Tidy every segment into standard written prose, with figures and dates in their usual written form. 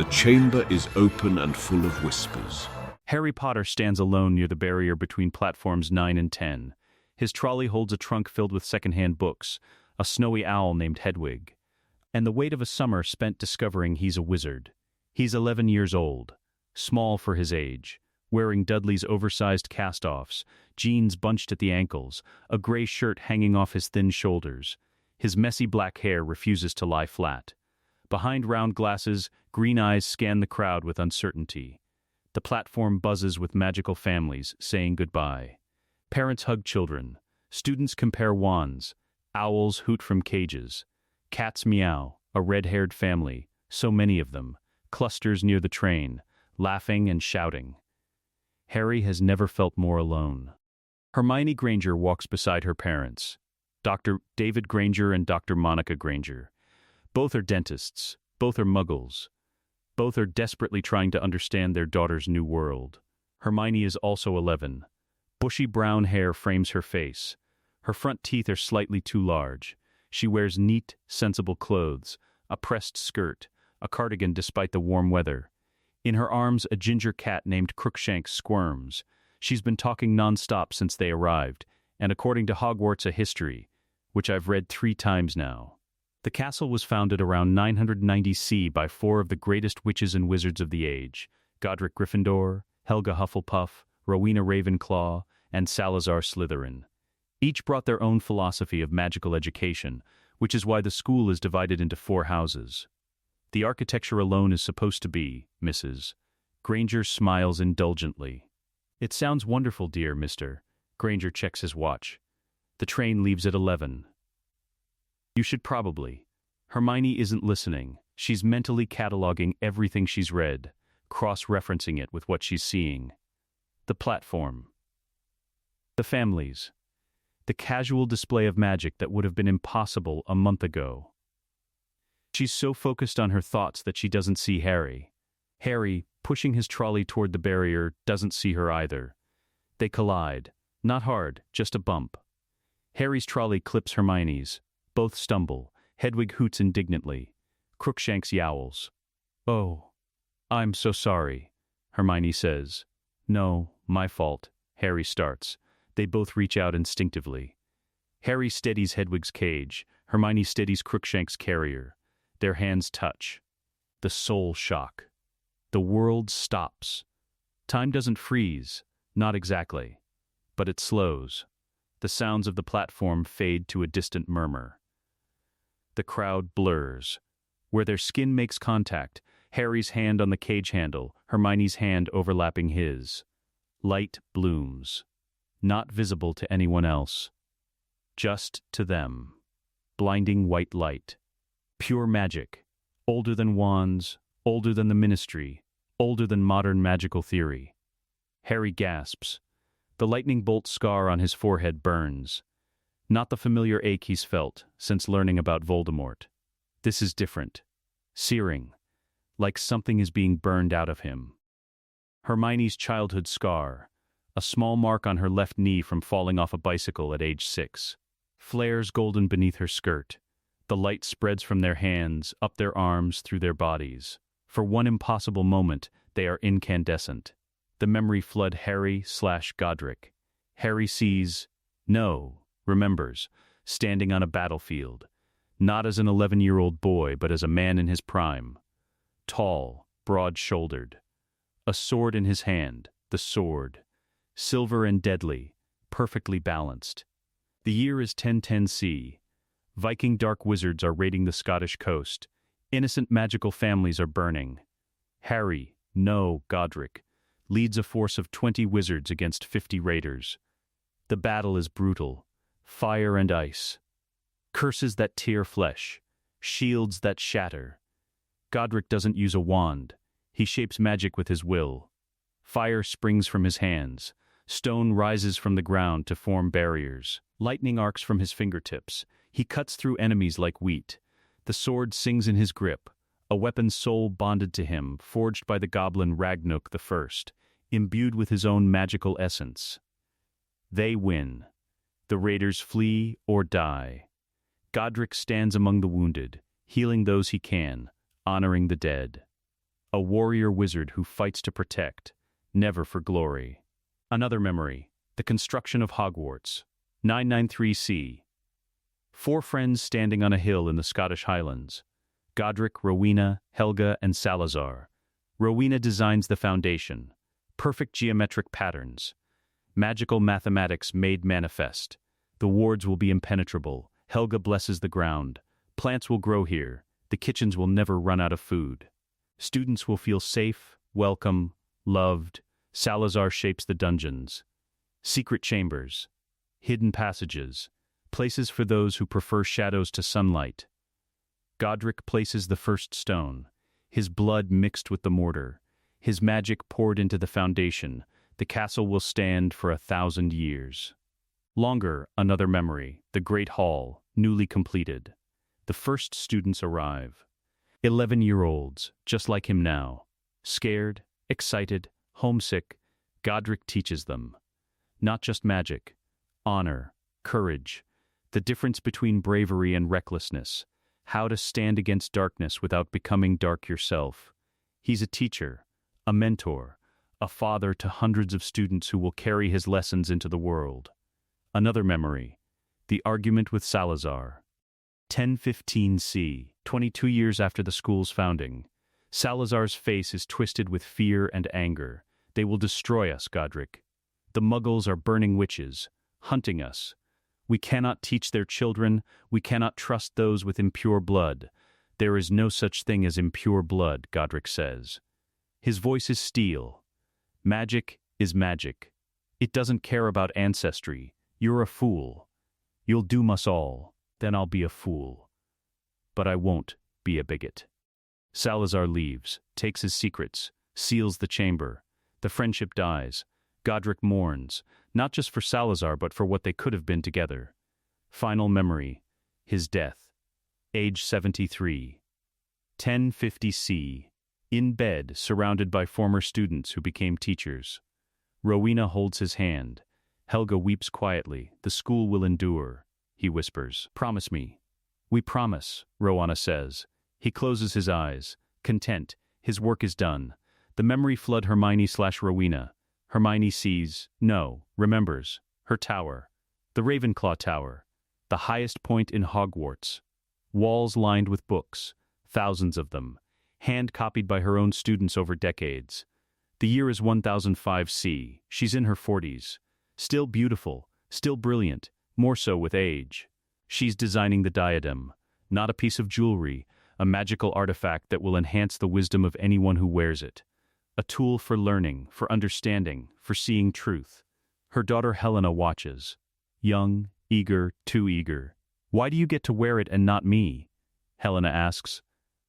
The chamber is open and full of whispers. Harry Potter stands alone near the barrier between platforms 9 and 10. His trolley holds a trunk filled with secondhand books, a snowy owl named Hedwig, and the weight of a summer spent discovering he's a wizard. He's 11 years old, small for his age, wearing Dudley's oversized cast-offs, jeans bunched at the ankles, a gray shirt hanging off his thin shoulders. His messy black hair refuses to lie flat. Behind round glasses, green eyes scan the crowd with uncertainty. The platform buzzes with magical families saying goodbye. Parents hug children. Students compare wands. Owls hoot from cages. Cats meow, a red-haired family, so many of them, clusters near the train, laughing and shouting. Harry has never felt more alone. Hermione Granger walks beside her parents, Dr. David Granger and Dr. Monica Granger. Both are dentists, both are muggles. Both are desperately trying to understand their daughter's new world. Hermione is also 11. Bushy brown hair frames her face. Her front teeth are slightly too large. She wears neat, sensible clothes, a pressed skirt, a cardigan despite the warm weather. In her arms, a ginger cat named Crookshanks squirms. She's been talking nonstop since they arrived, and according to Hogwarts, a history, which I've read 3 times now. The castle was founded around 990 C by 4 of the greatest witches and wizards of the age, Godric Gryffindor, Helga Hufflepuff, Rowena Ravenclaw, and Salazar Slytherin. Each brought their own philosophy of magical education, which is why the school is divided into 4 houses. The architecture alone is supposed to be, Mrs. Granger smiles indulgently. It sounds wonderful, dear Mr. Granger checks his watch. The train leaves at 11. You should probably. Hermione isn't listening. She's mentally cataloging everything she's read, cross-referencing it with what she's seeing. The platform. The families. The casual display of magic that would have been impossible a month ago. She's so focused on her thoughts that she doesn't see Harry. Harry, pushing his trolley toward the barrier, doesn't see her either. They collide. Not hard, just a bump. Harry's trolley clips Hermione's. Both stumble. Hedwig hoots indignantly. Crookshanks yowls. "Oh, I'm so sorry," Hermione says. "No, my fault," Harry starts. They both reach out instinctively. Harry steadies Hedwig's cage. Hermione steadies Crookshanks' carrier. Their hands touch. The soul shock. The world stops. Time doesn't freeze, not exactly. But it slows. The sounds of the platform fade to a distant murmur. The crowd blurs. Where their skin makes contact, Harry's hand on the cage handle, Hermione's hand overlapping his. Light blooms. Not visible to anyone else. Just to them. Blinding white light. Pure magic. Older than wands, older than the ministry, older than modern magical theory. Harry gasps. The lightning bolt scar on his forehead burns. Not the familiar ache he's felt since learning about Voldemort. This is different. Searing. Like something is being burned out of him. Hermione's childhood scar. A small mark on her left knee from falling off a bicycle at age 6. Flares golden beneath her skirt. The light spreads from their hands, up their arms, through their bodies. For one impossible moment, they are incandescent. The memory flood Harry/Godric. Harry sees, remembers, standing on a battlefield. Not as an 11-year-old boy, but as a man in his prime. Tall, broad-shouldered. A sword in his hand, the sword. Silver and deadly, perfectly balanced. The year is 1010 C. Viking dark wizards are raiding the Scottish coast. Innocent magical families are burning. Harry, Godric, leads a force of 20 wizards against 50 raiders. The battle is brutal. Fire and ice. Curses that tear flesh. Shields that shatter. Godric doesn't use a wand. He shapes magic with his will. Fire springs from his hands. Stone rises from the ground to form barriers. Lightning arcs from his fingertips. He cuts through enemies like wheat. The sword sings in his grip, a weapon soul bonded to him, forged by the goblin Ragnuk I, imbued with his own magical essence. They win. The raiders flee or die. Godric stands among the wounded, healing those he can, honoring the dead. A warrior wizard who fights to protect, never for glory. Another memory, the construction of Hogwarts. 993 C. Four friends standing on a hill in the Scottish Highlands. Godric, Rowena, Helga, and Salazar. Rowena designs the foundation. Perfect geometric patterns. Magical mathematics made manifest. The wards will be impenetrable. Helga blesses the ground. Plants will grow here. The kitchens will never run out of food. Students will feel safe, welcome, loved. Salazar shapes the dungeons. Secret chambers. Hidden passages. Places for those who prefer shadows to sunlight. Godric places the first stone. His blood mixed with the mortar. His magic poured into the foundation. The castle will stand for 1,000 years. Longer, another memory, the Great Hall, newly completed. The first students arrive. 11-year-olds, just like him now. Scared, excited, homesick, Godric teaches them. Not just magic, honor, courage, the difference between bravery and recklessness, how to stand against darkness without becoming dark yourself. He's a teacher, a mentor, a father to hundreds of students who will carry his lessons into the world. Another memory, the argument with Salazar. 1015 C. 22 years after the school's founding. Salazar's face is twisted with fear and anger. They will destroy us, Godric. The Muggles are burning witches, hunting us. We cannot teach their children, we cannot trust those with impure blood. There is no such thing as impure blood, Godric says. His voice is steel. Magic is magic. It doesn't care about ancestry. You're a fool. You'll doom us all. Then I'll be a fool. But I won't be a bigot. Salazar leaves, takes his secrets, seals the chamber. The friendship dies. Godric mourns, not just for Salazar but for what they could have been together. Final memory, his death. Age 73. 1050 C. In bed, surrounded by former students who became teachers. Rowena holds his hand. Helga weeps quietly. The school will endure, he whispers. Promise me. We promise, Rowena says. He closes his eyes. Content. His work is done. The memory flood Hermione/Rowena. Hermione sees, no, remembers, her tower. The Ravenclaw Tower. The highest point in Hogwarts. Walls lined with books. Thousands of them. Hand-copied by her own students over decades. The year is 1005 C. She's in her 40s. Still beautiful, still brilliant, more so with age. She's designing the diadem. Not a piece of jewelry, a magical artifact that will enhance the wisdom of anyone who wears it. A tool for learning, for understanding, for seeing truth. Her daughter Helena watches. Young, eager, too eager. Why do you get to wear it and not me? Helena asks.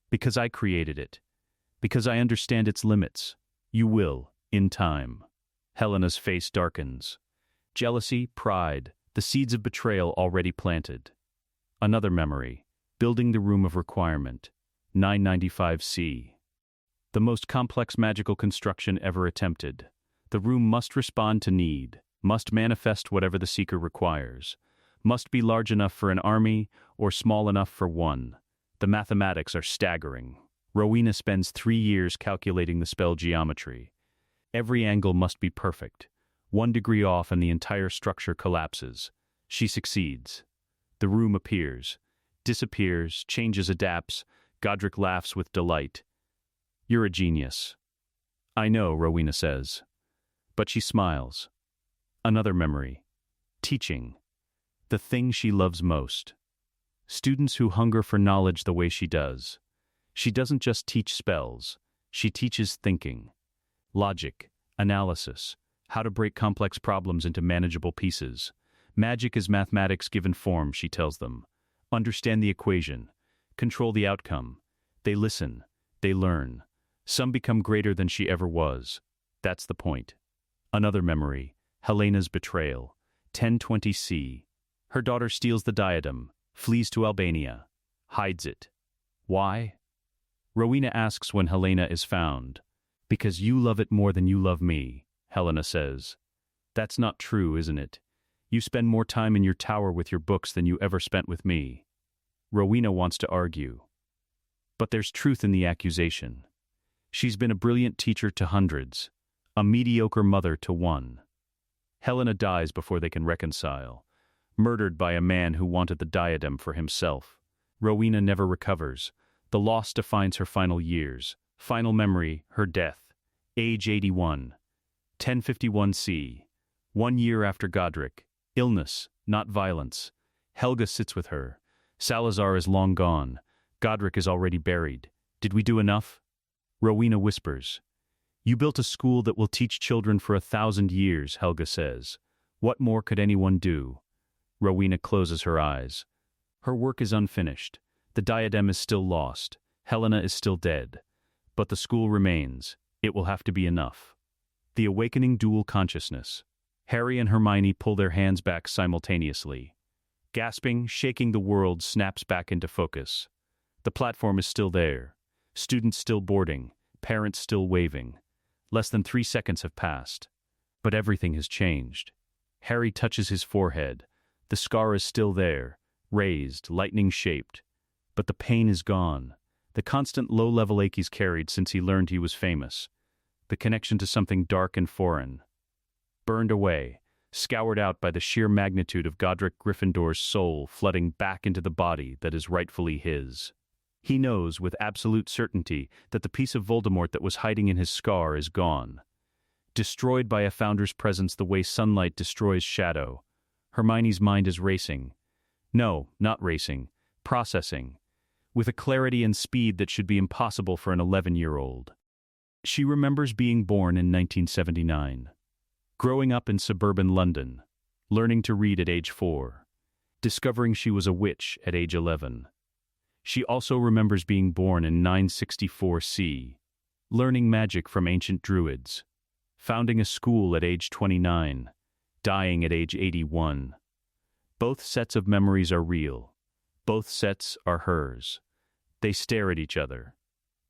Because I created it. Because I understand its limits. You will, in time. Helena's face darkens. Jealousy, pride, the seeds of betrayal already planted. Another memory. Building the Room of Requirement. 995 C. The most complex magical construction ever attempted. The room must respond to need, must manifest whatever the seeker requires, must be large enough for an army or small enough for one. The mathematics are staggering. Rowena spends 3 years calculating the spell geometry. Every angle must be perfect. 1 degree off and the entire structure collapses. She succeeds. The room appears, disappears, changes, adapts. Godric laughs with delight. You're a genius. I know, Rowena says. But she smiles. Another memory. Teaching. The thing she loves most. Students who hunger for knowledge the way she does. She doesn't just teach spells. She teaches thinking. Logic, analysis, how to break complex problems into manageable pieces. Magic is mathematics given form, she tells them. Understand the equation. Control the outcome. They listen. They learn. Some become greater than she ever was. That's the point. Another memory. Helena's betrayal. 1020 C. Her daughter steals the diadem, flees to Albania, hides it. Why? Rowena asks when Helena is found. Because you love it more than you love me, Helena says. That's not true, isn't it? You spend more time in your tower with your books than you ever spent with me. Rowena wants to argue. But there's truth in the accusation. She's been a brilliant teacher to hundreds, a mediocre mother to one. Helena dies before they can reconcile, murdered by a man who wanted the diadem for himself. Rowena never recovers. The loss defines her final years. Final memory, her death. Age 81. 1051 C. 1 year after Godric. Illness, not violence. Helga sits with her. Salazar is long gone. Godric is already buried. Did we do enough? Rowena whispers. You built a school that will teach children for 1,000 years, Helga says. What more could anyone do? Rowena closes her eyes. Her work is unfinished. The diadem is still lost. Helena is still dead. But the school remains. It will have to be enough. The awakening dual consciousness. Harry and Hermione pull their hands back simultaneously. Gasping, shaking, the world snaps back into focus. The platform is still there. Students still boarding. Parents still waving. Less than 3 seconds have passed. But everything has changed. Harry touches his forehead. The scar is still there, raised, lightning-shaped. But the pain is gone. The constant low-level ache he's carried since he learned he was famous. The connection to something dark and foreign. Burned away, scoured out by the sheer magnitude of Godric Gryffindor's soul flooding back into the body that is rightfully his. He knows with absolute certainty that the piece of Voldemort that was hiding in his scar is gone. Destroyed by a founder's presence the way sunlight destroys shadow. Hermione's mind is racing. No, not racing. Processing. With a clarity and speed that should be impossible for an 11-year-old. She remembers being born in 1979. Growing up in suburban London. Learning to read at age 4. Discovering she was a witch at age 11. She also remembers being born in 964 C. Learning magic from ancient druids. Founding a school at age 29. Dying at age 81. Both sets of memories are real. Both sets are hers. They stare at each other.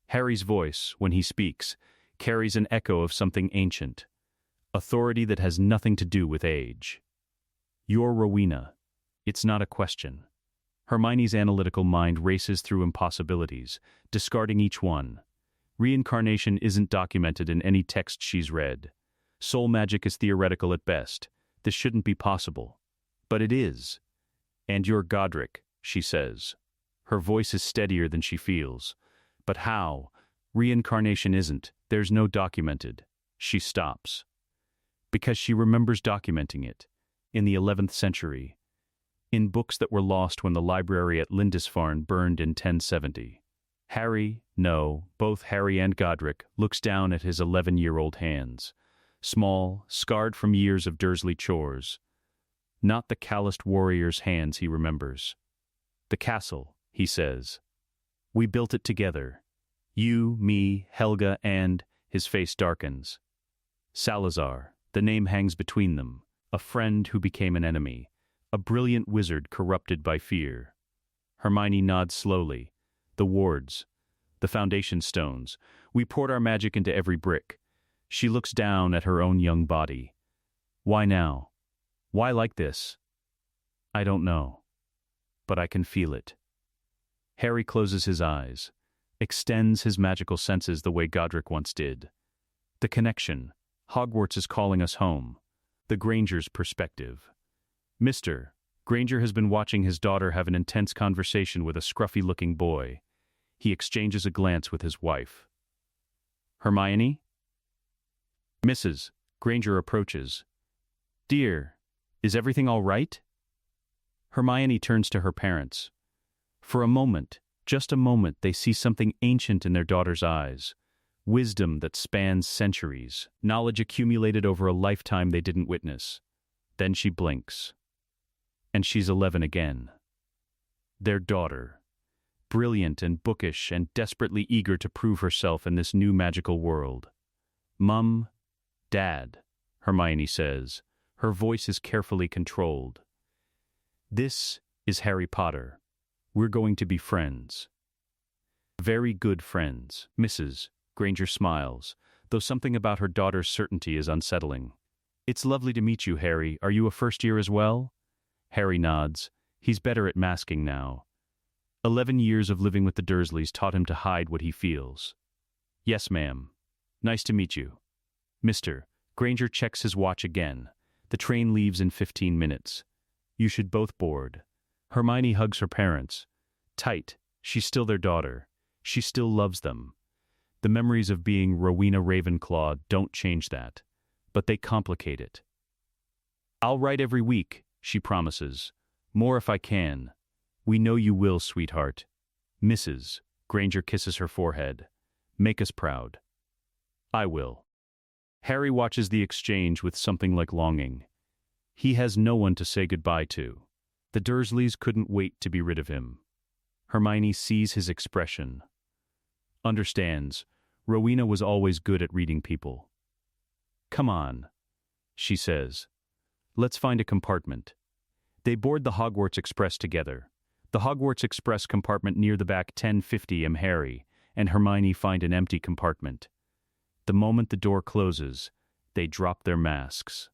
Harry's voice, when he speaks, carries an echo of something ancient. Authority that has nothing to do with age. You're Rowena. It's not a question. Hermione's analytical mind races through impossibilities, discarding each one. Reincarnation isn't documented in any text she's read. Soul magic is theoretical at best. This shouldn't be possible. But it is. And you're Godric, she says. Her voice is steadier than she feels. But how? Reincarnation isn't. There's no documented. She stops. Because she remembers documenting it. In the 11th century. In books that were lost when the library at Lindisfarne burned in 1070. Both Harry and Godric, looks down at his 11-year-old hands. Small, scarred from years of Dursley chores. Not the calloused warrior's hands he remembers. The castle, he says. We built it together. You, me, Helga, and, his face darkens. Salazar, the name hangs between them. A friend who became an enemy. A brilliant wizard corrupted by fear. Hermione nods slowly. The wards. The foundation stones. We poured our magic into every brick. She looks down at her own young body. Why now? Why like this? I don't know. But I can feel it. Harry closes his eyes. Extends his magical senses the way Godric once did. The connection. Hogwarts is calling us home. The Granger's perspective. Mr. Granger has been watching his daughter have an intense conversation with a scruffy-looking boy. He exchanges a glance with his wife. Hermione? Mrs. Granger approaches. Dear, is everything all right? Hermione turns to her parents. For a moment, just a moment, they see something ancient in their daughter's eyes. Wisdom that spans centuries, knowledge accumulated over a lifetime they didn't witness. Then she blinks. And she's 11 again. Their daughter. Brilliant and bookish and desperately eager to prove herself in this new magical world. Mum, Dad, Hermione says. Her voice is carefully controlled. This is Harry Potter. We're going to be friends. Very good friends, Mrs. Granger smiles, though something about her daughter's certainty is unsettling. It's lovely to meet you, Harry. Are you a first year as well? Harry nods. He's better at masking now. 11 years of living with the Dursleys taught him to hide what he feels. Yes, ma'am. Nice to meet you. Mr. Granger checks his watch again. The train leaves in 15 minutes. You should both board. Hermione hugs her parents. Tight. She's still their daughter. She still loves them. The memories of being Rowena Ravenclaw don't change that, but they complicate it. I'll write every week, she promises. More if I can. We know you will, sweetheart. Mrs. Granger kisses her forehead. Make us proud. I will. Harry watches the exchange with something like longing. He has no one to say goodbye to. The Dursleys couldn't wait to be rid of him. Hermione sees his expression. Understands. Rowena was always good at reading people. Come on, she says. Let's find a compartment. They board the Hogwarts Express together. The Hogwarts Express compartment near the back 10:50 am. Harry and Hermione find an empty compartment. The moment the door closes, they drop their masks.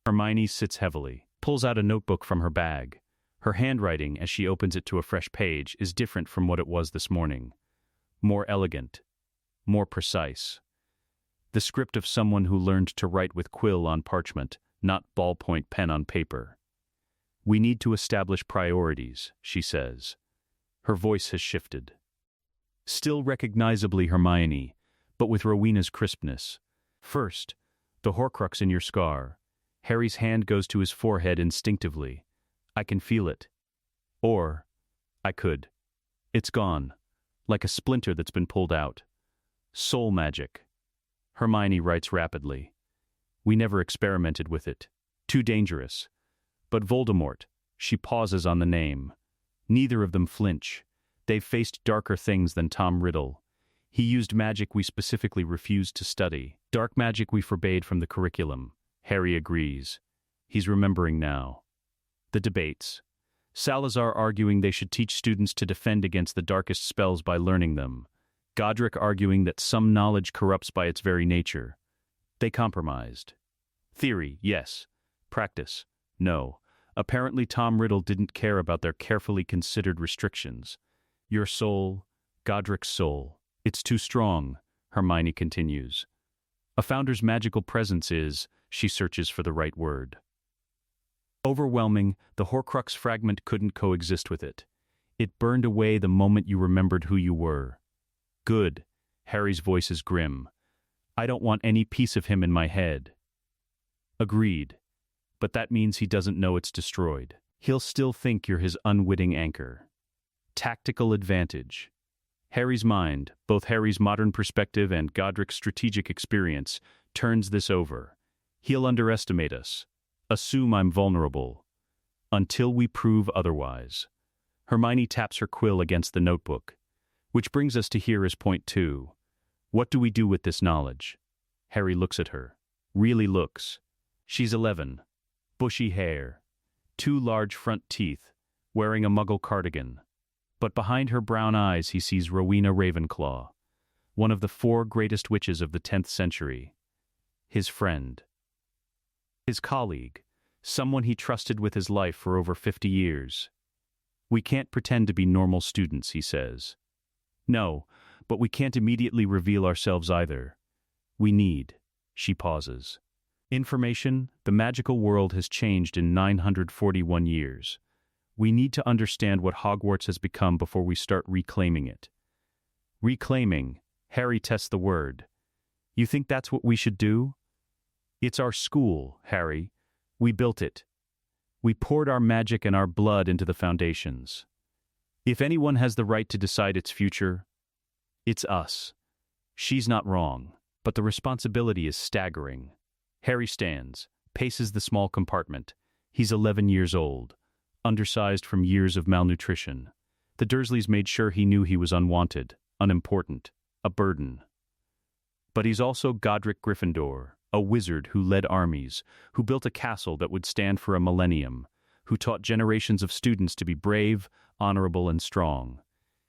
Hermione sits heavily, pulls out a notebook from her bag. Her handwriting, as she opens it to a fresh page, is different from what it was this morning. More elegant, more precise. The script of someone who learned to write with quill on parchment, not ballpoint pen on paper. We need to establish priorities, she says. Her voice has shifted. Still recognizably Hermione, but with Rowena's crispness. First, the Horcrux in your scar. Harry's hand goes to his forehead instinctively. I can feel it. Or, I could. It's gone, like a splinter that's been pulled out. Soul magic. Hermione writes rapidly. We never experimented with it. Too dangerous. But Voldemort, she pauses on the name. Neither of them flinch. They've faced darker things than Tom Riddle. He used magic we specifically refused to study. Dark magic we forbade from the curriculum. Harry agrees. He's remembering now. The debates. Salazar arguing they should teach students to defend against the darkest spells by learning them. Godric arguing that some knowledge corrupts by its very nature. They compromised. Theory, yes. Practice, no. Apparently Tom Riddle didn't care about their carefully considered restrictions. Your soul, Godric's soul. It's too strong, Hermione continues. A founder's magical presence is, she searches for the right word. Overwhelming, the Horcrux fragment couldn't coexist with it. It burned away the moment you remembered who you were. Good. Harry's voice is grim. I don't want any piece of him in my head. Agreed. But that means he doesn't know it's destroyed. He'll still think you're his unwitting anchor. Tactical advantage. Harry's mind, both Harry's modern perspective and Godric's strategic experience, turns this over. He'll underestimate us. Assume I'm vulnerable. Until we prove otherwise. Hermione taps her quill against the notebook. Which brings us to here is point 2. What do we do with this knowledge? Harry looks at her. Really looks. She's 11. Bushy hair. 2 large front teeth. Wearing a muggle cardigan. But behind her brown eyes he sees Rowena Ravenclaw. One of the 4 greatest witches of the 10th century. His friend. His colleague. Someone he trusted with his life for over 50 years. We can't pretend to be normal students, he says. No, but we can't immediately reveal ourselves either. We need, she pauses. Information, the magical world has changed in 941 years. We need to understand what Hogwarts has become before we start reclaiming it. Reclaiming, Harry tests the word. You think that's what we should do? It's our school, Harry. We built it. We poured our magic and our blood into the foundations. If anyone has the right to decide its future, it's us. She's not wrong, but the responsibility is staggering. Harry stands, paces the small compartment. He's 11 years old, undersized from years of malnutrition. The Dursleys made sure he knew he was unwanted, unimportant, a burden. But he's also Godric Gryffindor, a wizard who led armies, who built a castle that would stand for a millennium, who taught generations of students to be brave, honorable, and strong.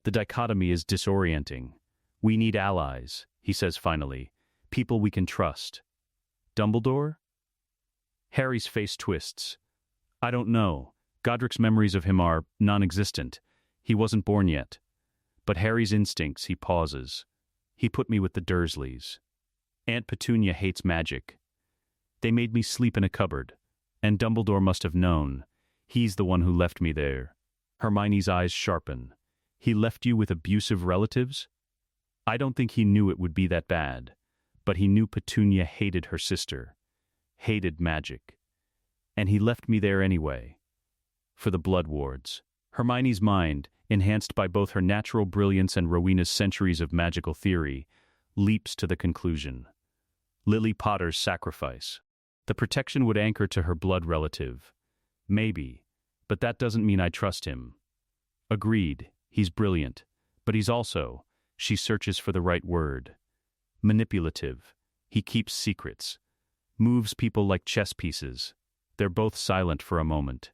The dichotomy is disorienting. We need allies, he says finally, people we can trust. Dumbledore? Harry's face twists. I don't know. Godric's memories of him are non-existent. He wasn't born yet. But Harry's instincts, he pauses. He put me with the Dursleys. Aunt Petunia hates magic. They made me sleep in a cupboard, and Dumbledore must have known. He's the one who left me there. Hermione's eyes sharpen. He left you with abusive relatives? I don't think he knew it would be that bad, but he knew Petunia hated her sister, hated magic. And he left me there anyway. For the blood wards. Hermione's mind, enhanced by both her natural brilliance and Rowena's centuries of magical theory, leaps to the conclusion. Lily Potter's sacrifice. The protection would anchor to her blood relative. Maybe, but that doesn't mean I trust him. Agreed, he's brilliant, but he's also, she searches for the right word, manipulative. He keeps secrets, moves people like chess pieces. They're both silent for a moment.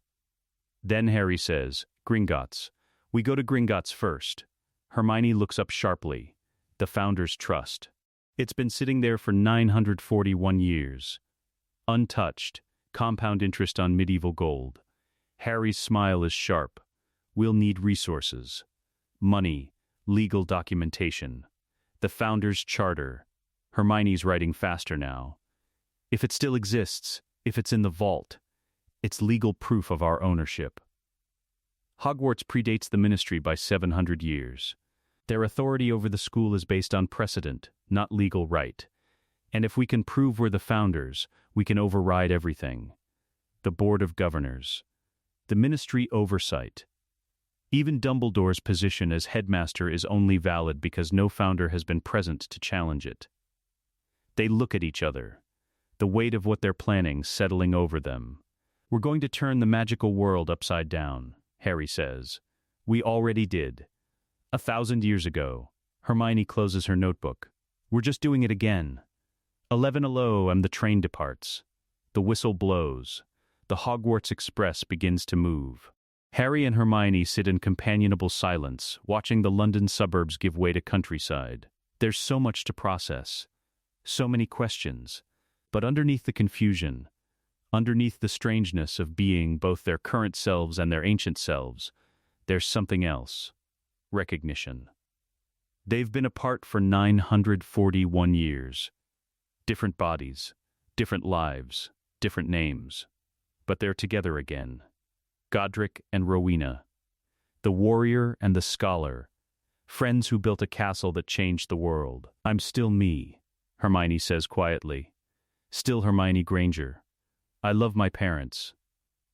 Then Harry says, Gringotts. We go to Gringotts first. Hermione looks up sharply. The Founder's Trust. It's been sitting there for 941 years. Untouched, compound interest on medieval gold. Harry's smile is sharp. We'll need resources. Money, legal documentation. The Founder's Charter. Hermione's writing faster now. If it still exists, if it's in the vault, it's legal proof of our ownership. Hogwarts predates the Ministry by 700 years. Their authority over the school is based on precedent, not legal right. And if we can prove we're the founders, we can override everything. The Board of Governors. The Ministry oversight. Even Dumbledore's position as headmaster is only valid because no founder has been present to challenge it. They look at each other, the weight of what they're planning settling over them. We're going to turn the magical world upside down, Harry says. We already did. 1,000 years ago. Hermione closes her notebook. We're just doing it again. 11:00 and the train departs. The whistle blows. The Hogwarts Express begins to move. Harry and Hermione sit in companionable silence, watching the London suburbs give way to countryside. There's so much to process. So many questions. But underneath the confusion, underneath the strangeness of being both their current selves and their ancient selves, there's something else. Recognition. They've been apart for 941 years. Different bodies, different lives, different names. But they're together again. Godric and Rowena. The warrior and the scholar. Friends who built a castle that changed the world. I'm still me, Hermione says quietly. Still Hermione Granger. I love my parents.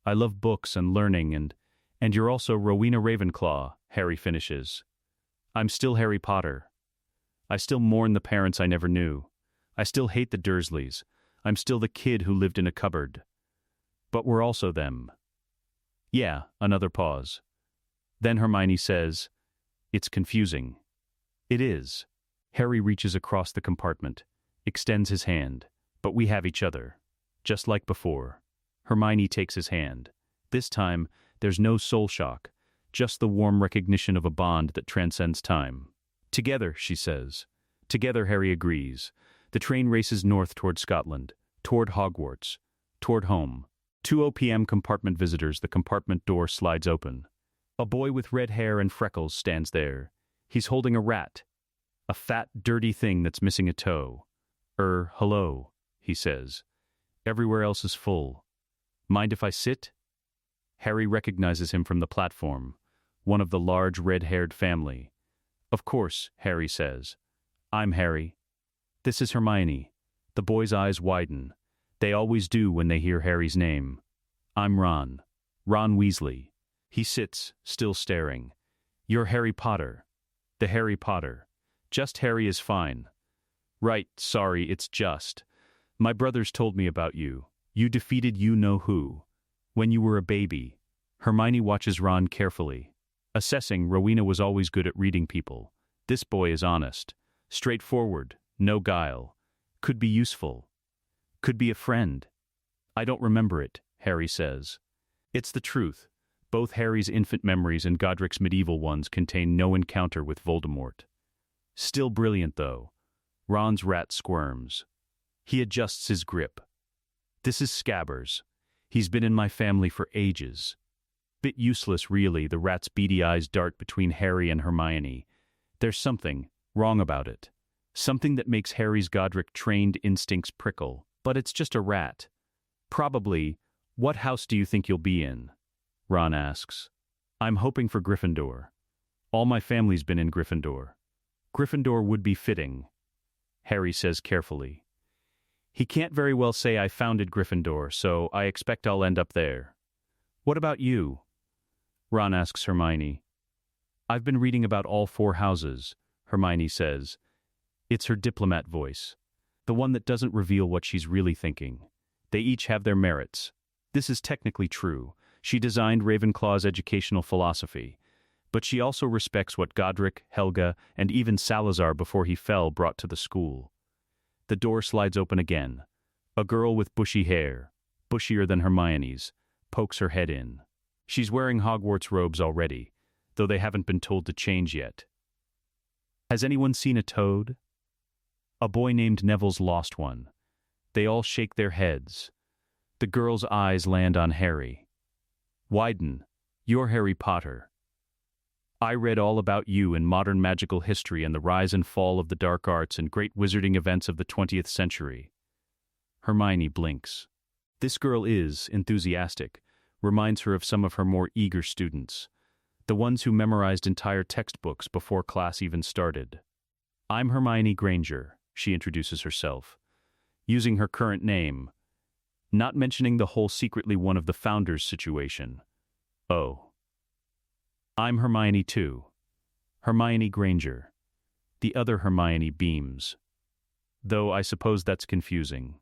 I love books and learning and you're also Rowena Ravenclaw, Harry finishes. I'm still Harry Potter. I still mourn the parents I never knew. I still hate the Dursleys. I'm still the kid who lived in a cupboard. But we're also them. Yeah, another pause. Then Hermione says, It's confusing. It is. Harry reaches across the compartment, extends his hand. But we have each other. Just like before. Hermione takes his hand. This time, there's no soul shock, just the warm recognition of a bond that transcends time. Together, she says. Together, Harry agrees. The train races north toward Scotland, toward Hogwarts, toward home. 2:00 p.m. compartment visitors, the compartment door slides open. A boy with red hair and freckles stands there. He's holding a rat. A fat, dirty thing that's missing a toe. Hello, he says. Everywhere else is full. Mind if I sit? Harry recognizes him from the platform, one of the large red-haired family. Of course, Harry says. I'm Harry. This is Hermione. The boy's eyes widen. They always do when they hear Harry's name. I'm Ron. Ron Weasley. He sits, still staring. You're Harry Potter. The Harry Potter. Just Harry is fine. Right, sorry, it's just. My brothers told me about you. You defeated you-know-who. When you were a baby. Hermione watches Ron carefully. Assessing, Rowena was always good at reading people. This boy is honest. Straightforward. No guile. Could be useful. Could be a friend. I don't remember it, Harry says. It's the truth. Both Harry's infant memories and Godric's medieval ones contain no encounter with Voldemort. Still brilliant, though. Ron's rat squirms. He adjusts his grip. This is Scabbers. He's been in my family for ages. Bit useless, really, the rat's beady eyes dart between Harry and Hermione. There's something wrong about it. Something that makes Harry's Godric-trained instincts prickle. But it's just a rat. Probably. What house do you think you'll be in? Ron asks. I'm hoping for Gryffindor. All my family's been in Gryffindor. Gryffindor would be fitting, Harry says carefully. He can't very well say I founded Gryffindor, so I expect I'll end up there. What about you? Ron asks Hermione. I've been reading about all 4 houses, Hermione says. It's her diplomat voice. The one that doesn't reveal what she's really thinking. They each have their merits. This is technically true. She designed Ravenclaw's educational philosophy. But she also respects what Godric, Helga, and even Salazar before he fell brought to the school. The door slides open again. A girl with bushy hair, bushier than Hermione's, pokes her head in. She's wearing Hogwarts robes already, though they haven't been told to change yet. Has anyone seen a toad? A boy named Neville's lost one. They all shake their heads. The girl's eyes land on Harry. Widen, you're Harry Potter. I read all about you in modern magical history and the rise and fall of the dark arts and great wizarding events of the 20th century. Hermione blinks. This girl is enthusiastic, reminds her of some of her more eager students, the ones who memorized entire textbooks before class even started. I'm Hermione Granger, she introduces herself, using her current name, not mentioning the whole secretly one of the founders situation. Oh. I'm Hermione too. Hermione Granger. The other Hermione beams. Though I suppose that's confusing.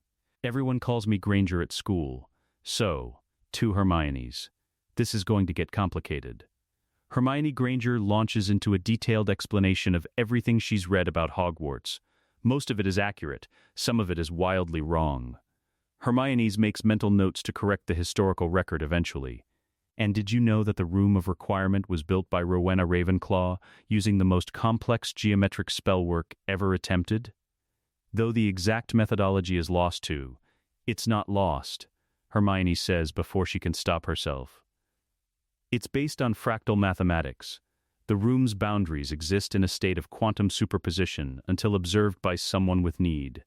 Everyone calls me Granger at school, so, 2 Hermiones. This is going to get complicated. Hermione Granger launches into a detailed explanation of everything she's read about Hogwarts. Most of it is accurate, some of it is wildly wrong. Hermione's makes mental notes to correct the historical record eventually. And did you know that the Room of Requirement was built by Rowena Ravenclaw using the most complex geometric spellwork ever attempted? Though the exact methodology is lost too, it's not lost, Hermione says before she can stop herself. It's based on fractal mathematics. The room's boundaries exist in a state of quantum superposition until observed by someone with need.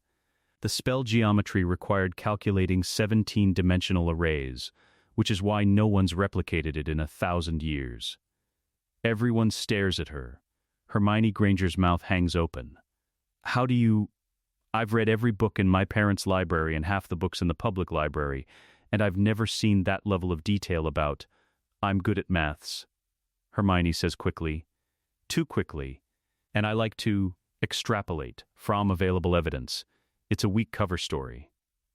The spell geometry required calculating 17-dimensional arrays, which is why no one's replicated it in 1,000 years. Everyone stares at her. Hermione Granger's mouth hangs open. How do you... I've read every book in my parents' library and half the books in the public library, and I've never seen that level of detail about, I'm good at maths. Hermione says quickly. Too quickly. And I like to extrapolate from available evidence. It's a weak cover story.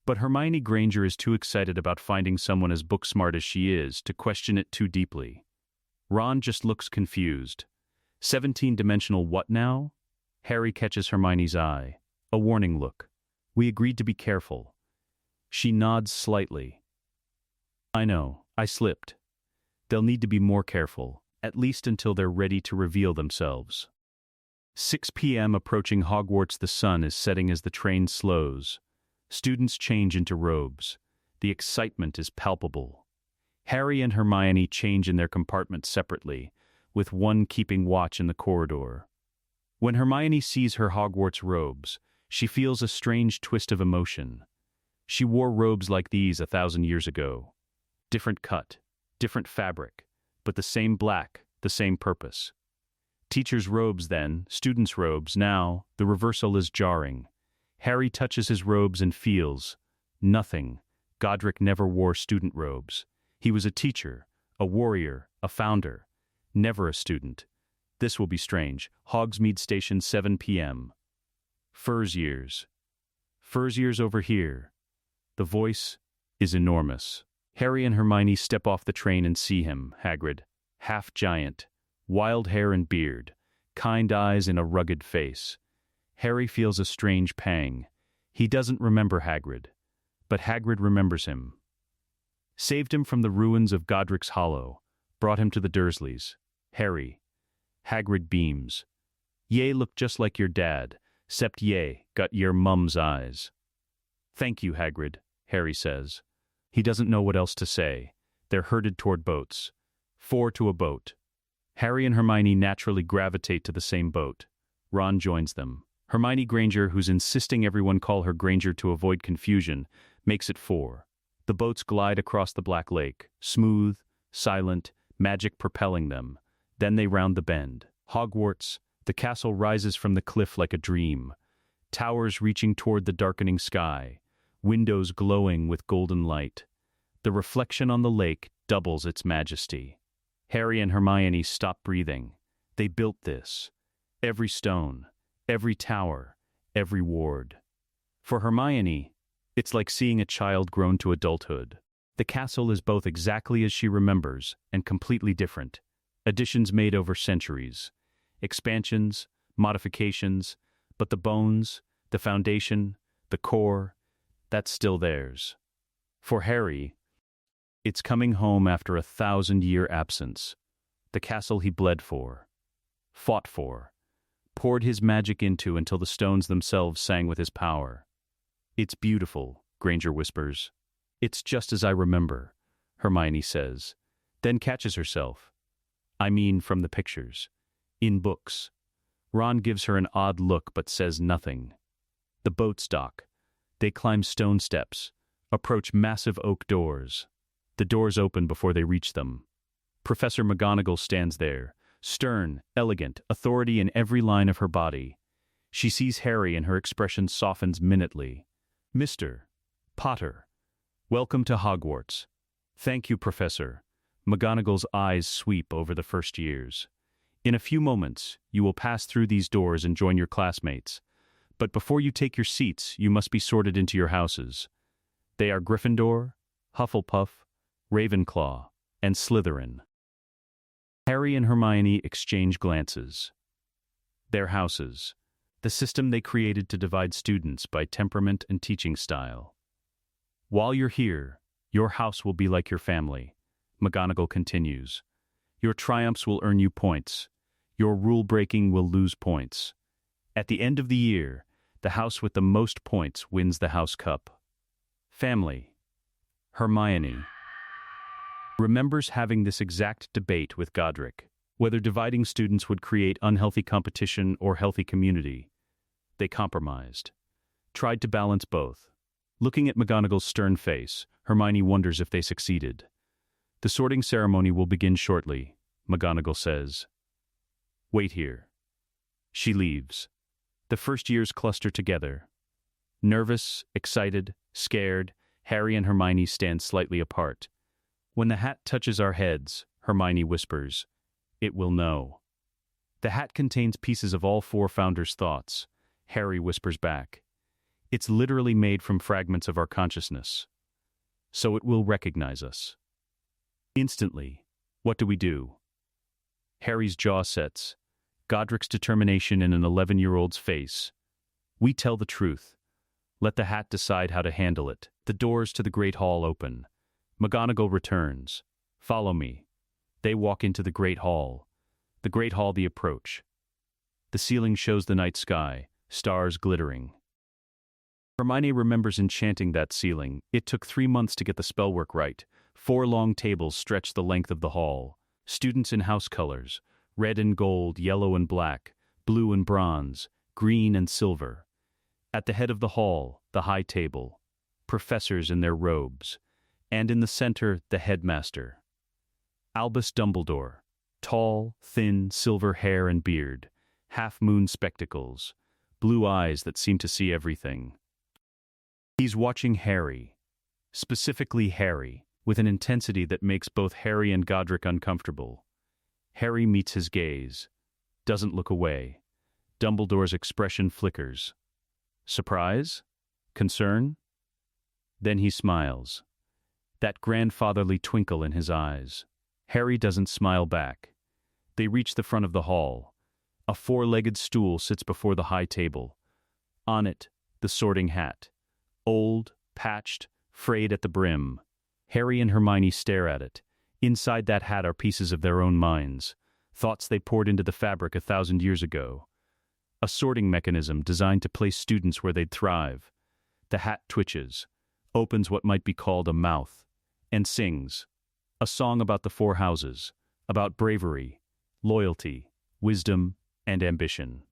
But Hermione Granger is too excited about finding someone as book-smart as she is to question it too deeply. Ron just looks confused. 17-dimensional what now? Harry catches Hermione's eye. A warning look. We agreed to be careful. She nods slightly. I know, I slipped. They'll need to be more careful, at least until they're ready to reveal themselves. 6 p.m. approaching Hogwarts. The sun is setting as the train slows. Students change into robes. The excitement is palpable. Harry and Hermione change in their compartments separately, with one keeping watch in the corridor. When Hermione sees her Hogwarts robes, she feels a strange twist of emotion. She wore robes like these 1,000 years ago. Different cut, different fabric, but the same black, the same purpose. Teachers' robes then, students' robes now, the reversal is jarring. Harry touches his robes and feels nothing. Godric never wore student robes. He was a teacher, a warrior, a founder, never a student. This will be strange. Hogsmeade Station, 7 p.m. Furs years. Furs years over here. The voice is enormous. Harry and Hermione step off the train and see him, Hagrid, half giant, wild hair and beard, kind eyes in a rugged face. Harry feels a strange pang. He doesn't remember Hagrid, but Hagrid remembers him. Saved him from the ruins of Godric's Hollow, brought him to the Dursleys. Harry. Hagrid beams. Ye look just like your dad, 'cept ye got your mum's eyes. Thank you, Hagrid, Harry says. He doesn't know what else to say. They're herded toward boats. 4 to a boat. Harry and Hermione naturally gravitate to the same boat. Ron joins them. Hermione Granger, who's insisting everyone call her Granger to avoid confusion, makes it 4. The boats glide across the Black Lake, smooth, silent, magic propelling them. Then they round the bend. Hogwarts, the castle rises from the cliff like a dream. Towers reaching toward the darkening sky, windows glowing with golden light. The reflection on the lake doubles its majesty. Harry and Hermione stop breathing. They built this. Every stone, every tower, every ward. For Hermione, it's like seeing a child grown to adulthood. The castle is both exactly as she remembers and completely different. Additions made over centuries. Expansions, modifications, but the bones, the foundation, the core, that's still theirs. For Harry, it's coming home after a 1,000-year absence. The castle he bled for, fought for, poured his magic into until the stones themselves sang with his power. It's beautiful, Granger whispers. It's just as I remember, Hermione says, then catches herself. I mean from the pictures. In books. Ron gives her an odd look but says nothing. The boats dock. They climb stone steps, approach massive oak doors. The doors open before they reach them. Professor McGonagall stands there, stern, elegant, authority in every line of her body. She sees Harry and her expression softens minutely. Mr. Potter, welcome to Hogwarts. Thank you, Professor. McGonagall's eyes sweep over the first years. In a few moments, you will pass through these doors and join your classmates. But before you take your seats, you must be sorted into your houses. They are Gryffindor, Hufflepuff, Ravenclaw, and Slytherin. Harry and Hermione exchange glances. Their houses, the system they created to divide students by temperament and teaching style. While you're here, your house will be like your family, McGonagall continues. Your triumphs will earn you points. Your rule-breaking will lose points. At the end of the year, the house with the most points wins the House Cup. Family. Hermione remembers having this exact debate with Godric, whether dividing students would create unhealthy competition or healthy community. They compromised. Tried to balance both. Looking at McGonagall's stern face, Hermione wonders if they succeeded. The sorting ceremony will begin shortly, McGonagall says. Wait here. She leaves. The first years cluster together. Nervous, excited, scared, Harry and Hermione stand slightly apart. When the hat touches our heads, Hermione whispers, it will know. The hat contains pieces of all 4 founders' thoughts, Harry whispers back. It's literally made from fragments of our consciousness. So it will recognize us. Instantly, what do we do? Harry's jaw sets, Godric's determination in an 11-year-old's face. We tell the truth. Let the hat decide how to handle it. The doors to the Great Hall open. McGonagall returns. Follow me. They walk into the Great Hall. The Great Hall they approach. The ceiling shows the night sky, stars glittering. Hermione remembers enchanting that ceiling. It took 3 months to get the spellwork right. 4 long tables stretched the length of the hall. Students in house colors, red and gold, yellow and black, blue and bronze, green and silver. At the head of the hall, the high table. Professors in their robes. And in the center, the headmaster. Albus Dumbledore. Tall, thin, silver hair and beard. Half-moon spectacles. Blue eyes that seem to see everything. He's watching Harry. Specifically Harry, with an intensity that makes both Harry and Godric uncomfortable. Harry meets his gaze. Doesn't look away. Dumbledore's expression flickers. Surprise? Concern? Then he smiles. That grandfatherly twinkle in his eyes. Harry doesn't smile back. They reach the front of the hall. A 4-legged stool sits before the high table. On it, the sorting hat. Old, patched, frayed at the brim. Harry and Hermione stare at it. Inside that hat are pieces of their own minds. Thoughts they poured into the fabric 1,000 years ago. A sorting mechanism designed to place students where they'd thrive. The hat twitches, opens what might be called a mouth, and sings. A song about the 4 houses, about bravery, loyalty, wisdom, and ambition.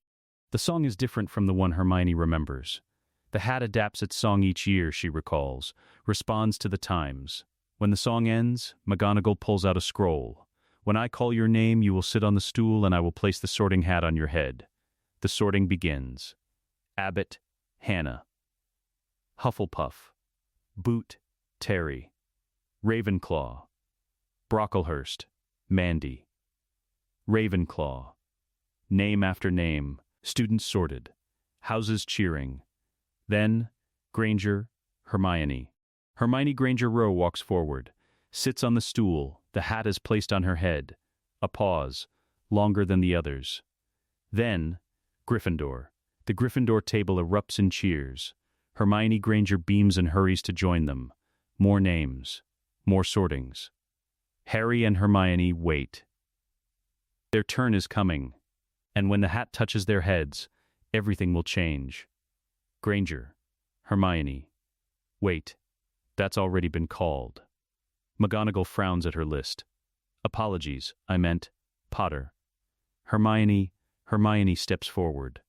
The song is different from the one Hermione remembers. The hat adapts its song each year, she recalls, responds to the times. When the song ends, McGonagall pulls out a scroll. When I call your name, you will sit on the stool and I will place the sorting hat on your head. The sorting begins. Abbott, Hannah. Hufflepuff. Boot, Terry. Ravenclaw. Brocklehurst, Mandy. Ravenclaw. Name after name, students sorted. Houses cheering. Then, Granger, Hermione. Hermione Granger Rowe walks forward, sits on the stool, the hat is placed on her head. A pause, longer than the others. Then, Gryffindor. The Gryffindor table erupts in cheers. Hermione Granger beams and hurries to join them. More names. More sortings. Harry and Hermione wait. Their turn is coming, and when the hat touches their heads, everything will change. Granger. Hermione. Wait. That's already been called. McGonagall frowns at her list. Apologies, I meant Potter. Hermione steps forward.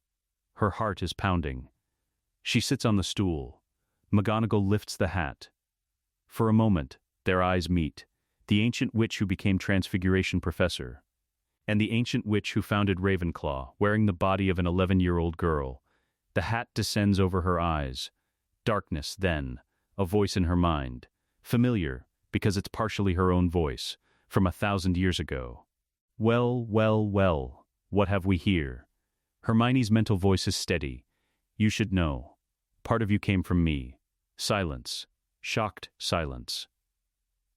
Her heart is pounding. She sits on the stool. McGonagall lifts the hat. For a moment, their eyes meet. The ancient witch who became Transfiguration Professor, and the ancient witch who founded Ravenclaw, wearing the body of an 11-year-old girl. The hat descends over her eyes. Darkness, then, a voice in her mind. Familiar, because it's partially her own voice, from 1,000 years ago. Well, well, well, what have we here? Hermione's mental voice is steady. You should know. Part of you came from me. Silence. Shocked silence.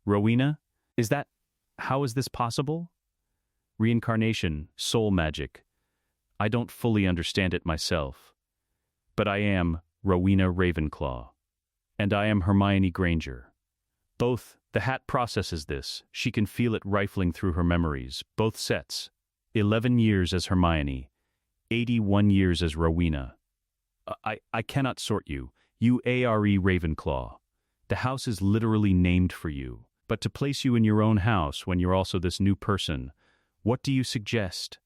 Rowena? How is this possible? Reincarnation, soul magic. I don't fully understand it myself. But I am Rowena Ravenclaw. And I am Hermione Granger. Both, the hat processes this. She can feel it rifling through her memories. Both sets. 11 years as Hermione. 81 years as Rowena. I cannot sort you. You Are Ravenclaw. The house is literally named for you. But to place you in your own house when you're also this new person, what do you suggest?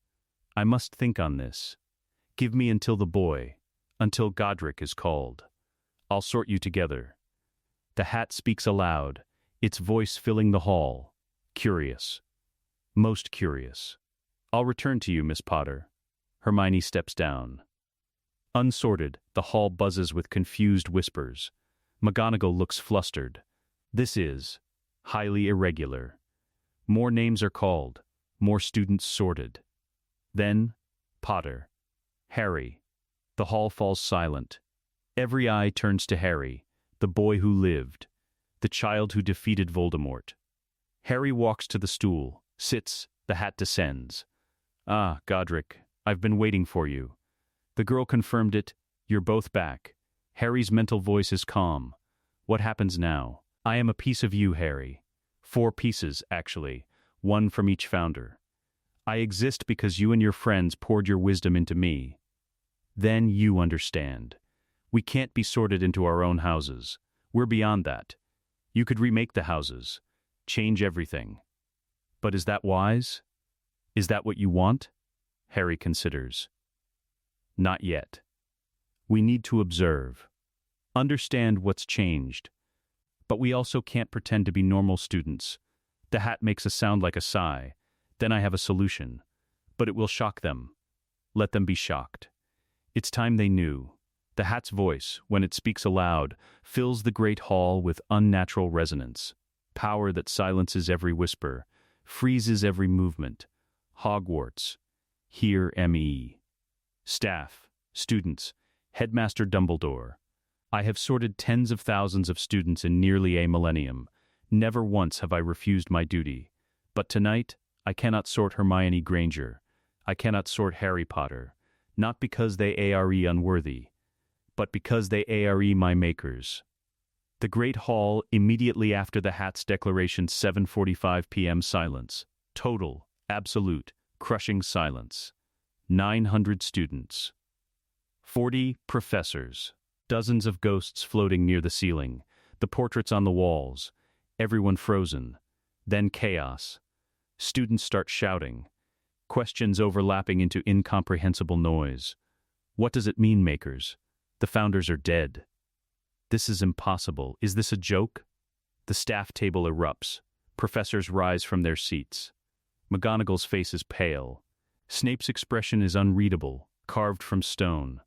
I must think on this. Give me until Godric is called. I'll sort you together. The hat speaks aloud, its voice filling the hall. Curious. Most curious. I'll return to you, Miss Potter. Hermione steps down. Unsorted, the hall buzzes with confused whispers. McGonagall looks flustered. This is highly irregular. More names are called, more students sorted. Then, Potter. Harry. The hall falls silent. Every eye turns to Harry, the boy who lived, the child who defeated Voldemort. Harry walks to the stool, sits, the hat descends. Ah, Godric, I've been waiting for you. The girl confirmed it. You're both back. Harry's mental voice is calm. What happens now? I am a piece of you, Harry. 4 pieces, actually, one from each founder. I exist because you and your friends poured your wisdom into me. Then you understand. We can't be sorted into our own houses. We're beyond that. You could remake the houses, change everything. But is that wise? Is that what you want? Harry considers. Not yet. We need to observe. Understand what's changed. But we also can't pretend to be normal students. The hat makes a sound like a sigh. Then I have a solution. But it will shock them. Let them be shocked. It's time they knew. The hat's voice, when it speaks aloud, fills the great hall with unnatural resonance. Power that silences every whisper, freezes every movement. Hogwarts. Hear me. Staff, students, Headmaster Dumbledore. I have sorted tens of thousands of students in nearly a millennium. Never once have I refused my duty. But tonight, I cannot sort Hermione Granger. I cannot sort Harry Potter. Not because they are unworthy, but because they are my makers. The great hall, immediately after the hat's declaration, 7:45 p.m. silence. Total, absolute, crushing silence. 900 students. 40 professors. Dozens of ghosts floating near the ceiling. The portraits on the walls. Everyone frozen. Then chaos. Students start shouting. Questions overlapping into incomprehensible noise. What does it mean, makers? The founders are dead. This is impossible. Is this a joke? The staff table erupts. Professors rise from their seats. McGonagall's face is pale. Snape's expression is unreadable, carved from stone.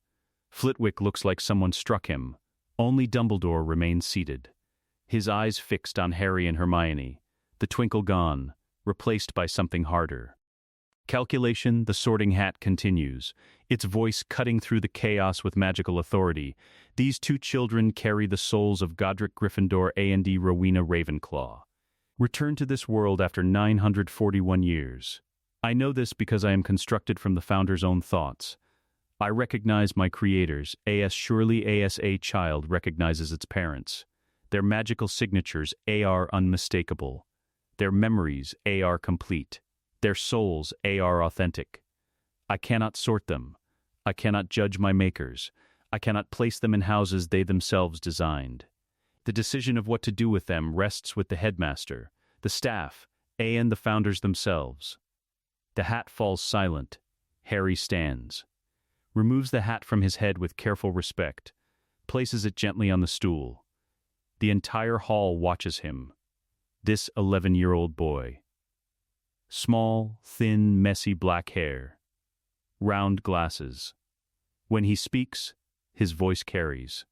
Flitwick looks like someone struck him. Only Dumbledore remains seated, his eyes fixed on Harry and Hermione, the twinkle gone, replaced by something harder. Calculation, the Sorting Hat continues, its voice cutting through the chaos with magical authority. These two children carry the souls of Godric Gryffindor and Rowena Ravenclaw. Returned to this world after 941 years. I know this because I am constructed from the Founder's own thoughts. I recognize my creators, as surely as a child recognizes its parents. Their magical signatures are unmistakable. Their memories are complete. Their souls are authentic. I cannot sort them. I cannot judge my makers. I cannot place them in houses they themselves designed. The decision of what to do with them rests with the headmaster, the staff, and the founders themselves. The hat falls silent. Harry stands. Removes the hat from his head with careful respect. Places it gently on the stool. The entire hall watches him. This 11-year-old boy. Small, thin, messy black hair. Round glasses. When he speaks, his voice carries.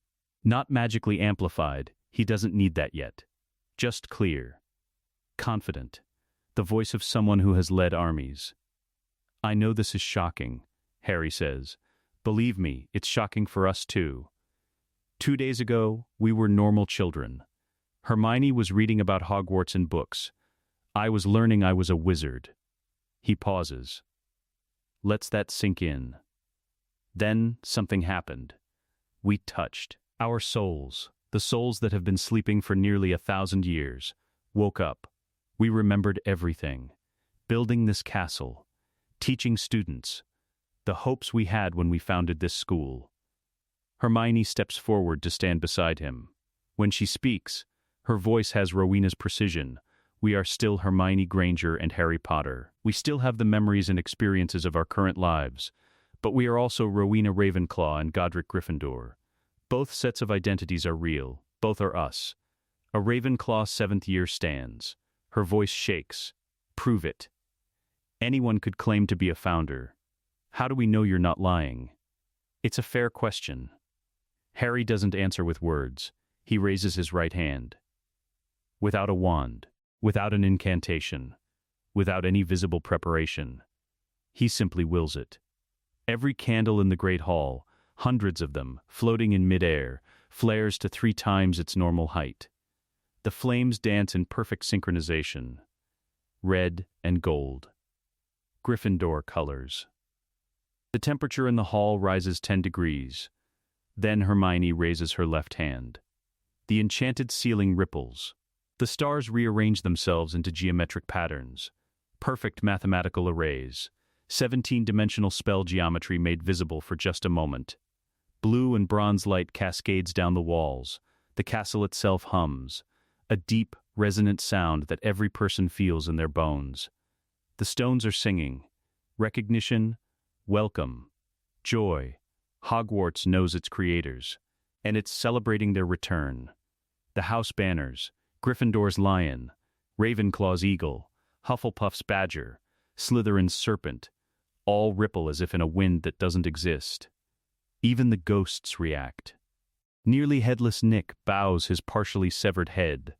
Not magically amplified, he doesn't need that yet. Just clear. Confident. The voice of someone who has led armies. I know this is shocking, Harry says. Believe me, it's shocking for us too. 2 days ago, we were normal children. Hermione was reading about Hogwarts in books. I was learning I was a wizard. He pauses. Lets that sink in. Then something happened. We touched. Our souls, the souls that have been sleeping for nearly 1,000 years, woke up. We remembered everything. Building this castle. Teaching students. The hopes we had when we founded this school. Hermione steps forward to stand beside him. When she speaks, her voice has Rowena's precision. We are still Hermione Granger and Harry Potter. We still have the memories and experiences of our current lives, but we are also Rowena Ravenclaw and Godric Gryffindor. Both sets of identities are real. Both are us. A Ravenclaw 7th year stands. Her voice shakes. Prove it. Anyone could claim to be a founder. How do we know you're not lying? It's a fair question. Harry doesn't answer with words. He raises his right hand. Without a wand, without an incantation, without any visible preparation. He simply wills it. Every candle in the Great Hall, hundreds of them, floating in midair, flares to 3 times its normal height. The flames dance in perfect synchronization. Red and gold. Gryffindor colors. The temperature in the hall rises 10 degrees. Then Hermione raises her left hand. The enchanted ceiling ripples. The stars rearrange themselves into geometric patterns. Perfect mathematical arrays. 17-dimensional spell geometry made visible for just a moment. Blue and bronze light cascades down the walls. The castle itself hums. A deep, resonant sound that every person feels in their bones. The stones are singing. Recognition, welcome, joy. Hogwarts knows its creators, and it's celebrating their return. The house banners, Gryffindor's lion, Ravenclaw's eagle, Hufflepuff's badger, Slytherin's serpent, all ripple as if in a wind that doesn't exist. Even the ghosts react. Nearly headless Nick bows his partially severed head.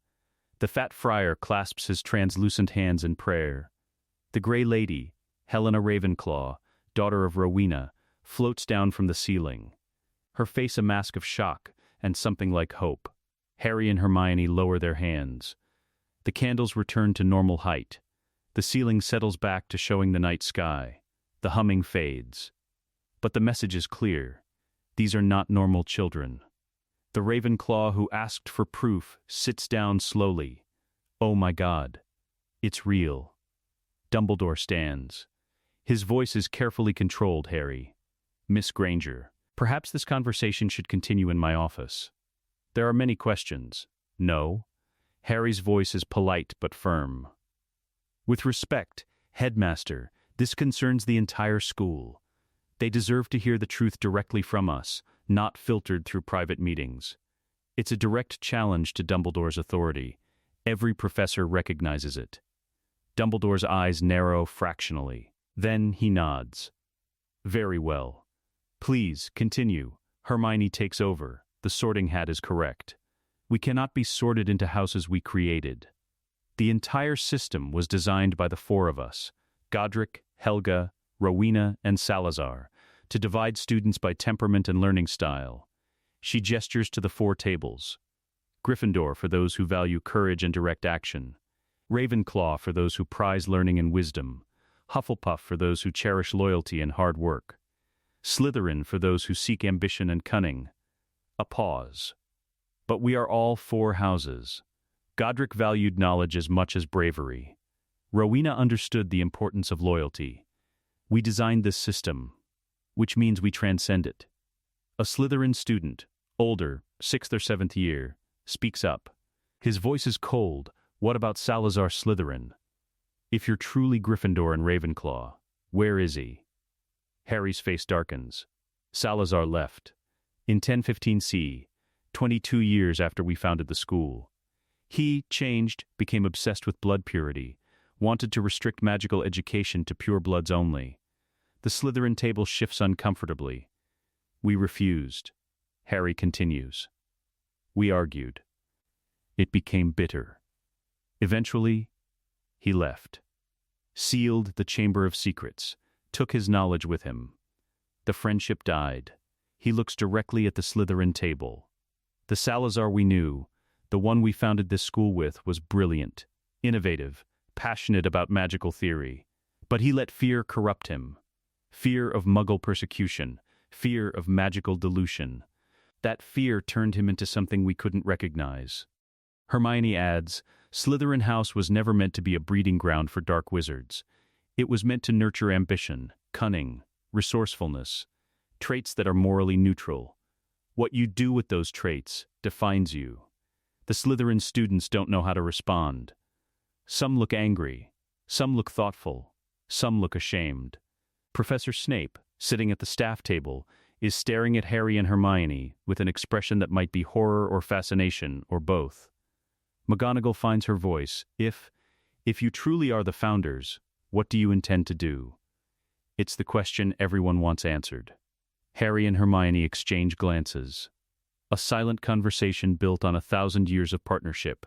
The fat friar clasps his translucent hands in prayer. The Grey Lady, Helena Ravenclaw, daughter of Rowena, floats down from the ceiling. Her face a mask of shock and something like hope. Harry and Hermione lower their hands. The candles return to normal height. The ceiling settles back to showing the night sky. The humming fades. But the message is clear. These are not normal children. The Ravenclaw who asked for proof sits down slowly. Oh my God. It's real. Dumbledore stands. His voice is carefully controlled, Harry. Miss Granger, perhaps this conversation should continue in my office. There are many questions. No. Harry's voice is polite but firm. With respect, Headmaster, this concerns the entire school. They deserve to hear the truth directly from us, not filtered through private meetings. It's a direct challenge to Dumbledore's authority. Every professor recognizes it. Dumbledore's eyes narrow fractionally. Then he nods. Very well. Please, continue. Hermione takes over. The sorting hat is correct. We cannot be sorted into houses we created. The entire system was designed by the four of us, Godric, Helga, Rowena, and Salazar, to divide students by temperament and learning style. She gestures to the four tables. Gryffindor for those who value courage and direct action. Ravenclaw for those who prize learning and wisdom. Hufflepuff for those who cherish loyalty and hard work. Slytherin for those who seek ambition and cunning. A pause. But we are all four houses. Godric valued knowledge as much as bravery. Rowena understood the importance of loyalty. We designed this system, which means we transcend it. A Slytherin student, older, 6th or 7th year, speaks up. His voice is cold. What about Salazar Slytherin? If you're truly Gryffindor and Ravenclaw, where is he? Harry's face darkens. Salazar left. In 1015 C, 22 years after we founded the school. He changed, became obsessed with blood purity, wanted to restrict magical education to pure bloods only. The Slytherin table shifts uncomfortably. We refused. Harry continues. We argued. It became bitter. Eventually, he left. Sealed the Chamber of Secrets, took his knowledge with him. The friendship died. He looks directly at the Slytherin table. The Salazar we knew, the one we founded this school with, was brilliant, innovative, passionate about magical theory. But he let fear corrupt him. Fear of Muggle persecution, fear of magical dilution. That fear turned him into something we couldn't recognize. Hermione adds, Slytherin House was never meant to be a breeding ground for dark wizards. It was meant to nurture ambition, cunning, resourcefulness, traits that are morally neutral. What you do with those traits defines you. The Slytherin students don't know how to respond. Some look angry, some look thoughtful, some look ashamed. Professor Snape, sitting at the staff table, is staring at Harry and Hermione with an expression that might be horror or fascination, or both. McGonagall finds her voice. If you truly are the founders, what do you intend to do? It's the question everyone wants answered. Harry and Hermione exchange glances. A silent conversation built on 1,000 years of partnership.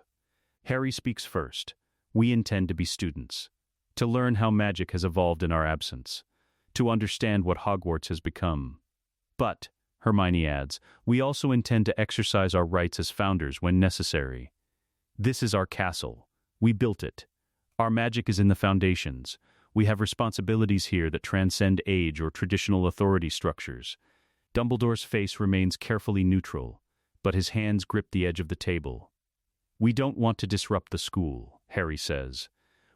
Harry speaks first. We intend to be students. To learn how magic has evolved in our absence. To understand what Hogwarts has become. But, Hermione adds, we also intend to exercise our rights as founders when necessary. This is our castle. We built it. Our magic is in the foundations. We have responsibilities here that transcend age or traditional authority structures. Dumbledore's face remains carefully neutral, but his hands grip the edge of the table. We don't want to disrupt the school, Harry says.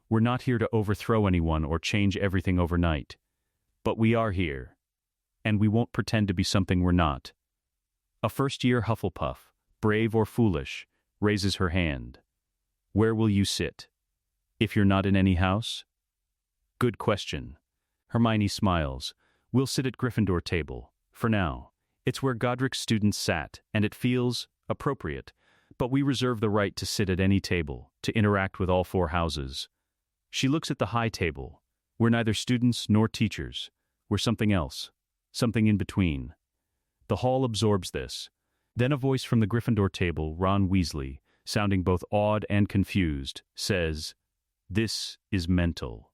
We're not here to overthrow anyone or change everything overnight. But we are here. And we won't pretend to be something we're not. A first-year Hufflepuff, brave or foolish, raises her hand. Where will you sit? If you're not in any house? Good question. Hermione smiles. We'll sit at Gryffindor table, for now. It's where Godric's students sat, and it feels appropriate. But we reserve the right to sit at any table, to interact with all four houses. She looks at the high table. We're neither students nor teachers. We're something else. Something in between. The hall absorbs this. Then a voice from the Gryffindor table, Ron Weasley, sounding both awed and confused, says, This is mental.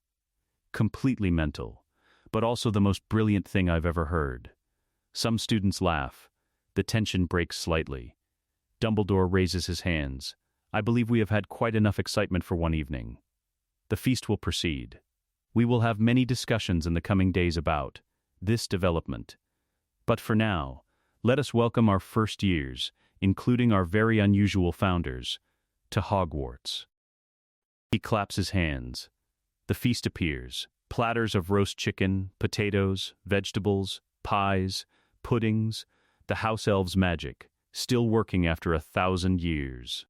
Completely mental, but also the most brilliant thing I've ever heard. Some students laugh. The tension breaks slightly. Dumbledore raises his hands. I believe we have had quite enough excitement for one evening. The feast will proceed. We will have many discussions in the coming days about this development. But for now, let us welcome our first years, including our very unusual founders, to Hogwarts. He claps his hands. The feast appears. Platters of roast chicken, potatoes, vegetables, pies, puddings, the house elves' magic, still working after 1,000 years.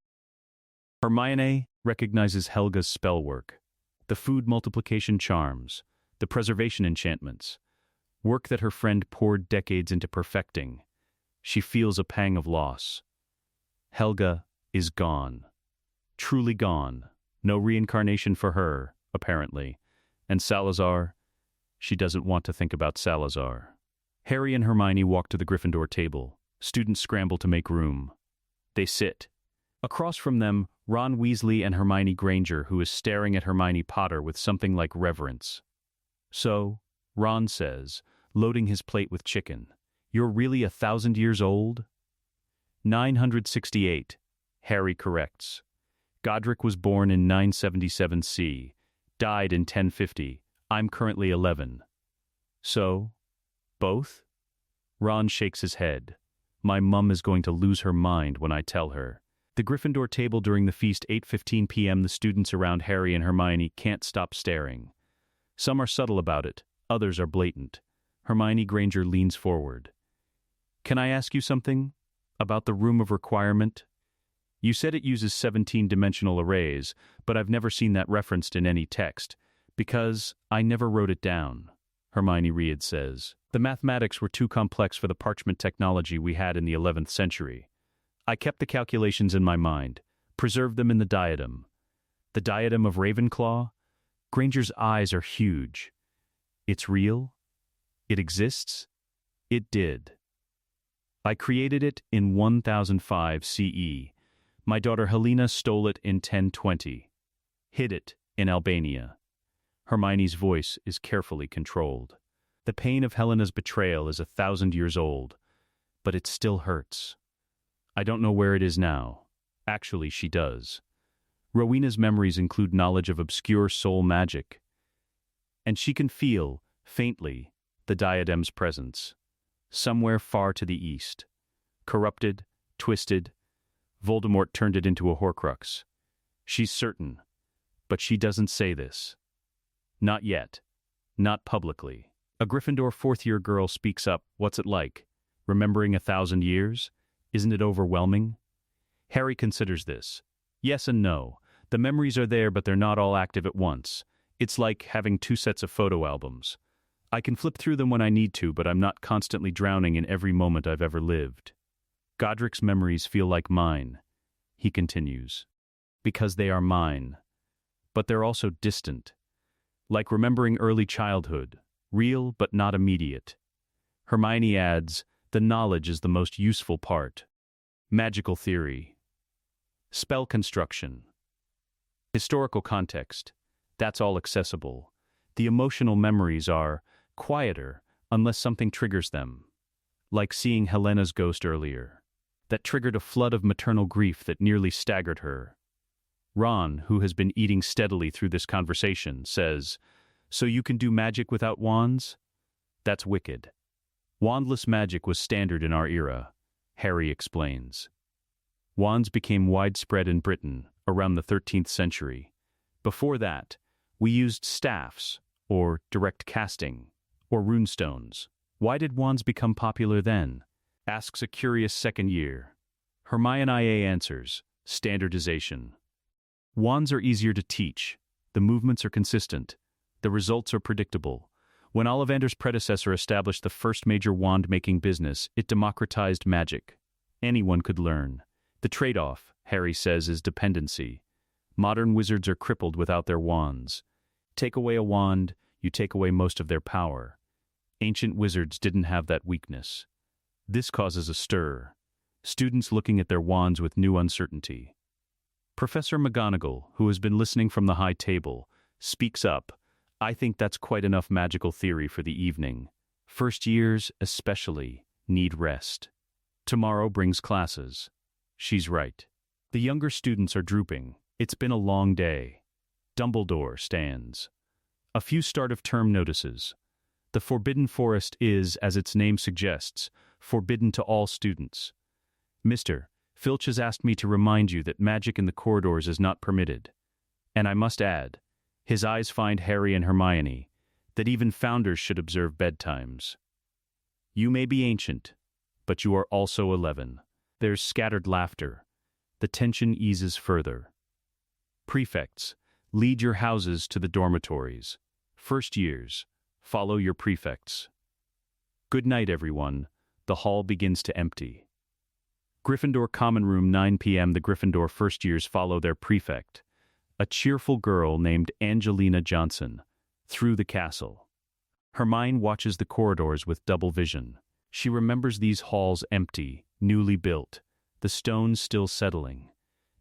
Hermione recognizes Helga's spell work, the food multiplication charms, the preservation enchantments. Work that her friend poured decades into perfecting. She feels a pang of loss. Helga is gone. Truly gone. No reincarnation for her, apparently. And Salazar? She doesn't want to think about Salazar. Harry and Hermione walk to the Gryffindor table. Students scramble to make room. They sit. Across from them, Ron Weasley and Hermione Granger, who is staring at Hermione Potter with something like reverence. "So," Ron says, loading his plate with chicken, "you're really 1,000 years old?" 968, Harry corrects. Godric was born in 977 C, died in 1050. I'm currently 11. "So? Both?" Ron shakes his head. "My mum is going to lose her mind when I tell her." The Gryffindor table during the feast, 8:15 p.m. The students around Harry and Hermione can't stop staring. Some are subtle about it, others are blatant. Hermione Granger leans forward. "Can I ask you something? About the room of requirement? You said it uses 17-dimensional arrays, but I've never seen that referenced in any text, because I never wrote it down," Hermione Reed says. "The mathematics were too complex for the parchment technology we had in the 11th century. I kept the calculations in my mind, preserved them in the diadem. The diadem of Ravenclaw?" Granger's eyes are huge. "It's real? It exists?" "It did. I created it in 1005 CE. My daughter Helena stole it in 1020. Hid it in Albania." Hermione's voice is carefully controlled. "The pain of Helena's betrayal is 1,000 years old, but it still hurts. I don't know where it is now. Actually, she does. Rowena's memories include knowledge of obscure soul magic. And she can feel, faintly, the diadem's presence. Somewhere far to the east. Corrupted, twisted. Voldemort turned it into a Horcrux. She's certain. But she doesn't say this. Not yet. Not publicly." A Gryffindor fourth-year girl speaks up. "What's it like? Remembering 1,000 years? Isn't it overwhelming?" Harry considers this. Yes and no. The memories are there, but they're not all active at once. It's like having 2 sets of photo albums. I can flip through them when I need to, but I'm not constantly drowning in every moment I've ever lived. "Godric's memories feel like mine," he continues. "Because they are mine. But they're also distant. Like remembering early childhood. Real, but not immediate." Hermione adds, "The knowledge is the most useful part. Magical theory. Spell construction. Historical context. That's all accessible. The emotional memories are quieter unless something triggers them. Like seeing Helena's ghost earlier. That triggered a flood of maternal grief that nearly staggered her." Ron, who has been eating steadily through this conversation, says, "So you can do magic without wands? That's wicked. Wandless magic was standard in our era," Harry explains. "Wands became widespread in Britain around the 13th century. Before that, we used staffs, or direct casting, or runestones. Why did wands become popular then?" asks a curious second year. Hermione answers, "Standardization. Wands are easier to teach. The movements are consistent. The results are predictable. When Ollivander's predecessor established the first major wand-making business, it democratized magic. Anyone could learn. The trade-off," Harry says, "is dependency. Modern wizards are crippled without their wands. Take away a wand, you take away most of their power. Ancient wizards didn't have that weakness. This causes a stir. Students looking at their wands with new uncertainty." Professor McGonagall, who has been listening from the high table, speaks up. "I think that's quite enough magical theory for the evening. First years, especially, need rest. Tomorrow brings classes." She's right. The younger students are drooping. It's been a long day. Dumbledore stands. A few start-of-term notices. The Forbidden Forest is, as its name suggests, forbidden to all students. "Mr. Filch has asked me to remind you that magic in the corridors is not permitted. And I must add," his eyes find Harry and Hermione, "that even founders should observe bedtimes. You may be ancient, but you are also 11. There's scattered laughter. The tension eases further. "Prefects, lead your houses to the dormitories. First years, follow your prefects." Good night, everyone. The hall begins to empty. Gryffindor Common Room, 9 p.m. The Gryffindor first years follow their prefect, a cheerful girl named Angelina Johnson, through the castle. Hermione watches the corridors with double vision. She remembers these halls empty, newly built, the stones still settling.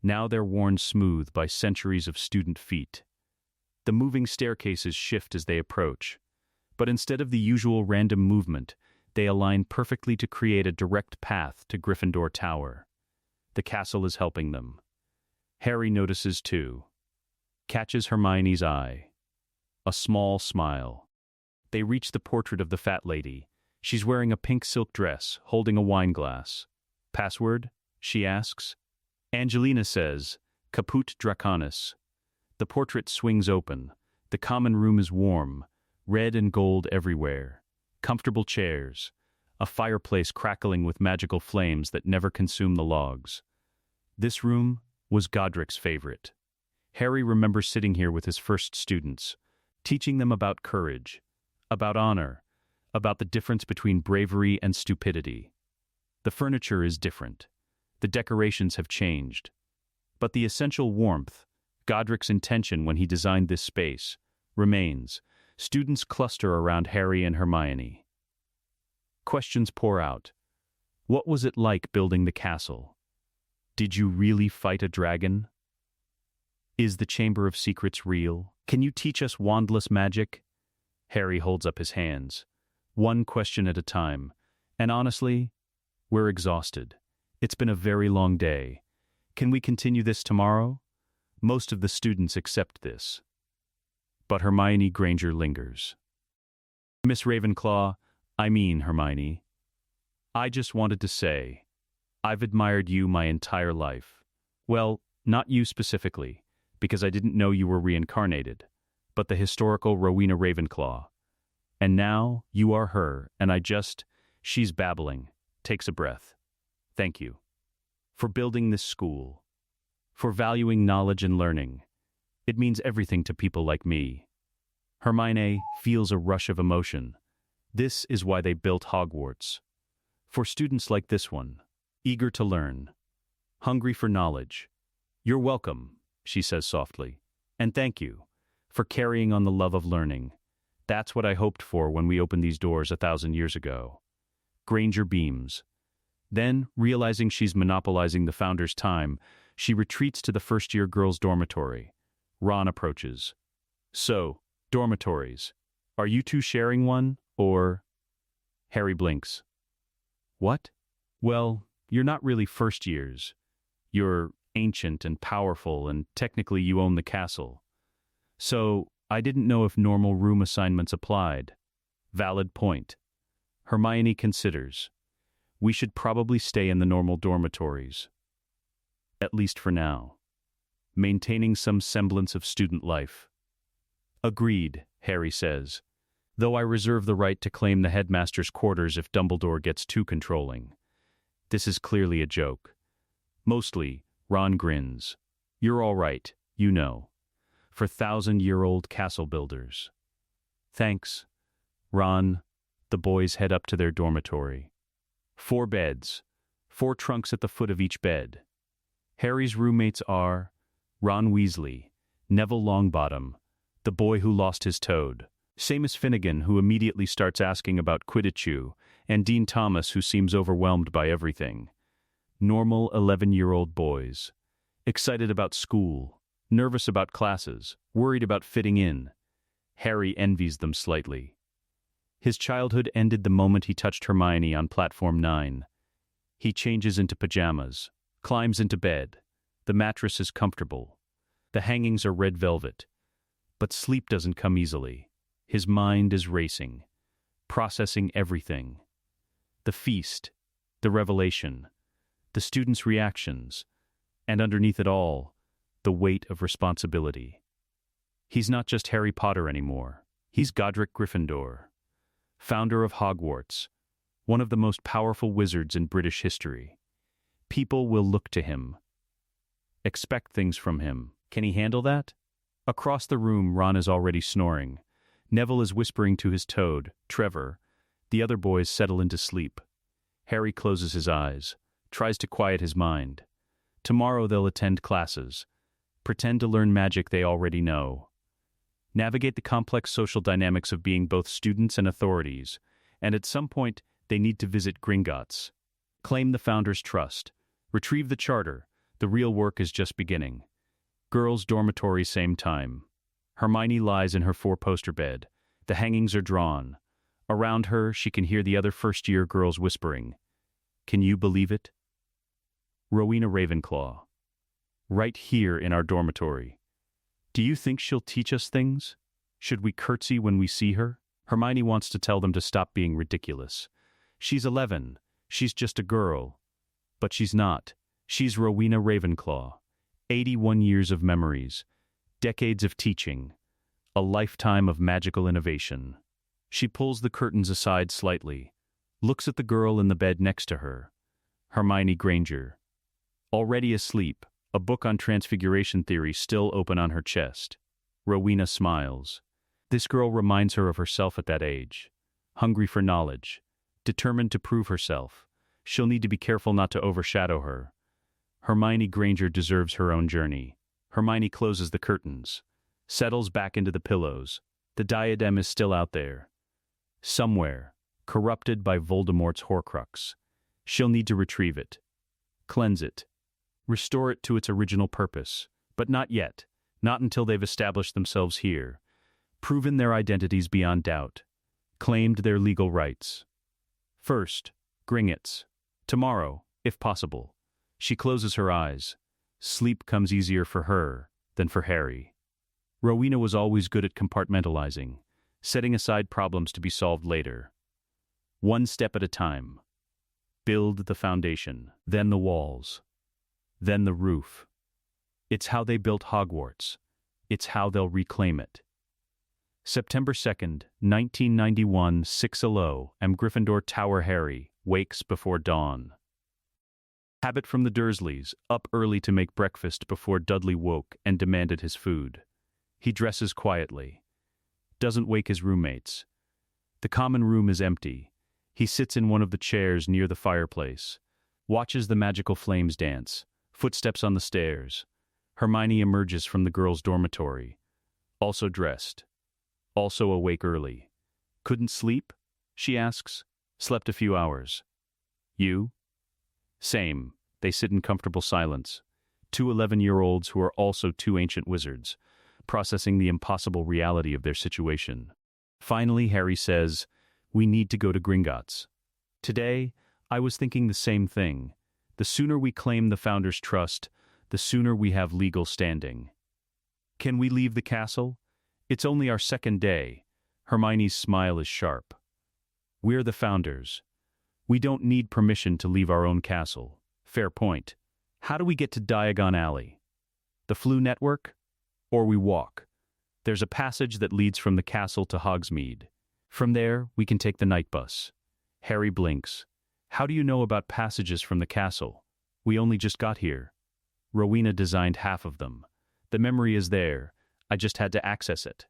Now they're worn smooth by centuries of student feet. The moving staircases shift as they approach, but instead of the usual random movement, they align perfectly to create a direct path to Gryffindor Tower. The castle is helping them. Harry notices too. Catches Hermione's eye. A small smile. They reach the portrait of the fat lady. She's wearing a pink silk dress, holding a wine glass. Password? She asks. Angelina says, Caput Draconis. The portrait swings open. The common room is warm, red and gold everywhere. Comfortable chairs. A fireplace crackling with magical flames that never consume the logs. This room was Godric's favorite. Harry remembers sitting here with his first students, teaching them about courage, about honor, about the difference between bravery and stupidity. The furniture is different. The decorations have changed. But the essential warmth, Godric's intention when he designed this space, remains. Students cluster around Harry and Hermione. Questions pour out. What was it like building the castle? Did you really fight a dragon? Is the Chamber of Secrets real? Can you teach us wandless magic? Harry holds up his hands. One question at a time. And honestly, we're exhausted. It's been a very long day. Can we continue this tomorrow? Most of the students accept this. But Hermione Granger lingers. Miss Ravenclaw, Hermione. I just wanted to say, I've admired you my entire life. Well, not you specifically, because I didn't know you were reincarnated, but the historical Rowena Ravenclaw. And now, you are her, and she's babbling, takes a breath. Thank you. For building this school. For valuing knowledge and learning. It means everything to people like me. Hermione feels a rush of emotion. This is why they built Hogwarts. For students like this one, eager to learn, hungry for knowledge. You're welcome, she says softly. And thank you for carrying on the love of learning. That's what I hoped for when we opened these doors 1,000 years ago. Granger beams. Then, realizing she's monopolizing the founder's time, she retreats to the first-year girls' dormitory. Ron approaches. So, dormitories. Are you two sharing one, or? Harry blinks. What? Well, you're not really first years. You're ancient and powerful, and technically you own the castle. So, I didn't know if normal room assignments applied. Valid point. Hermione considers. We should probably stay in the normal dormitories. At least for now. Maintaining some semblance of student life. Agreed, Harry says, though I reserve the right to claim the headmaster's quarters if Dumbledore gets too controlling. This is clearly a joke. Mostly, Ron grins. You're all right, you know. For 1,000-year-old castle builders. Thanks, Ron. The boys head up to their dormitory. 4 beds, 4 trunks at the foot of each bed. Harry's roommates are Ron Weasley, Neville Longbottom, the boy who lost his toad, Seamus Finnegan, who immediately starts asking about Quidditch, and Dean Thomas, who seems overwhelmed by everything. Normal 11-year-old boys. Excited about school, nervous about classes, worried about fitting in. Harry envies them slightly. His childhood ended the moment he touched Hermione on platform 9. He changes into pajamas, climbs into bed. The mattress is comfortable. The hangings are red velvet. But sleep doesn't come easily. His mind is racing, processing everything. The feast, the revelation, the students' reactions, and underneath it all, the weight of responsibility. He's not just Harry Potter anymore. He's Godric Gryffindor, founder of Hogwarts, one of the most powerful wizards in British history. People will look to him, expect things from him. Can he handle that? Across the room, Ron is already snoring. Neville is whispering to his toad, Trevor, The other boys settle into sleep. Harry closes his eyes, tries to quiet his mind. Tomorrow they'll attend classes, pretend to learn magic they already know, navigate the complex social dynamics of being both students and authorities, and at some point they need to visit Gringotts. Claim the Founder's trust. Retrieve the charter. The real work is just beginning. Girls' dormitory, same time. Hermione lies in her four-poster bed. The hangings are drawn. Around her, she can hear the other first-year girls whispering. Can you believe it? Rowena Ravenclaw. Right here in our dormitory. Do you think she'll teach us things? Should we curtsy when we see her? Hermione wants to tell them to stop being ridiculous. She's 11. She's just a girl. But she's not. She's Rowena Ravenclaw. 81 years of memories. Decades of teaching. A lifetime of magical innovation. She pulls the curtains aside slightly. Looks at the girl in the bed next to her. Hermione Granger. Already asleep. A book on transfiguration theory still open on her chest. Rowena smiles. This girl reminds her of herself at that age. Hungry for knowledge. Determined to prove herself. She'll need to be careful not to overshadow her. Hermione Granger deserves her own journey. Hermione closes the curtains. Settles back into the pillows. The diadem is still out there. Somewhere. Corrupted by Voldemort's Horcrux. She'll need to retrieve it. Cleanse it. Restore it to its original purpose. But not yet. Not until they've established themselves here. Proven their identities beyond doubt. Claimed their legal rights. First, Gringotts. Tomorrow, if possible. She closes her eyes. Sleep comes easier for her than for Harry. Rowena was always good at compartmentalizing, setting aside problems to be solved later. One step at a time. Build the foundation, then the walls, then the roof. It's how they built Hogwarts. It's how they'll reclaim it. September 2nd, 1991, 6:00 am Gryffindor Tower. Harry wakes before dawn. Habit from the Dursleys, up early to make breakfast before Dudley woke and demanded his food. He dresses quietly. Doesn't wake his roommates. The common room is empty. He sits in one of the chairs near the fireplace. Watches the magical flames dance. Footsteps on the stairs. Hermione emerges from the girls' dormitory. Also dressed. Also awake early. Couldn't sleep? She asks. Slept a few hours. You? Same. They sit in comfortable silence. Two 11-year-olds who are also two ancient wizards, processing the impossible reality of their situation. Finally, Harry says, "We need to go to Gringotts." Today, I was thinking the same thing. The sooner we claim the Founder's trust, the sooner we have legal standing. Can we leave the castle? It's only our second day. Hermione's smile is sharp. We're the Founders. We don't need permission to leave our own castle. Fair point. How do we get to Diagon Alley? The Floo network? Or we walk? There's a passage that leads from the castle to Hogsmeade. From there, we can take the night bus. Harry blinks. How do you know about passages from the castle? We only just got here. Rowena designed half of them. The memory is there. I just had to access it.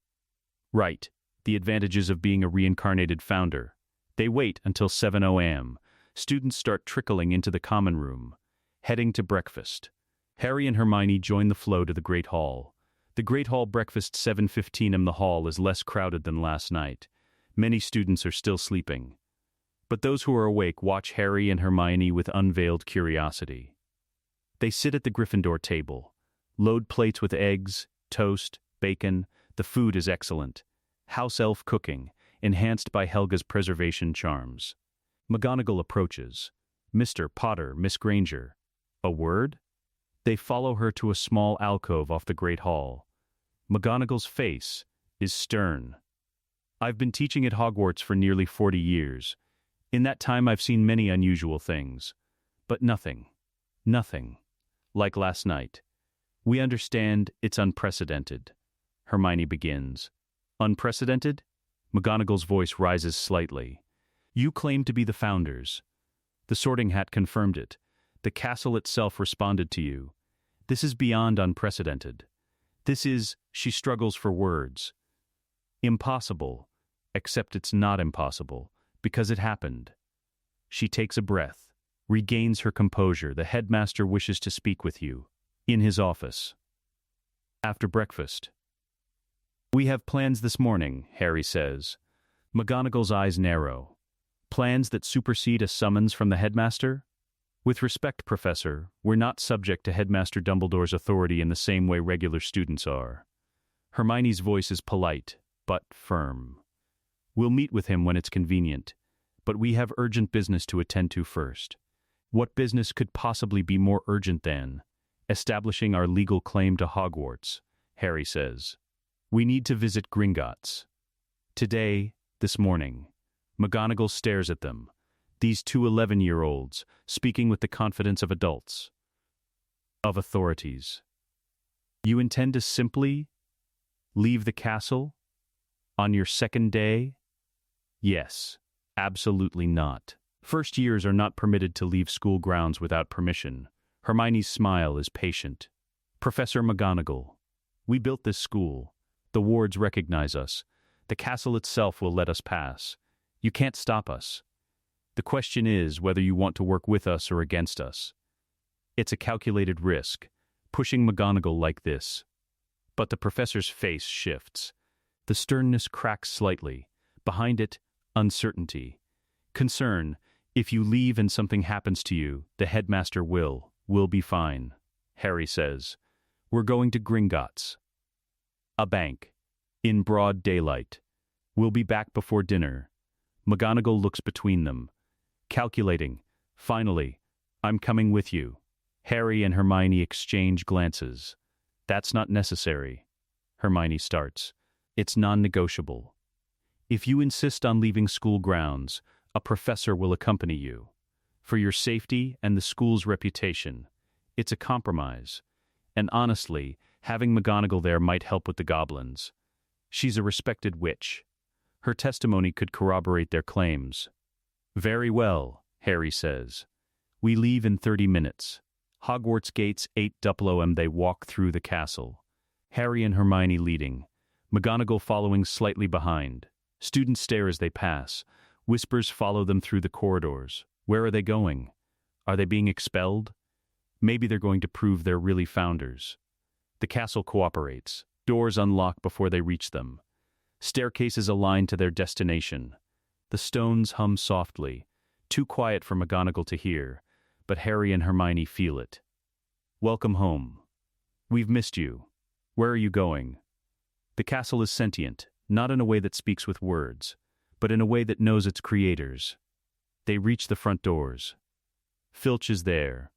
Right. The advantages of being a reincarnated founder. They wait until 7:00 am. Students start trickling into the common room, heading to breakfast. Harry and Hermione join the flow to the Great Hall. The Great Hall breakfast 7:15 am. The hall is less crowded than last night. Many students are still sleeping. But those who are awake watch Harry and Hermione with unveiled curiosity. They sit at the Gryffindor table, load plates with eggs, toast, bacon. The food is excellent. House elf cooking, enhanced by Helga's preservation charms. McGonagall approaches. Mr. Potter, Miss Granger. A word? They follow her to a small alcove off the Great Hall. McGonagall's face is stern. I've been teaching at Hogwarts for nearly 40 years. In that time I've seen many unusual things. But nothing like last night. We understand it's unprecedented. Hermione begins. Unprecedented? McGonagall's voice rises slightly. You claim to be the Founders. The Sorting Hat confirmed it. The castle itself responded to you. This is beyond unprecedented. This is, she struggles for words. Impossible. Except it's not impossible. Because it happened. She takes a breath, regains her composure. The headmaster wishes to speak with you. In his office. After breakfast. We have plans this morning, Harry says. McGonagall's eyes narrow. Plans that supersede a summons from the headmaster? With respect, Professor, we're not subject to Headmaster Dumbledore's authority in the same way regular students are. Hermione's voice is polite, but firm. We'll meet with him when it's convenient, but we have urgent business to attend to first. What business could possibly be more urgent than establishing our legal claim to Hogwarts, Harry says. We need to visit Gringotts. Today, this morning. McGonagall stares at them. These two 11-year-olds, speaking with the confidence of adults. Of authorities. You intend to simply leave the castle? On your second day? Yes, absolutely not. First years are not permitted to leave school grounds without permission. Hermione's smile is patient. Professor McGonagall, we built this school. The wards recognize us. The castle itself will let us pass. You can't stop us. The question is whether you want to work with us or against us. It's a calculated risk, pushing McGonagall like this. But the professor's face shifts. The sternness cracks slightly. Behind it, uncertainty. Concern, if you leave and something happens to you, the headmaster will be fine, Harry says. We're going to Gringotts. A bank. In broad daylight. We'll be back before dinner. McGonagall looks between them. Calculating. Finally, I'm coming with you. Harry and Hermione exchange glances. That's not necessary. Hermione starts. It's non-negotiable. If you insist on leaving school grounds, a professor will accompany you. For your safety and the school's reputation. It's a compromise. And honestly, having McGonagall there might help with the goblins. She's a respected witch. Her testimony could corroborate their claims. Very well, Harry says. We leave in 30 minutes. Hogwarts gates 8:00 They walk through the castle. Harry and Hermione leading. McGonagall following slightly behind. Students stare as they pass. Whispers follow them through the corridors. Where are they going? Are they being expelled? Maybe they're going to prove they're really founders. The castle cooperates. Doors unlock before they reach them. Staircases align to their destination. The stones hum softly, too quiet for McGonagall to hear, but Harry and Hermione feel it. Welcome home. We've missed you. Where are you going? The castle is sentient, not in a way that speaks with words, but in a way that knows its creators. They reach the front doors. Filch is there,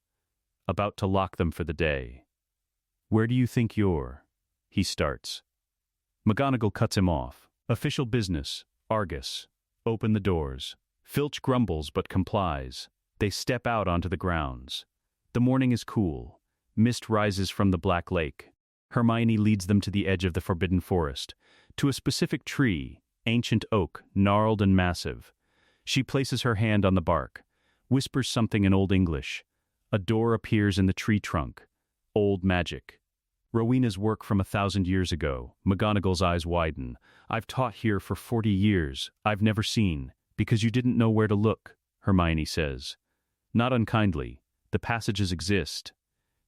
about to lock them for the day. Where do you think you're? He starts. McGonagall cuts him off. Official business, Argus. Open the doors. Filch grumbles but complies. They step out onto the grounds. The morning is cool. Mist rises from the Black Lake. Hermione leads them to the edge of the Forbidden Forest, to a specific tree, ancient oak, gnarled and massive. She places her hand on the bark, whispers something in Old English. A door appears in the tree trunk. Old magic. Rowena's work from 1,000 years ago. McGonagall's eyes widen. I've taught here for 40 years. I've never seen. Because you didn't know where to look, Hermione says. Not unkindly. The passages exist.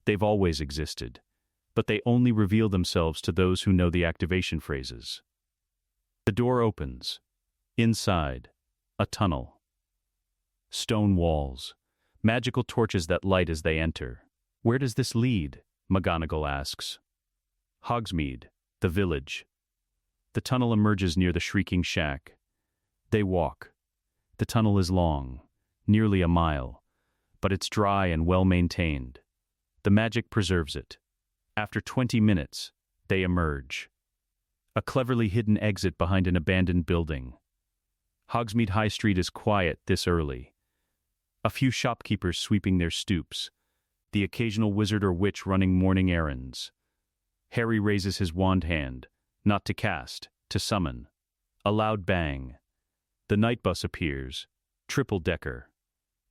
They've always existed. But they only reveal themselves to those who know the activation phrases. The door opens. Inside, a tunnel. Stone walls. Magical torches that light as they enter. Where does this lead? McGonagall asks. Hogsmeade, the village. The tunnel emerges near the shrieking shack. They walk. The tunnel is long, nearly a mile, but it's dry and well-maintained. The magic preserves it. After 20 minutes, they emerge. A cleverly hidden exit behind an abandoned building. Hogsmeade High Street is quiet this early. A few shopkeepers sweeping their stoops. The occasional wizard or witch running morning errands. Harry raises his wand hand, not to cast, to summon. A loud bang. The night bus appears, triple-decker.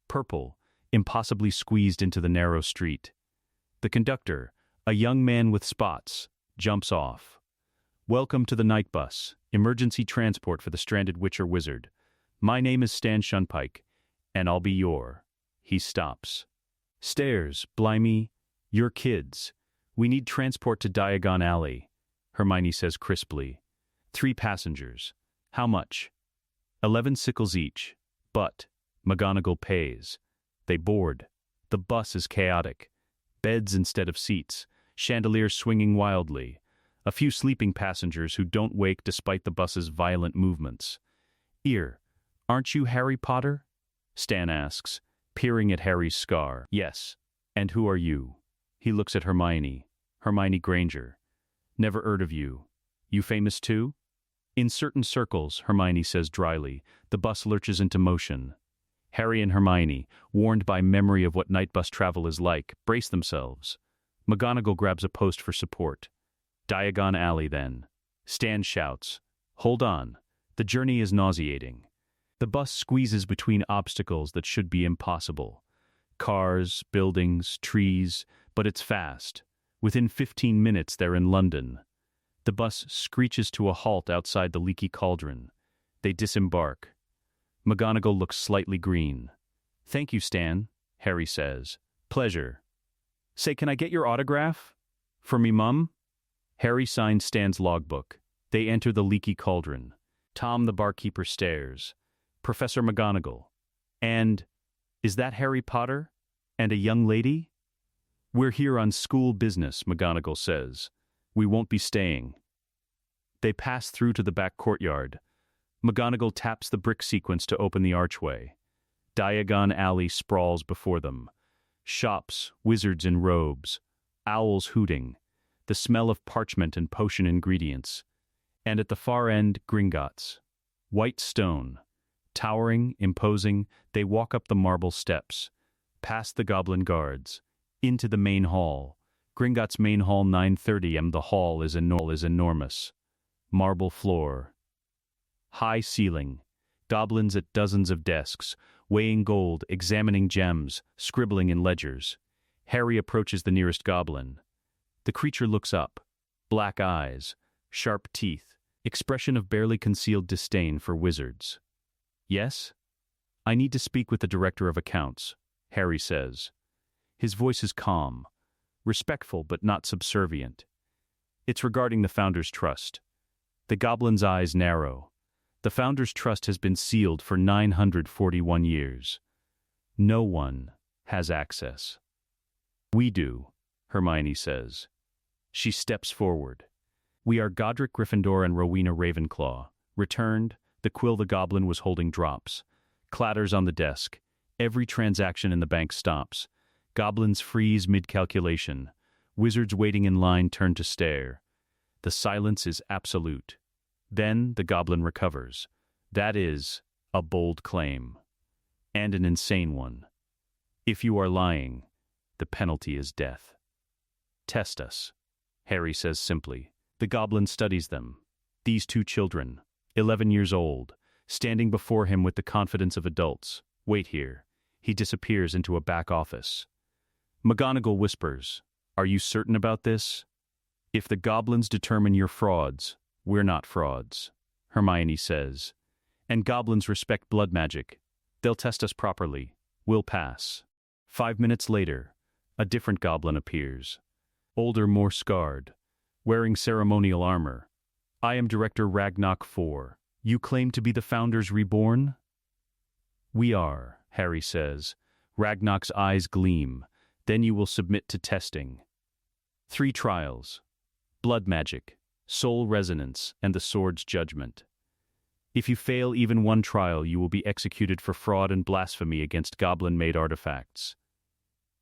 Purple, impossibly squeezed into the narrow street. The conductor, a young man with spots, jumps off. Welcome to the night bus, emergency transport for the stranded witch or wizard. My name is Stan Shunpike, and I'll be your. He stops. Stairs, blimey, you're kids. We need transport to Diagon Alley, Hermione says crisply. 3 passengers. How much? 11 sickles each. But McGonagall pays. They board. The bus is chaotic. Beds instead of seats, chandeliers swinging wildly. A few sleeping passengers who don't wake despite the bus's violent movements. Aren't you Harry Potter? Stan asks, peering at Harry's scar. Yes. And who are you? He looks at Hermione. Hermione Granger. Never heard of you. You famous too? In certain circles, Hermione says dryly, the bus lurches into motion. Harry and Hermione, warned by memory of what night bus travel is like, brace themselves. McGonagall grabs a post for support. Diagon Alley then. Stan shouts, hold on. The journey is nauseating. The bus squeezes between obstacles that should be impossible. Cars, buildings, trees, but it's fast. Within 15 minutes they're in London. The bus screeches to a halt outside the leaky cauldron. They disembark. McGonagall looks slightly green. Thank you, Stan, Harry says. Pleasure. Say, can I get your autograph? For me, Mum? Harry signs Stan's logbook. They enter the leaky cauldron. Tom the barkeeper stares. Professor McGonagall. And, is that Harry Potter? And a young lady? We're here on school business, McGonagall says. We won't be staying. They pass through to the back courtyard. McGonagall taps the brick sequence to open the archway. Diagon Alley sprawls before them. Shops, wizards in robes, owls hooting, the smell of parchment and potion ingredients. And at the far end, Gringotts. White stone. Towering, imposing, they walk up the marble steps, past the goblin guards, into the main hall. Gringotts main hall 930 The hall is enormous. Marble floor. High ceiling. Goblins at dozens of desks, weighing gold, examining gems, scribbling in ledgers. Harry approaches the nearest goblin. The creature looks up. Black eyes, sharp teeth, expression of barely concealed disdain for wizards. Yes? I need to speak with the director of accounts, Harry says. His voice is calm, respectful but not subservient. It's regarding the Founder's Trust. The goblin's eyes narrow. The Founder's Trust has been sealed for 941 years. No one has access. We do, Hermione says. She steps forward. We are Godric Gryffindor and Rowena Ravenclaw. Returned, the quill the goblin was holding drops. Clatters on the desk. Every transaction in the bank stops. Goblins freeze mid-calculation. Wizards waiting in line turn to stare. The silence is absolute. Then the goblin recovers. That is a bold claim. And an insane one. If you are lying, the penalty is death. Test us, Harry says simply. The goblin studies them. These 2 children, 11 years old, standing before him with the confidence of adults. Wait here. He disappears into a back office. McGonagall whispers, Are you certain about this? If the goblins determine you're frauds, we're not frauds, Hermione says. And goblins respect blood magic. They'll test us properly. We'll pass. 5 minutes later, a different goblin appears. Older, more scarred, wearing ceremonial armor. I am Director Ragnarok IV. You claim to be the Founder's reborn? We are, Harry says. Ragnarok's eyes gleam. Then you will submit to testing. 3 trials. Blood magic, soul resonance, and the sword's judgment. If you fail even one trial, you will be executed for fraud and blasphemy against goblin-made artifacts.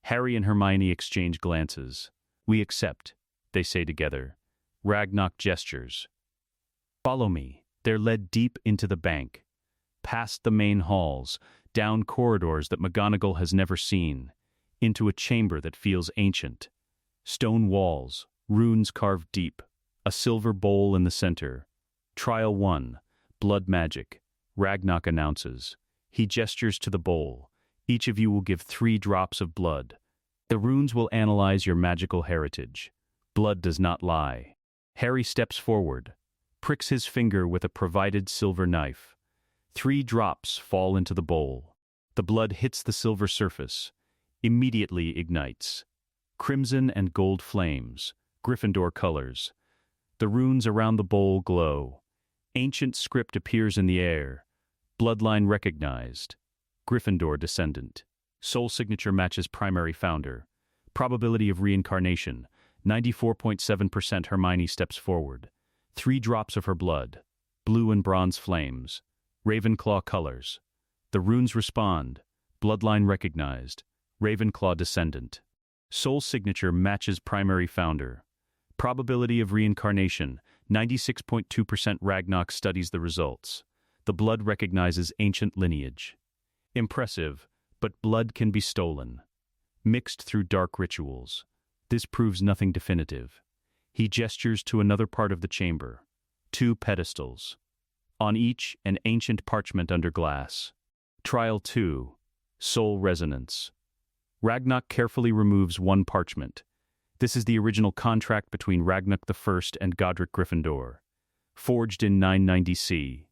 Harry and Hermione exchange glances. We accept, they say together. Ragnarok gestures. Follow me. They're led deep into the bank, past the main halls, down corridors that McGonagall has never seen, into a chamber that feels ancient. Stone walls, runes carved deep, a silver bowl in the center. Trial 1, blood magic. Ragnarok announces. He gestures to the bowl. Each of you will give 3 drops of blood. The runes will analyze your magical heritage. Blood does not lie. Harry steps forward, pricks his finger with a provided silver knife. 3 drops fall into the bowl. The blood hits the silver surface, immediately ignites. Crimson and gold flames, Gryffindor colors. The runes around the bowl glow. Ancient script appears in the air. Bloodline recognized. Gryffindor descendant. Soul signature matches primary founder. Probability of reincarnation, 94.7%. Hermione steps forward. 3 drops of her blood. Blue and bronze flames. Ravenclaw colors. The runes respond. Bloodline recognized. Ravenclaw descendant. Soul signature matches primary founder. Probability of reincarnation, 96.2%. Ragnarok studies the results. The blood recognizes ancient lineage. Impressive, but blood can be stolen. Mixed through dark rituals. This proves nothing definitive. He gestures to another part of the chamber. 2 pedestals. On each, an ancient parchment under glass. Trial 2. Soul resonance. Ragnarok carefully removes 1 parchment. This is the original contract between Ragnarok I and Godric Gryffindor. Forged in 990 C.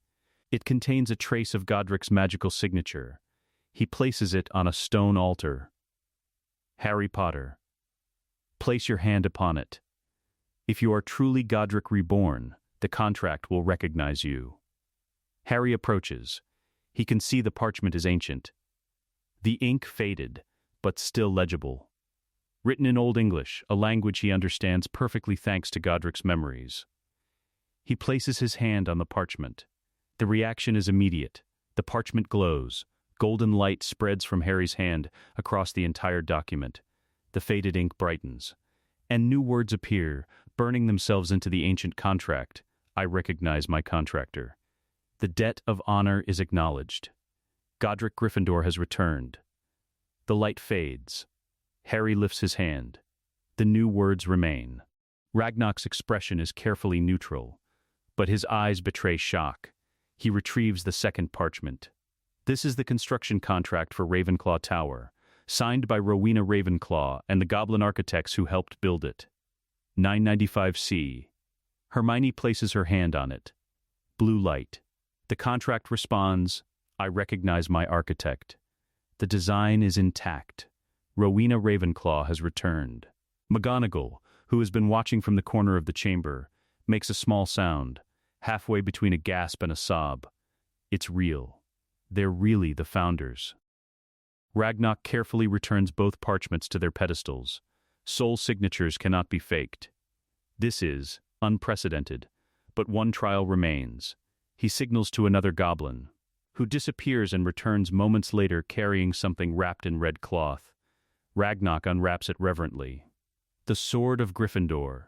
It contains a trace of Godric's magical signature. He places it on a stone altar. Harry Potter. Place your hand upon it. If you are truly Godric reborn, the contract will recognize you. Harry approaches. He can see the parchment is ancient. The ink faded, but still legible. Written in Old English, a language he understands perfectly thanks to Godric's memories. He places his hand on the parchment. The reaction is immediate. The parchment glows. Golden light spreads from Harry's hand across the entire document. The faded ink brightens. And new words appear, burning themselves into the ancient contract. I recognize my contractor. The debt of honor is acknowledged. Godric Gryffindor has returned. The light fades. Harry lifts his hand. The new words remain. Ragnarok's expression is carefully neutral, but his eyes betray shock. He retrieves the second parchment. This is the construction contract for Ravenclaw Tower, signed by Rowena Ravenclaw and the goblin architects who helped build it. 995 C. Hermione places her hand on it. Blue light. The contract responds, I recognize my architect. The design is intact. Rowena Ravenclaw has returned. McGonagall, who has been watching from the corner of the chamber, makes a small sound, halfway between a gasp and a sob. It's real. They're really the founders. Ragnarok carefully returns both parchments to their pedestals. Soul signatures cannot be faked. This is unprecedented, but one trial remains. He signals to another goblin, who disappears and returns moments later carrying something wrapped in red cloth. Ragnarok unwraps it reverently. The Sword of Gryffindor.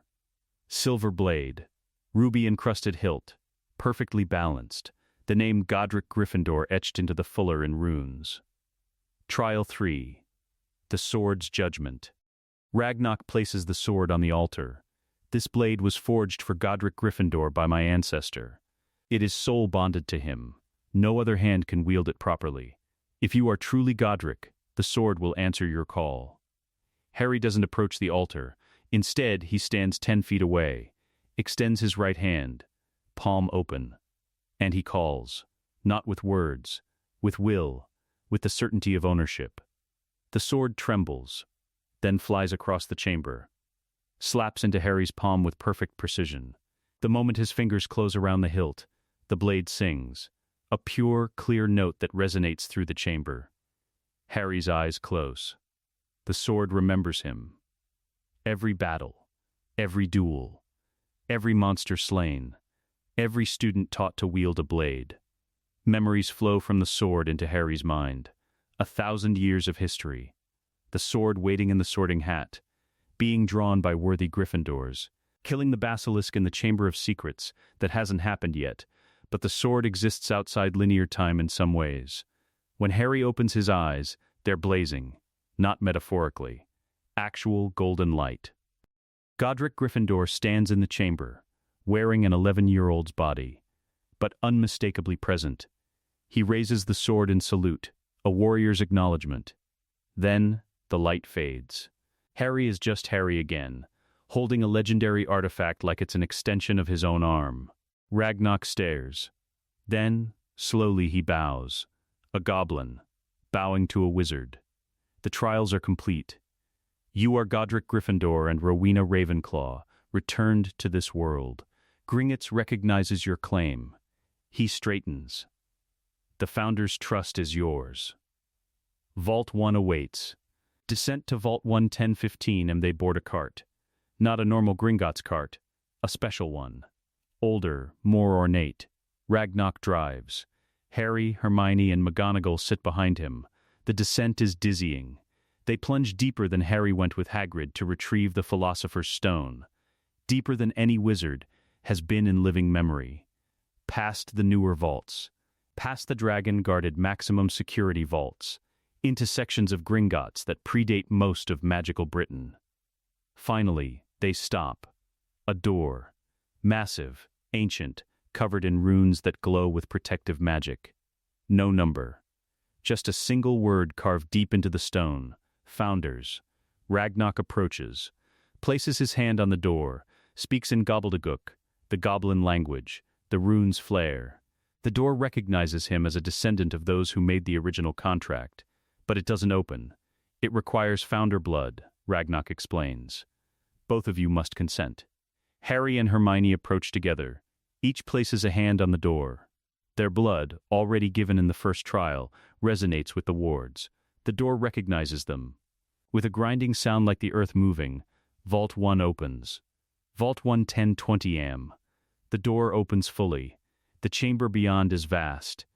Silver blade, ruby-encrusted hilt, perfectly balanced. The name Godric Gryffindor etched into the fuller in runes. Trial 3. The Sword's Judgment. Ragnarok places the sword on the altar. This blade was forged for Godric Gryffindor by my ancestor. It is soul bonded to him. No other hand can wield it properly. If you are truly Godric, the sword will answer your call. Harry doesn't approach the altar. Instead, he stands 10 feet away, extends his right hand, palm open. And he calls, not with words, with will, with the certainty of ownership. The sword trembles, then flies across the chamber, slaps into Harry's palm with perfect precision. The moment his fingers close around the hilt, the blade sings, a pure, clear note that resonates through the chamber. Harry's eyes close. The sword remembers him. Every battle, every duel, every monster slain, every student taught to wield a blade. Memories flow from the sword into Harry's mind. 1,000 years of history. The sword waiting in the sorting hat, being drawn by worthy Gryffindors, killing the basilisk in the Chamber of Secrets that hasn't happened yet, but the sword exists outside linear time in some ways. When Harry opens his eyes, they're blazing, not metaphorically. Actual golden light. Godric Gryffindor stands in the chamber, wearing an 11-year-old's body, but unmistakably present. He raises the sword in salute, a warrior's acknowledgement. Then, the light fades. Harry is just Harry again, holding a legendary artifact like it's an extension of his own arm. Ragnarok stares. Then, Slowly he bows. A goblin, bowing to a wizard. The trials are complete. You are Godric Gryffindor and Rowena Ravenclaw, returned to this world. Gringotts recognizes your claim. He straightens. The Founder's trust is yours. Vault 1 awaits. Descent to Vault 11015 and they board a cart. Not a normal Gringotts cart, a special one. Older, more ornate. Ragnarok drives. Harry, Hermione, and McGonagall sit behind him. The descent is dizzying. They plunge deeper than Harry went with Hagrid to retrieve the Philosopher's Stone. Deeper than any wizard has been in living memory. Past the newer vaults. Past the dragon-guarded maximum security vaults. Into sections of Gringotts that predate most of magical Britain. Finally, they stop. A door. Massive, ancient, covered in runes that glow with protective magic. No number. Just a single word carved deep into the stone. Founders. Ragnarok approaches. Places his hand on the door. Speaks in gobbledygook, the goblin language. The runes flare. The door recognizes him as a descendant of those who made the original contract. But it doesn't open. It requires founder blood, Ragnarok explains. Both of you must consent. Harry and Hermione approach together. Each places a hand on the door. Their blood, already given in the first trial, resonates with the wards. The door recognizes them. With a grinding sound like the earth moving, Vault 1 opens. Vault 11020 am. The door opens fully. The chamber beyond is vast.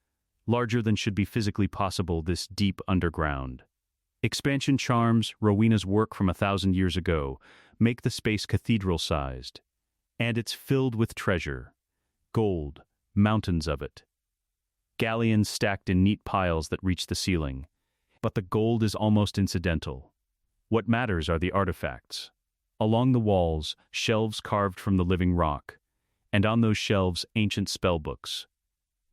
Larger than should be physically possible this deep underground. Expansion charms, Rowena's work from 1,000 years ago, make the space cathedral-sized. And it's filled with treasure. Gold, mountains of it. Galleons stacked in neat piles that reach the ceiling. But the gold is almost incidental. What matters are the artifacts. Along the walls, shelves carved from the living rock. And on those shelves, ancient spellbooks.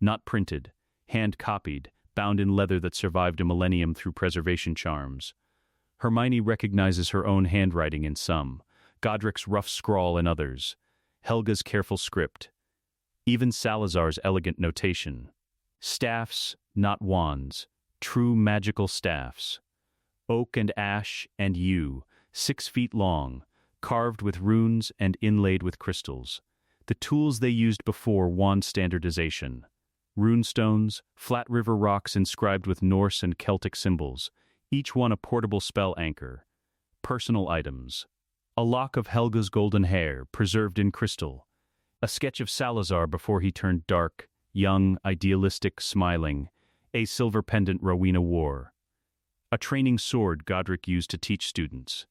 Not printed, hand-copied, bound in leather that survived a millennium through preservation charms. Hermione recognizes her own handwriting in some, Godric's rough scrawl in others, Helga's careful script, even Salazar's elegant notation. Staffs, not wands, true magical staffs. Oak and ash and yew, 6 feet long, carved with runes and inlaid with crystals. The tools they used before wand standardization. Runestones, flat river rocks inscribed with Norse and Celtic symbols, each one a portable spell anchor. Personal items. A lock of Helga's golden hair, preserved in crystal. A sketch of Salazar before he turned dark, young, idealistic, smiling. A silver pendant Rowena wore. A training sword Godric used to teach students.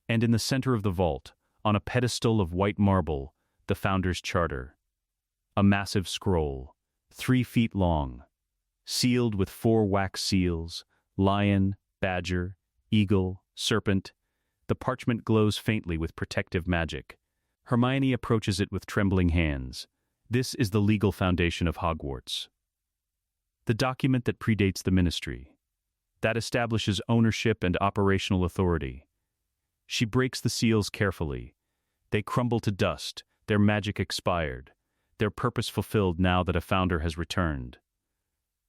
And in the center of the vault, on a pedestal of white marble, the Founder's Charter. A massive scroll, 3 feet long, sealed with 4 wax seals, lion, badger, eagle, serpent. The parchment glows faintly with protective magic. Hermione approaches it with trembling hands. This is the legal foundation of Hogwarts. The document that predates the ministry. That establishes ownership and operational authority. She breaks the seals carefully. They crumble to dust, their magic expired, their purpose fulfilled now that a founder has returned.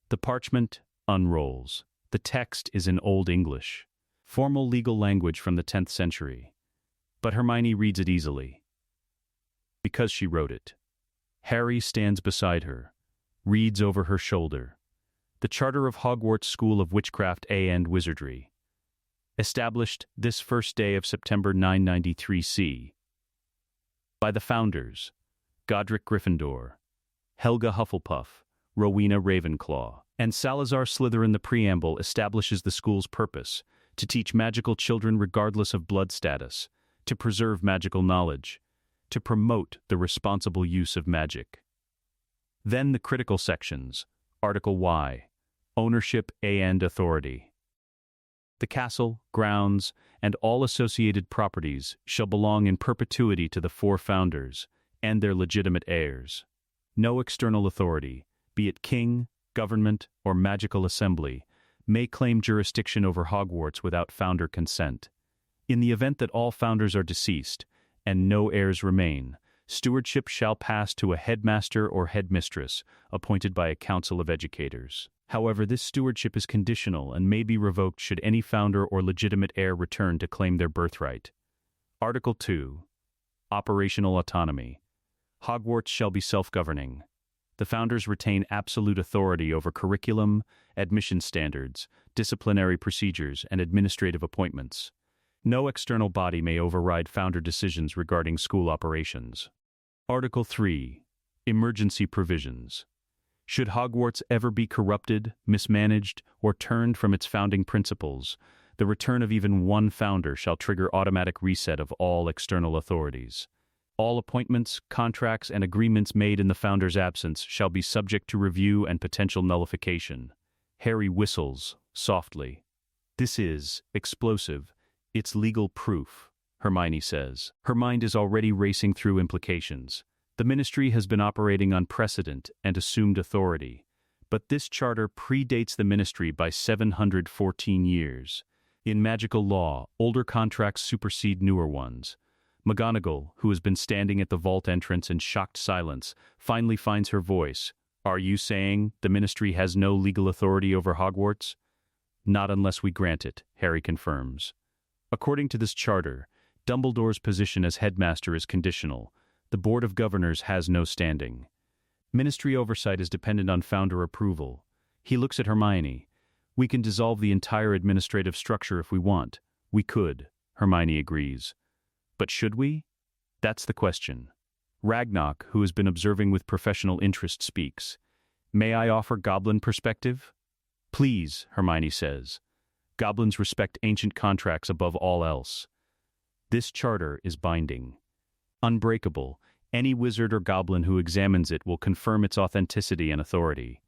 The parchment unrolls. The text is in Old English, formal legal language from the 10th century. But Hermione reads it easily. Because she wrote it. Harry stands beside her, reads over her shoulder. The Charter of Hogwarts School of Witchcraft and Wizardry. Established this first day of September 993 C. By the founders, Godric Gryffindor, Helga Hufflepuff, Rowena Ravenclaw, and Salazar Slytherin. The preamble establishes the school's purpose, to teach magical children regardless of blood status, to preserve magical knowledge, to promote the responsible use of magic. Then the critical sections, Article Y, ownership and authority. The castle, grounds, and all associated properties shall belong in perpetuity to the 4 founders and their legitimate heirs. No external authority, be it king, government, or magical assembly, may claim jurisdiction over Hogwarts without founder consent. In the event that all founders are deceased, and no heirs remain, Stewardship shall pass to a headmaster or headmistress, appointed by a council of educators. However, this stewardship is conditional and may be revoked should any founder or legitimate heir return to claim their birthright. Article 2. Operational autonomy. Hogwarts shall be self-governing. The founders retain absolute authority over curriculum, admission standards, disciplinary procedures, and administrative appointments. No external body may override founder decisions regarding school operations. Article 3. Emergency provisions. Should Hogwarts ever be corrupted, mismanaged, or turned from its founding principles, the return of even one founder shall trigger automatic reset of all external authorities. All appointments, contracts, and agreements made in the founder's absence shall be subject to review and potential nullification. Harry whistles, softly. This is explosive. It's legal proof, Hermione says. Her mind is already racing through implications. The Ministry has been operating on precedent and assumed authority. But this charter predates the Ministry by 714 years. In magical law, older contracts supersede newer ones. McGonagall, who has been standing at the vault entrance in shocked silence, finally finds her voice. Are you saying the Ministry has no legal authority over Hogwarts? Not unless we grant it, Harry confirms. According to this charter, Dumbledore's position as headmaster is conditional. The Board of Governors has no standing. Ministry oversight is dependent on founder approval. He looks at Hermione. We can dissolve the entire administrative structure if we want. We could, Hermione agrees. But should we? That's the question. Ragnarok, who has been observing with professional interest, speaks. May I offer goblin perspective? Please, Hermione says. Goblins respect ancient contracts above all else. This charter is binding. Unbreakable, any wizard or goblin who examines it will confirm its authenticity and authority.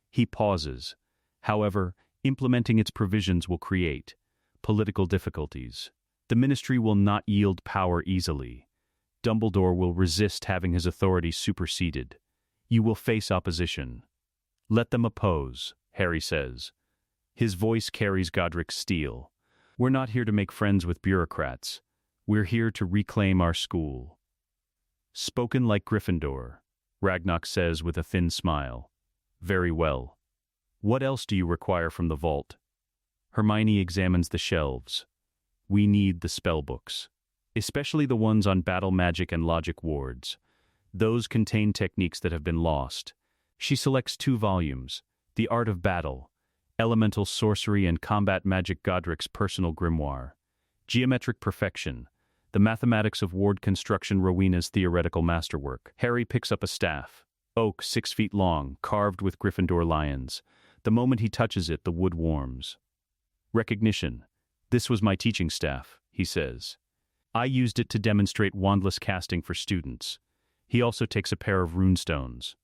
He pauses. However, implementing its provisions will create political difficulties. The Ministry will not yield power easily. Dumbledore will resist having his authority superseded. You will face opposition. Let them oppose, Harry says. His voice carries Godric's steel. We're not here to make friends with bureaucrats. We're here to reclaim our school. Spoken like Gryffindor, Ragnarok says with a thin smile. Very well. What else do you require from the vault? Hermione examines the shelves. We need the spellbooks, especially the ones on battle magic and logic wards. Those contain techniques that have been lost. She selects 2 volumes, The Art of Battle, Elemental Sorcery and Combat Magic, Godric's Personal Grimoire, Geometric Perfection, The Mathematics of Ward Construction, Rowena's Theoretical Masterwork. Harry picks up a staff, oak 6 feet long, carved with Gryffindor lions. The moment he touches it, the wood warms. Recognition. This was my teaching staff, he says. I used it to demonstrate wandless casting for students. He also takes a pair of runestones.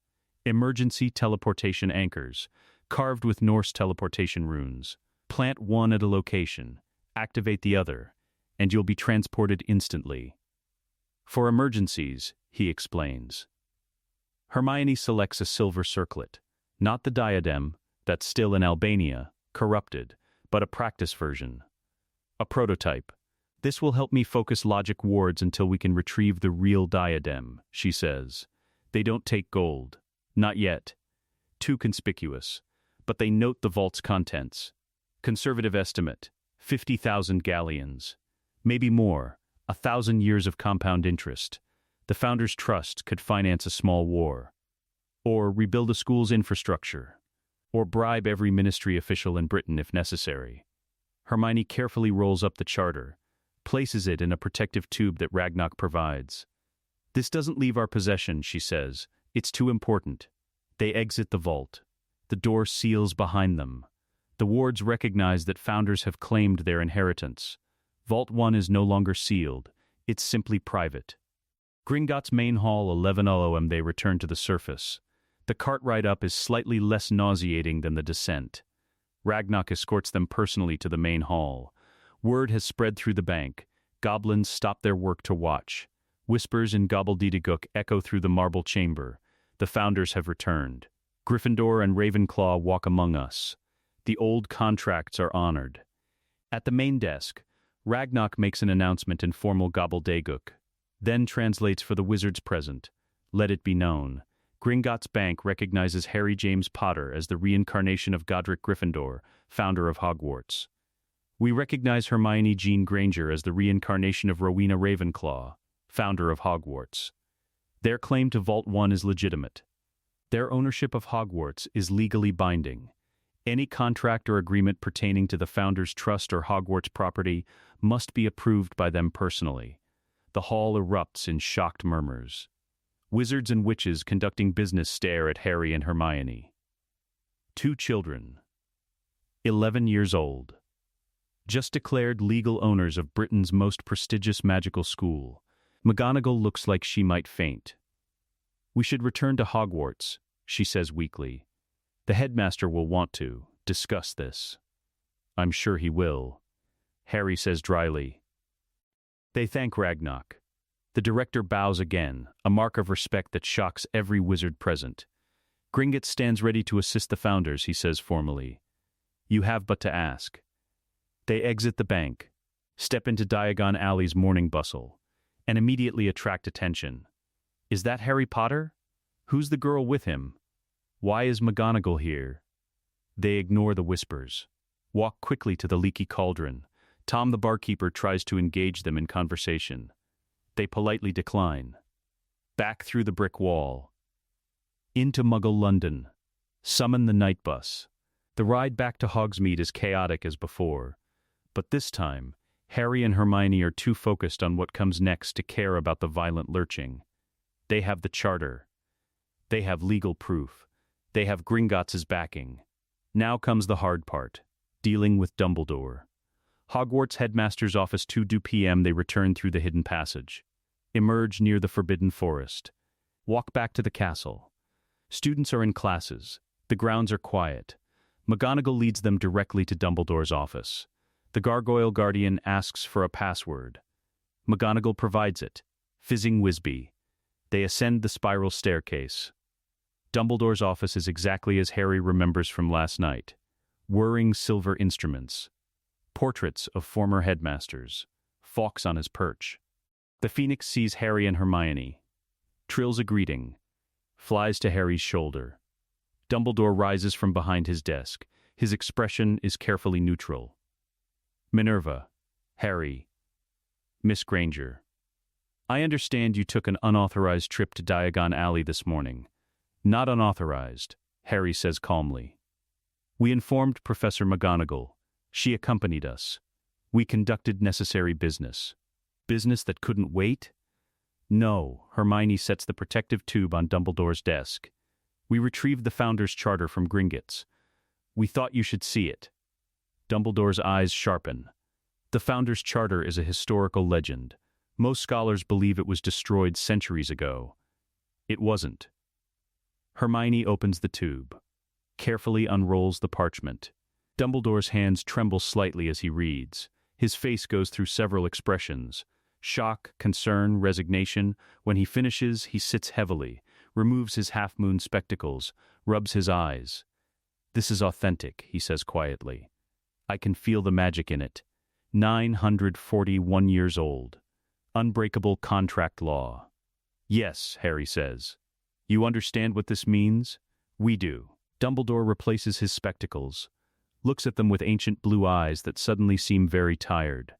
Emergency teleportation anchors, carved with Norse teleportation runes. Plant one at a location, activate the other, and you'll be transported instantly. For emergencies, he explains. Hermione selects a silver circlet, not the diadem, that's still in Albania, corrupted, but a practice version. A prototype. This will help me focus logic wards until we can retrieve the real diadem, she says. They don't take gold. Not yet. Too conspicuous. But they note the vault's contents. Conservative estimate, 50,000 galleons. Maybe more, 1,000 years of compound interest. The Founders' Trust could finance a small war. Or rebuild a school's infrastructure. Or bribe every ministry official in Britain if necessary. Hermione carefully rolls up the charter, places it in a protective tube that Ragnarok provides. This doesn't leave our possession, she says. It's too important. They exit the vault. The door seals behind them. The wards recognize that Founders have claimed their inheritance. Vault 1 is no longer sealed. It's simply private. Gringotts main hall 11 OM. They return to the surface. The cart ride up is slightly less nauseating than the descent. Ragnarok escorts them personally to the main hall. Word has spread through the bank. Goblins stop their work to watch. Whispers in gobbledygook echo through the marble chamber. The Founders have returned. Gryffindor and Ravenclaw walk among us. The old contracts are honored. At the main desk, Ragnarok makes an announcement in formal gobbledygook. then translates for the wizards present. Let it be known. Gringotts Bank recognizes Harry James Potter as the reincarnation of Godric Gryffindor, founder of Hogwarts. We recognize Hermione Jean Granger as the reincarnation of Rowena Ravenclaw, founder of Hogwarts. Their claim to Vault 1 is legitimate. Their ownership of Hogwarts is legally binding. Any contract or agreement pertaining to the founder's trust or Hogwarts property must be approved by them personally. The hall erupts in shocked murmurs. Wizards and witches conducting business stare at Harry and Hermione. Two children, 11 years old, just declared legal owners of Britain's most prestigious magical school. McGonagall looks like she might faint. "We should return to Hogwarts," she says weakly. "The headmaster will want to discuss this." "I'm sure he will," Harry says dryly. They thank Ragnarok. The director bows again, a mark of respect that shocks every wizard present. Gringotts stands ready to assist the founders, he says formally. "You have but to ask." They exit the bank, step into Diagon Alley's morning bustle, and immediately attract attention. Is that Harry Potter? Who's the girl with him? Why is McGonagall here? They ignore the whispers, walk quickly to the leaky cauldron. Tom the barkeeper tries to engage them in conversation. They politely decline. Back through the brick wall. Into Muggle London. Summon the night bus. The ride back to Hogsmeade is chaotic as before. But this time, Harry and Hermione are too focused on what comes next to care about the violent lurching. They have the charter. They have legal proof. They have Gringotts' backing. Now comes the hard part, dealing with Dumbledore. Hogwarts headmaster's office 2 p.m. They return through the hidden passage. Emerge near the Forbidden Forest. Walk back to the castle. Students are in classes. The grounds are quiet. McGonagall leads them directly to Dumbledore's office. The Gargoyle Guardian asks for a password. McGonagall provides it. Fizzing Whizbee. They ascend the spiral staircase. Dumbledore's office is exactly as Harry remembers from last night. Whirring silver instruments. Portraits of former headmasters. Fawkes on his perch. The Phoenix sees Harry and Hermione. Trills a greeting. Flies to Harry's shoulder. Dumbledore rises from behind his desk. His expression is carefully neutral. Minerva. Harry. Miss Granger. I understand you took an unauthorized trip to Diagon Alley this morning. Not unauthorized, Harry says calmly. We informed Professor McGonagall. She accompanied us. We conducted necessary business. Business that couldn't wait? No, Hermione sets the protective tube on Dumbledore's desk. We retrieved the Founder's Charter from Gringotts. We thought you should see it. Dumbledore's eyes sharpen. The Founder's Charter is a historical legend. Most scholars believe it was destroyed centuries ago. It wasn't. Hermione opens the tube, carefully unrolls the parchment. Dumbledore's hands tremble slightly as he reads. His face goes through several expressions. Shock, concern, resignation. When he finishes, he sits heavily, removes his half-moon spectacles, rubs his eyes. This is authentic, he says quietly. I can feel the magic in it. 941 years old. Unbreakable contract law. Yes, Harry says. You understand what this means? We do. Dumbledore replaces his spectacles, looks at them with ancient blue eyes that suddenly seem very tired.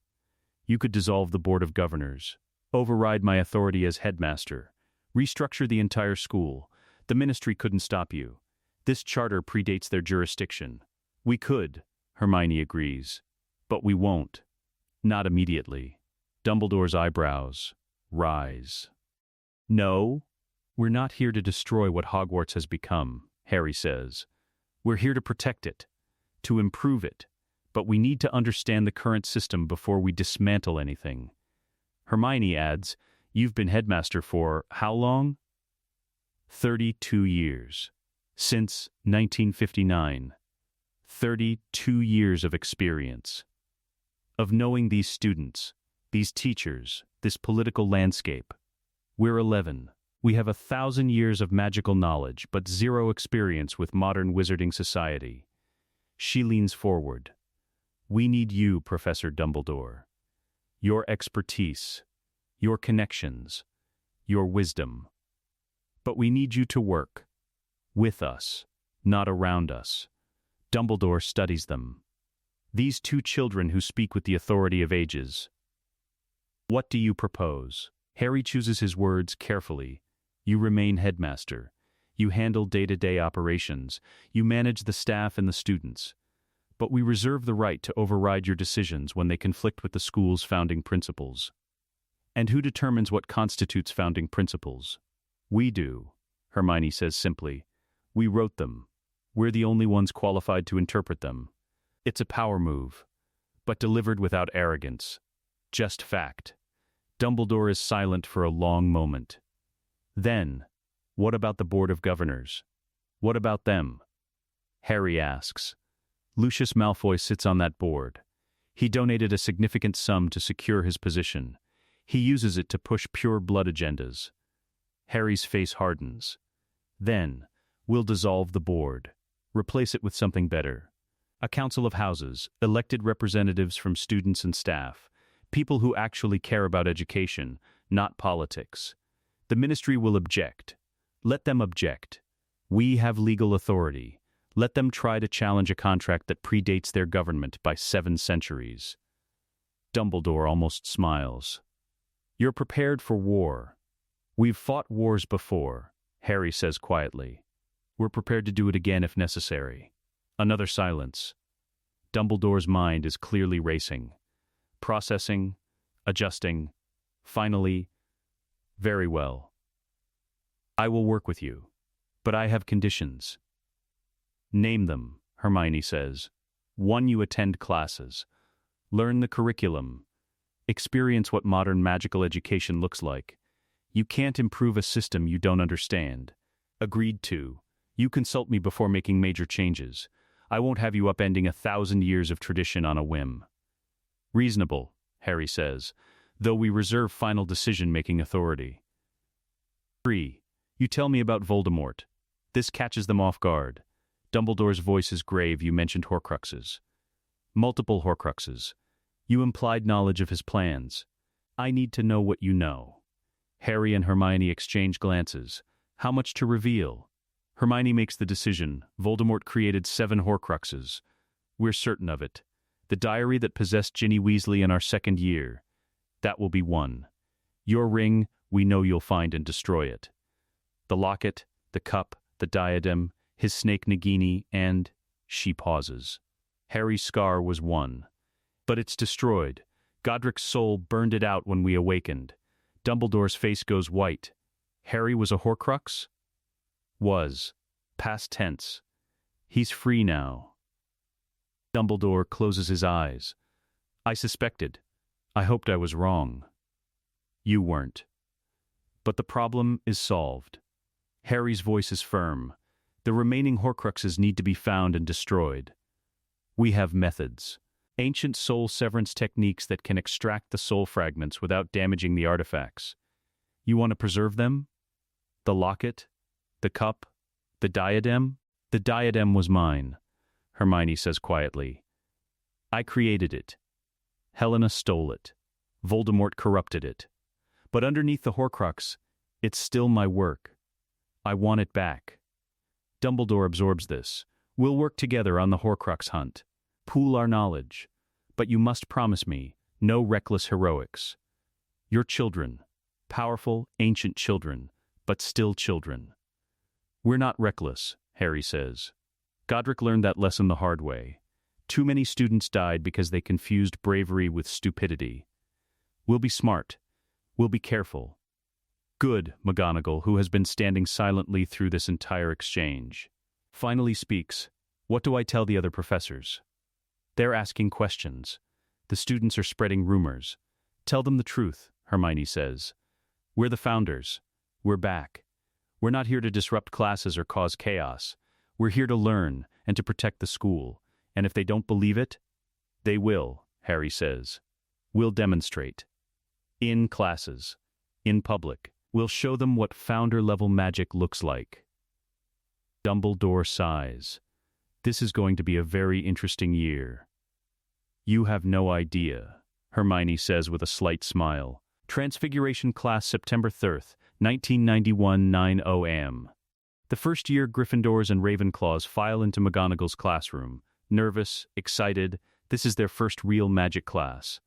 You could dissolve the Board of Governors, override my authority as headmaster, restructure the entire school. The ministry couldn't stop you. This charter predates their jurisdiction. We could, Hermione agrees, but we won't. Not immediately. Dumbledore's eyebrows rise. No, we're not here to destroy what Hogwarts has become, Harry says. We're here to protect it, to improve it, but we need to understand the current system before we dismantle anything. Hermione adds, you've been headmaster for how long? 32 years. Since 1959. 32 years of experience. Of knowing these students, these teachers, this political landscape. We're 11. We have 1,000 years of magical knowledge, but zero experience with modern wizarding society. She leans forward. We need you, Professor Dumbledore. Your expertise, your connections, your wisdom. But we need you to work with us, not around us. Dumbledore studies them. These two children who speak with the authority of ages. What do you propose? Harry chooses his words carefully. You remain headmaster. You handle day-to-day operations. You manage the staff and the students. But we reserve the right to override your decisions when they conflict with the school's founding principles. And who determines what constitutes founding principles? We do, Hermione says simply. We wrote them. We're the only ones qualified to interpret them. It's a power move, but delivered without arrogance. Just fact. Dumbledore is silent for a long moment. Then, what about the Board of Governors? What about them? Harry asks. Lucius Malfoy sits on that board. He donated a significant sum to secure his position. He uses it to push pure blood agendas. Harry's face hardens. Then, we'll dissolve the board. Replace it with something better. A council of houses, elected representatives from students and staff. People who actually care about education, not politics. The ministry will object. Let them object. We have legal authority. Let them try to challenge a contract that predates their government by 7 centuries. Dumbledore almost smiles. You're prepared for war. We've fought wars before, Harry says quietly. We're prepared to do it again if necessary. Another silence. Dumbledore's mind is clearly racing. Processing, adjusting, finally, very well. I will work with you, but I have conditions. Name them, Hermione says. 1, you attend classes. Learn the curriculum. Experience what modern magical education looks like. You can't improve a system you don't understand. Agreed 2. You consult me before making major changes. I won't have you upending 1,000 years of tradition on a whim. Reasonable, Harry says, though we reserve final decision-making authority. 3. You tell me about Voldemort. This catches them off guard. Dumbledore's voice is grave. You mentioned Horcruxes. Multiple Horcruxes. You implied knowledge of his plans. I need to know what you know. Harry and Hermione exchange glances. How much to reveal? Hermione makes the decision. Voldemort created 7 Horcruxes. We're certain of it. The diary that possessed Ginny Weasley in our 2nd year. That will be 1. Your ring, we know you'll find and destroy it. The locket, the cup, the diadem, his snake Nagini, and... She pauses. Harry's scar was 1. But it's destroyed. Godric's soul burned it out when we awakened. Dumbledore's face goes white. Harry was a Horcrux? Was. Past tense. He's free now. Dumbledore closes his eyes. I suspected. I hoped I was wrong. You weren't. But the problem is solved. Harry's voice is firm. The remaining Horcruxes need to be found and destroyed. We have methods. Ancient soul severance techniques that can extract the soul fragments without damaging the artifacts. You want to preserve them? The locket? The cup? The diadem? The diadem was mine, Hermione says quietly. I created it. Helena stole it. Voldemort corrupted it. But underneath the Horcrux, it's still my work. I want it back. Dumbledore absorbs this. We'll work together on the Horcrux hunt. Pool our knowledge. But you must promise me, no reckless heroics. You're children. Powerful, ancient children, but still children. We're not reckless, Harry says. Godric learned that lesson the hard way. Too many students died because they confused bravery with stupidity. We'll be smart. We'll be careful. Good, McGonagall, who has been standing silently through this entire exchange, finally speaks. What do I tell the other professors? They're asking questions. The students are spreading rumors. Tell them the truth, Hermione says. We're the founders. We're back. We're not here to disrupt classes or cause chaos. We're here to learn and to protect the school. And if they don't believe it, they will, Harry says. We'll demonstrate. In classes. In public. We'll show them what founder-level magic looks like. Dumbledore sighs. This is going to be a very interesting year. You have no idea, Hermione says with a slight smile. Transfiguration Class September 3rd, 1991 9 a.m. The first-year Gryffindors and Ravenclaws file into McGonagall's classroom. Nervous, excited, this is their first real magic class.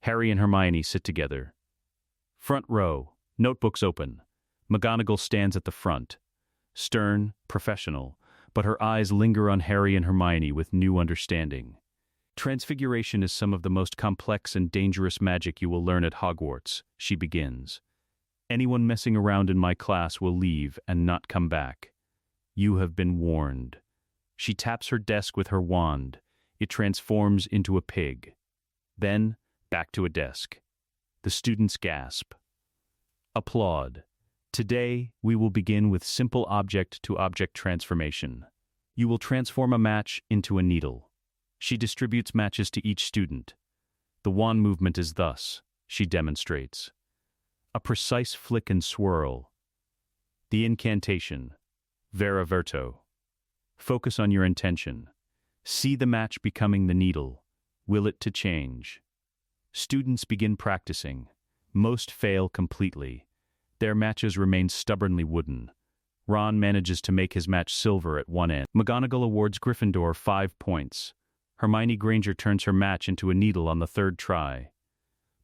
Harry and Hermione sit together. Front row, notebooks open. McGonagall stands at the front. Stern, professional, but her eyes linger on Harry and Hermione with new understanding. Transfiguration is some of the most complex and dangerous magic you will learn at Hogwarts, she begins. Anyone messing around in my class will leave and not come back. You have been warned. She taps her desk with her wand. It transforms into a pig. Then, back to a desk. The students gasp. Applaud. Today, we will begin with simple object-to-object transformation. You will transform a match into a needle. She distributes matches to each student. The wand movement is thus, she demonstrates. A precise flick and swirl. The incantation. Vera Verto. Focus on your intention. See the match becoming the needle. Will it to change. Students begin practicing. Most fail completely. Their matches remain stubbornly wooden. Ron manages to make his match silver at one end. McGonagall awards Gryffindor 5 points. Hermione Granger turns her match into a needle on the third try.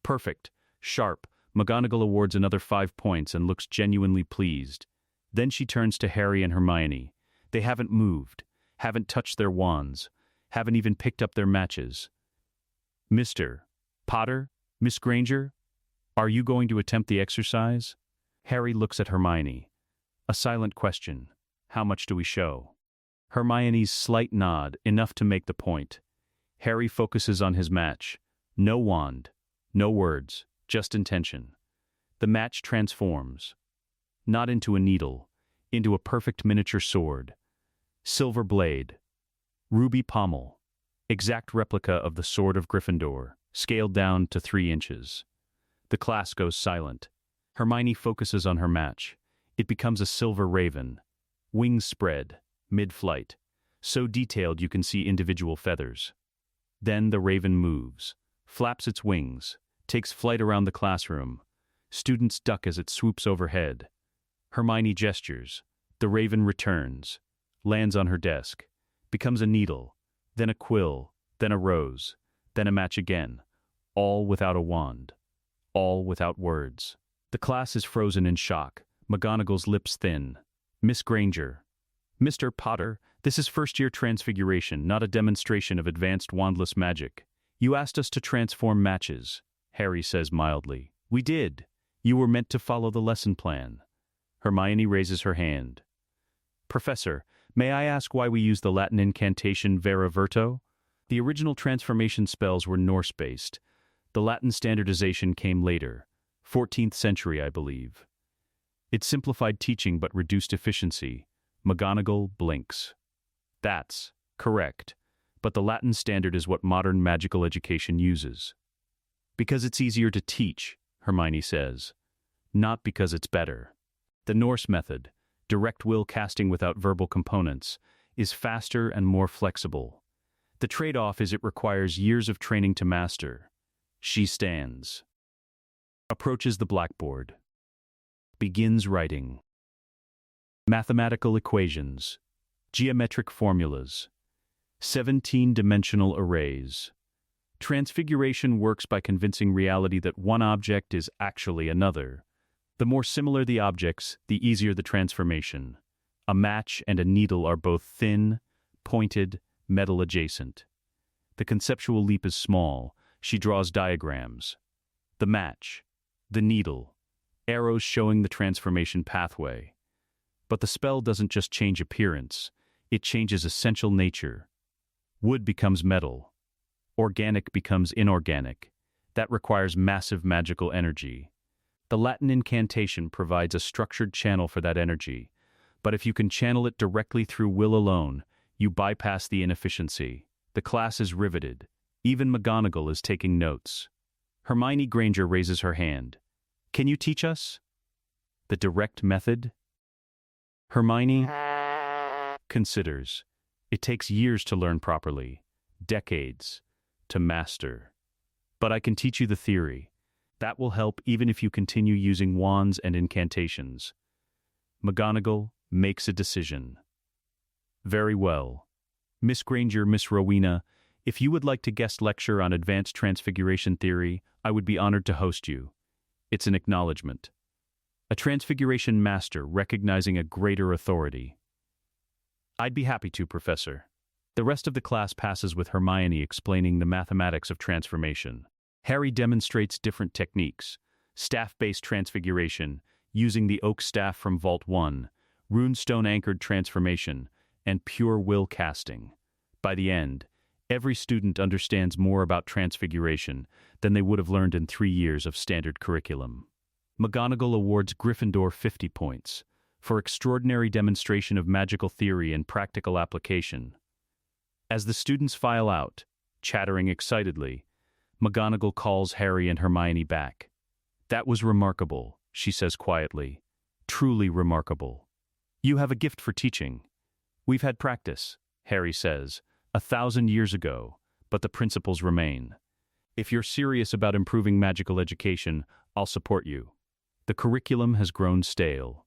Perfect. Sharp. McGonagall awards another 5 points and looks genuinely pleased. Then she turns to Harry and Hermione. They haven't moved, haven't touched their wands, haven't even picked up their matches. Mr. Potter, Miss Granger, are you going to attempt the exercise? Harry looks at Hermione. A silent question. How much do we show? Hermione's slight nod, enough to make the point. Harry focuses on his match. No wand, no words, just intention. The match transforms. Not into a needle, into a perfect miniature sword. Silver blade. Ruby pommel. Exact replica of the sword of Gryffindor, scaled down to 3 inches. The class goes silent. Hermione focuses on her match. It becomes a silver raven. Wings spread, mid-flight. So detailed you can see individual feathers. Then the raven moves, flaps its wings, takes flight around the classroom. Students duck as it swoops overhead. Hermione gestures. The raven returns, lands on her desk, becomes a needle, then a quill, then a rose, then a match again, all without a wand, all without words. The class is frozen in shock. McGonagall's lips thin. Miss Granger. Mr. Potter, this is first-year transfiguration, not a demonstration of advanced wandless magic. You asked us to transform matches, Harry says mildly. We did. You were meant to follow the lesson plan. Hermione raises her hand. Professor, may I ask why we use the Latin incantation Vera Verto? The original transformation spells were Norse-based. The Latin standardization came later, 14th century, I believe. It simplified teaching but reduced efficiency. McGonagall blinks. That's correct, but the Latin standard is what modern magical education uses. Because it's easier to teach, Hermione says, not because it's better. The Norse method, direct will casting without verbal components, is faster and more flexible. The trade-off is it requires years of training to master. She stands. Approaches the blackboard. Begins writing. Mathematical equations. Geometric formulas. 17-dimensional arrays. Transfiguration works by convincing reality that one object is actually another. The more similar the objects, the easier the transformation. A match and a needle are both thin, pointed, metal adjacent. The conceptual leap is small. She draws diagrams. The match. The needle. Arrows showing the transformation pathway. But the spell doesn't just change appearance. It changes essential nature. Wood becomes metal. Organic becomes inorganic. That requires massive magical energy. The Latin incantation provides a structured channel for that energy, but if you can channel it directly through will alone, you bypass the inefficiency. The class is riveted. Even McGonagall is taking notes. Hermione Granger raises her hand. Can you teach us? The direct method? Hermione considers. It takes years to learn properly, decades to master. But I can teach you the theory. That will help even if you continue using wands and incantations. McGonagall makes a decision. Very well. Miss Granger, Miss Rowena, if you would like to guest lecture on advanced transfiguration theory, I would be honored to host you. It's an acknowledgement. A transfiguration master recognizing a greater authority. I'd be happy to, Professor. The rest of the class passes with Hermione explaining the mathematics of transformation. Harry demonstrates different techniques: staff-based transfiguration, using the oak staff from Vault 1, runestone-anchored transformation, and pure will casting. By the end, every student understands more about transfiguration than they would have learned in 3 years of standard curriculum. McGonagall awards Gryffindor 50 points for extraordinary demonstration of magical theory and practical application. As the students file out, chattering excitedly, McGonagall calls Harry and Hermione back. "That was remarkable," she says quietly. "Truly remarkable. You have a gift for teaching." "We've had practice," Harry says, 1,000 years ago, but the principles remain. "If you're serious about improving magical education, I'll support you." The curriculum has grown stale.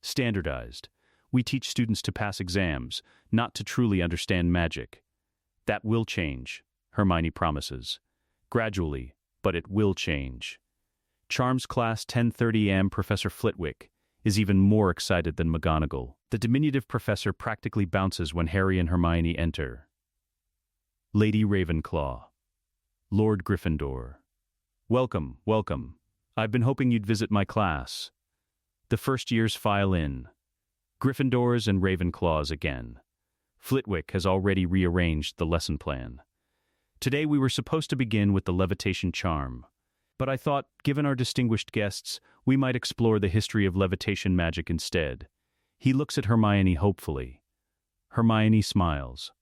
Standardized. We teach students to pass exams, not to truly understand magic. That will change, Hermione promises. Gradually, but it will change. Charms class 10:30 am. Professor Flitwick is even more excited than McGonagall. The diminutive professor practically bounces when Harry and Hermione enter. Lady Ravenclaw. Lord Gryffindor. Welcome, welcome. I've been hoping you'd visit my class. The first years file in. Gryffindors and Ravenclaws again. Flitwick has already rearranged the lesson plan. Today we were supposed to begin with the levitation charm, but I thought, given our distinguished guests, we might explore the history of levitation magic instead. He looks at Hermione hopefully. Hermione smiles.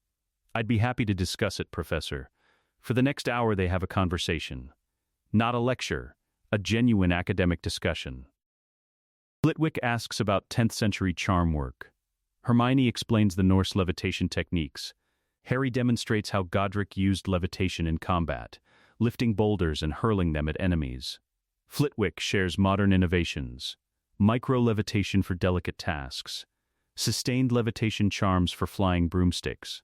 "I'd be happy to discuss it, Professor." For the next hour they have a conversation. Not a lecture, a genuine academic discussion. Flitwick asks about 10th century charm work. Hermione explains the Norse levitation techniques. Harry demonstrates how Godric used levitation in combat, lifting boulders and hurling them at enemies. Flitwick shares modern innovations: micro-levitation for delicate tasks, sustained levitation charms for flying broomsticks.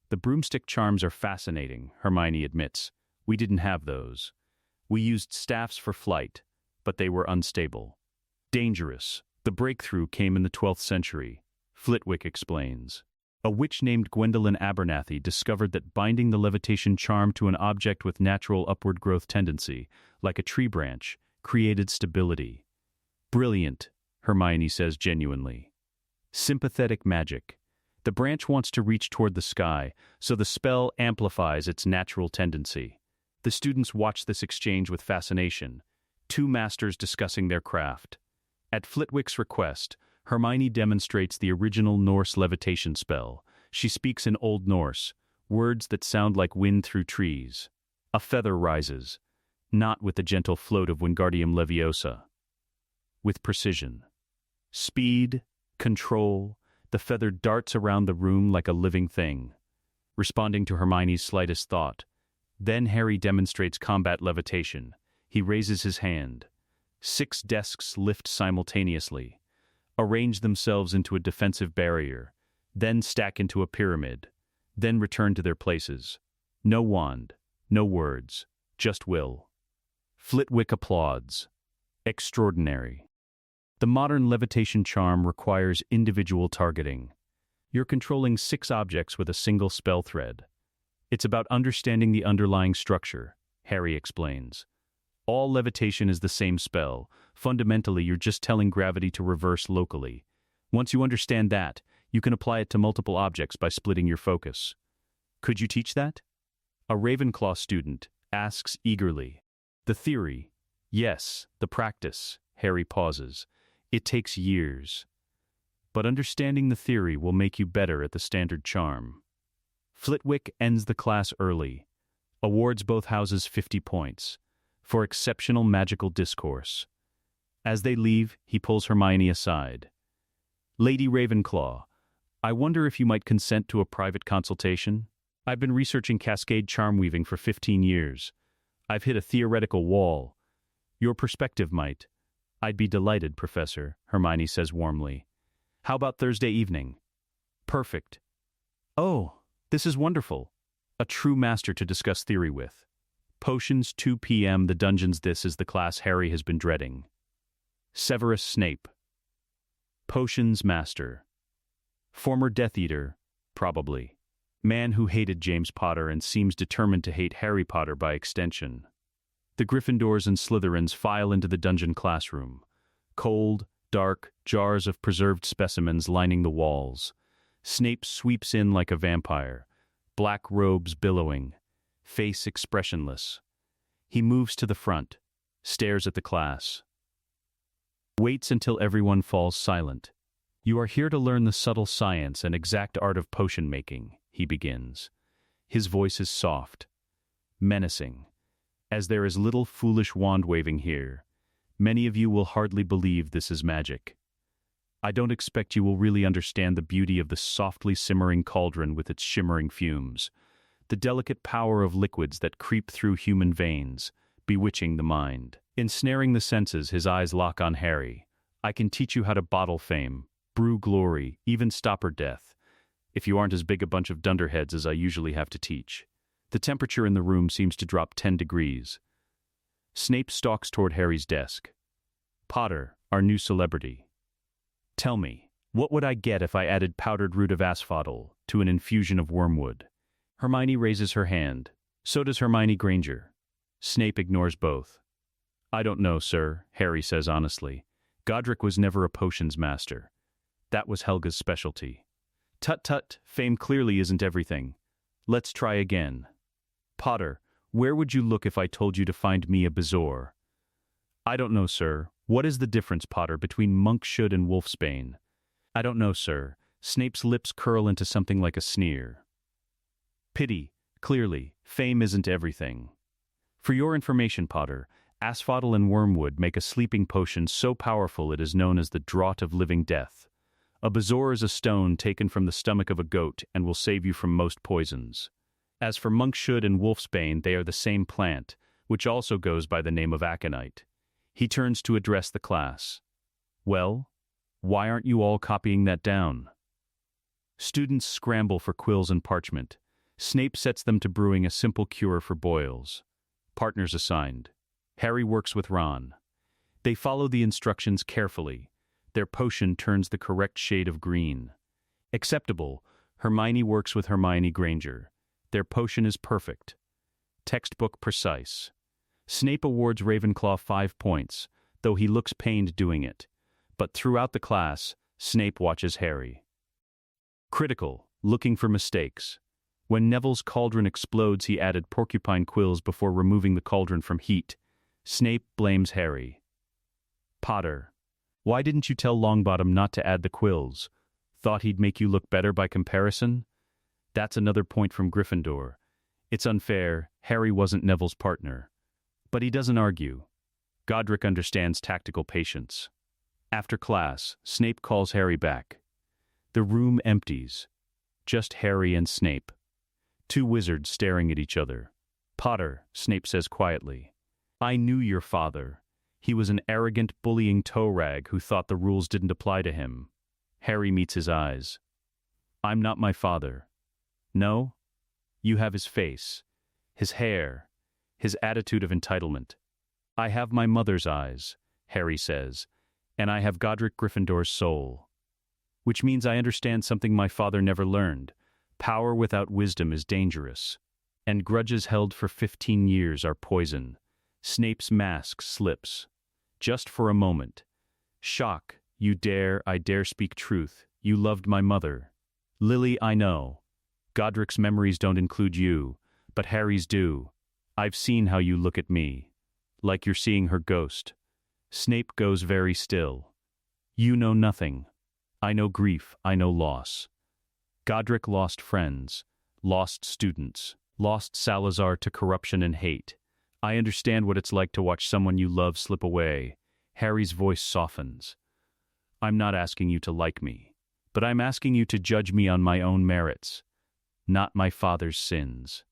The broomstick charms are fascinating, Hermione admits. We didn't have those. We used staffs for flight, but they were unstable. Dangerous. The breakthrough came in the 12th century, Flitwick explains. A witch named Gwendolyn Abernathy discovered that binding the levitation charm to an object with natural upward growth tendency, like a tree branch, created stability. Brilliant, Hermione says genuinely. Sympathetic magic. The branch wants to reach toward the sky, so the spell amplifies its natural tendency. The students watch this exchange with fascination, two masters discussing their craft. At Flitwick's request, Hermione demonstrates the original Norse levitation spell. She speaks in Old Norse, words that sound like wind through trees. A feather rises, not with the gentle float of Wingardium Leviosa. With precision. Speed, control, the feather darts around the room like a living thing, responding to Hermione's slightest thought. Then Harry demonstrates combat levitation. He raises his hand. 6 desks lift simultaneously, arrange themselves into a defensive barrier, then stack into a pyramid, then return to their places. No wand, no words, just will. Flitwick applauds. Extraordinary. The modern levitation charm requires individual targeting. You're controlling 6 objects with a single spell thread. It's about understanding the underlying structure, Harry explains. All levitation is the same spell. Fundamentally, you're just telling gravity to reverse locally. Once you understand that, you can apply it to multiple objects by splitting your focus. Could you teach that? A Ravenclaw student asks eagerly. The theory. Yes, the practice. Harry pauses. It takes years. But understanding the theory will make you better at the standard charm. Flitwick ends the class early, awards both houses 50 points, for exceptional magical discourse. As they leave, he pulls Hermione aside. Lady Ravenclaw, I wonder if you might consent to a private consultation? I've been researching cascade charm weaving for 15 years. I've hit a theoretical wall. Your perspective might. I'd be delighted, Professor, Hermione says warmly. How about Thursday evening? Perfect. Oh, this is wonderful. A true master to discuss theory with. Potions 2 p.m. The dungeons. This is the class Harry has been dreading. Severus Snape. Potions master. Former Death Eater, probably. Man who hated James Potter and seems determined to hate Harry Potter by extension. The Gryffindors and Slytherins file into the dungeon classroom. Cold, dark, jars of preserved specimens lining the walls. Snape sweeps in like a vampire, black robes billowing, face expressionless. He moves to the front, stares at the class. Waits until everyone falls silent. You are here to learn the subtle science and exact art of potion making, he begins. His voice is soft, menacing. As there is little foolish wand-waving here, many of you will hardly believe this is magic. I don't expect you will really understand the beauty of the softly simmering cauldron with its shimmering fumes, the delicate power of liquids that creep through human veins, bewitching the mind. Ensnaring the senses, his eyes lock on Harry. I can teach you how to bottle fame, brew glory, even stop her death, if you aren't as big a bunch of dunderheads as I usually have to teach. The temperature in the room seems to drop 10 degrees. Snape stalks toward Harry's desk. Potter, our new celebrity. Tell me, what would I get if I added powdered root of asphodel to an infusion of wormwood? Hermione raises her hand. So does Hermione Granger. Snape ignores both. I don't know, sir, Harry says honestly. Godric was never a potions master. That was Helga's specialty. Tut-tut, fame clearly isn't everything. Let's try again. Potter, where would you look if I told you to find me a bezoar? I don't know, sir. What is the difference, Potter, between monkshood and wolfsbane? I don't know, sir. Snape's lips curl into something like a sneer. Pity, clearly, fame isn't everything. For your information, Potter, asphodel and wormwood make a sleeping potion so powerful it is known as the draught of living death. A bezoar is a stone taken from the stomach of a goat and will save you from most poisons. As for monkshood and wolfsbane, they are the same plant, which also goes by the name of aconite. He turns to address the class. Well, why aren't you all copying that down? Students scramble for quills and parchment. Snape sets them to brewing a simple cure for boils. Partners assigned. Harry works with Ron. They follow the instructions carefully. Their potion turns the correct shade of green. Acceptable, Hermione works with Hermione Granger. Their potion is perfect. Textbook precise. Snape awards Ravenclaw 5 points, though he looks pained doing it. But throughout the class, Snape watches Harry. Critical, looking for mistakes. When Neville's cauldron explodes, he added porcupine quills before removing the cauldron from heat. Snape blames Harry. Potter, why didn't you tell Longbottom not to add the quills? Thought he'd make you look better by comparison? That's another point from Gryffindor. It's unfair, Harry wasn't Neville's partner. But he doesn't argue. Godric understands tactical patience. After class, Snape calls Harry back. The room empties. Just Harry and Snape. Two wizards staring at each other. Potter, Snape says quietly. I knew your father. He was an arrogant, bullying toe-rag who thought the rules didn't apply to him. Harry meets his eyes. I'm not my father. No? You have his face, his hair, his attitude of entitlement. I have my mother's eyes, Harry says, and I have Godric Gryffindor's soul. Which means I understand something my father never learned. Power without wisdom is dangerous. And grudges held for 15 years are poison. Snape's mask slips. Just for a moment. Shock, I dare speak truth. You loved my mother. Lily, I know. Godric's memories don't include you, but Harry's do. I've seen how you look at me. Like you're seeing her ghost. Snape goes very still. You know nothing. I know grief, I know loss. Godric lost friends, lost students, lost Salazar to corruption and hate. I understand what it's like to watch someone you love slip away. Harry's voice softens. I'm not asking you to like me, but I'm asking you to judge me on my own merits, not my father's sins.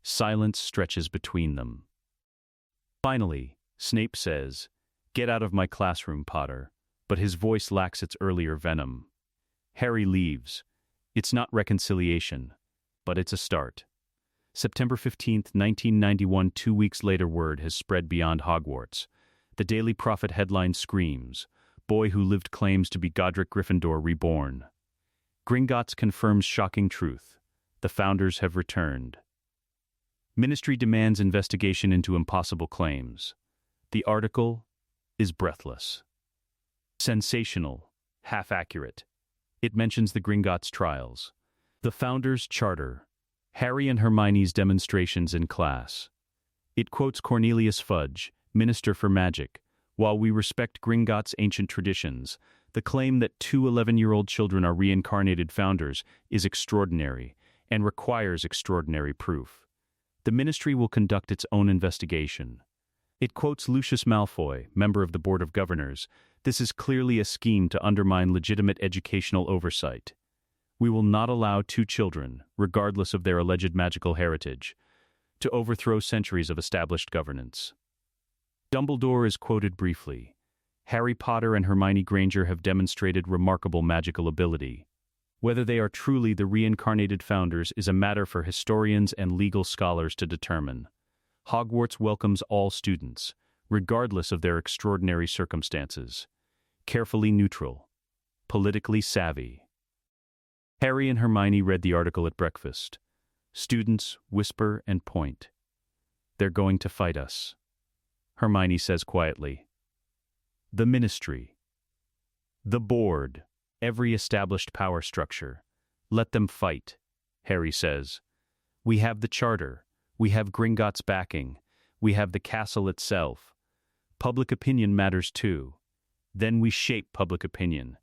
Silence stretches between them. Finally, Snape says, "Get out of my classroom, Potter," but his voice lacks its earlier venom. Harry leaves. It's not reconciliation, but it's a start. September 15th, 1991, 2 weeks later, word has spread beyond Hogwarts. The Daily Prophet headline screams, "Boy who lived claims to be Godric Gryffindor reborn." Gringotts confirms shocking truth. The founders have returned. Ministry demands investigation into impossible claims. The article is breathless. Sensational, half-accurate. It mentions the Gringotts trials, the founders' charter, Harry and Hermione's demonstrations in class. It quotes Cornelius Fudge, Minister for Magic. While we respect Gringotts' ancient traditions, the claim that two 11-year-old children are reincarnated founders is extraordinary and requires extraordinary proof. The ministry will conduct its own investigation. It quotes Lucius Malfoy, member of the Board of Governors. This is clearly a scheme to undermine legitimate educational oversight. We will not allow two children, regardless of their alleged magical heritage, to overthrow centuries of established governance. Dumbledore is quoted briefly. Harry Potter and Hermione Granger have demonstrated remarkable magical ability. Whether they are truly the reincarnated founders is a matter for historians and legal scholars to determine. Hogwarts welcomes all students, regardless of their extraordinary circumstances. Carefully neutral. Politically savvy. Harry and Hermione read the article at breakfast. Students whisper and point. "They're going to fight us," Hermione says quietly. The ministry. The board. Every established power structure. Let them fight, Harry says. We have the charter. We have Gringotts' backing. We have the castle itself. Public opinion matters too. Then we shape public opinion.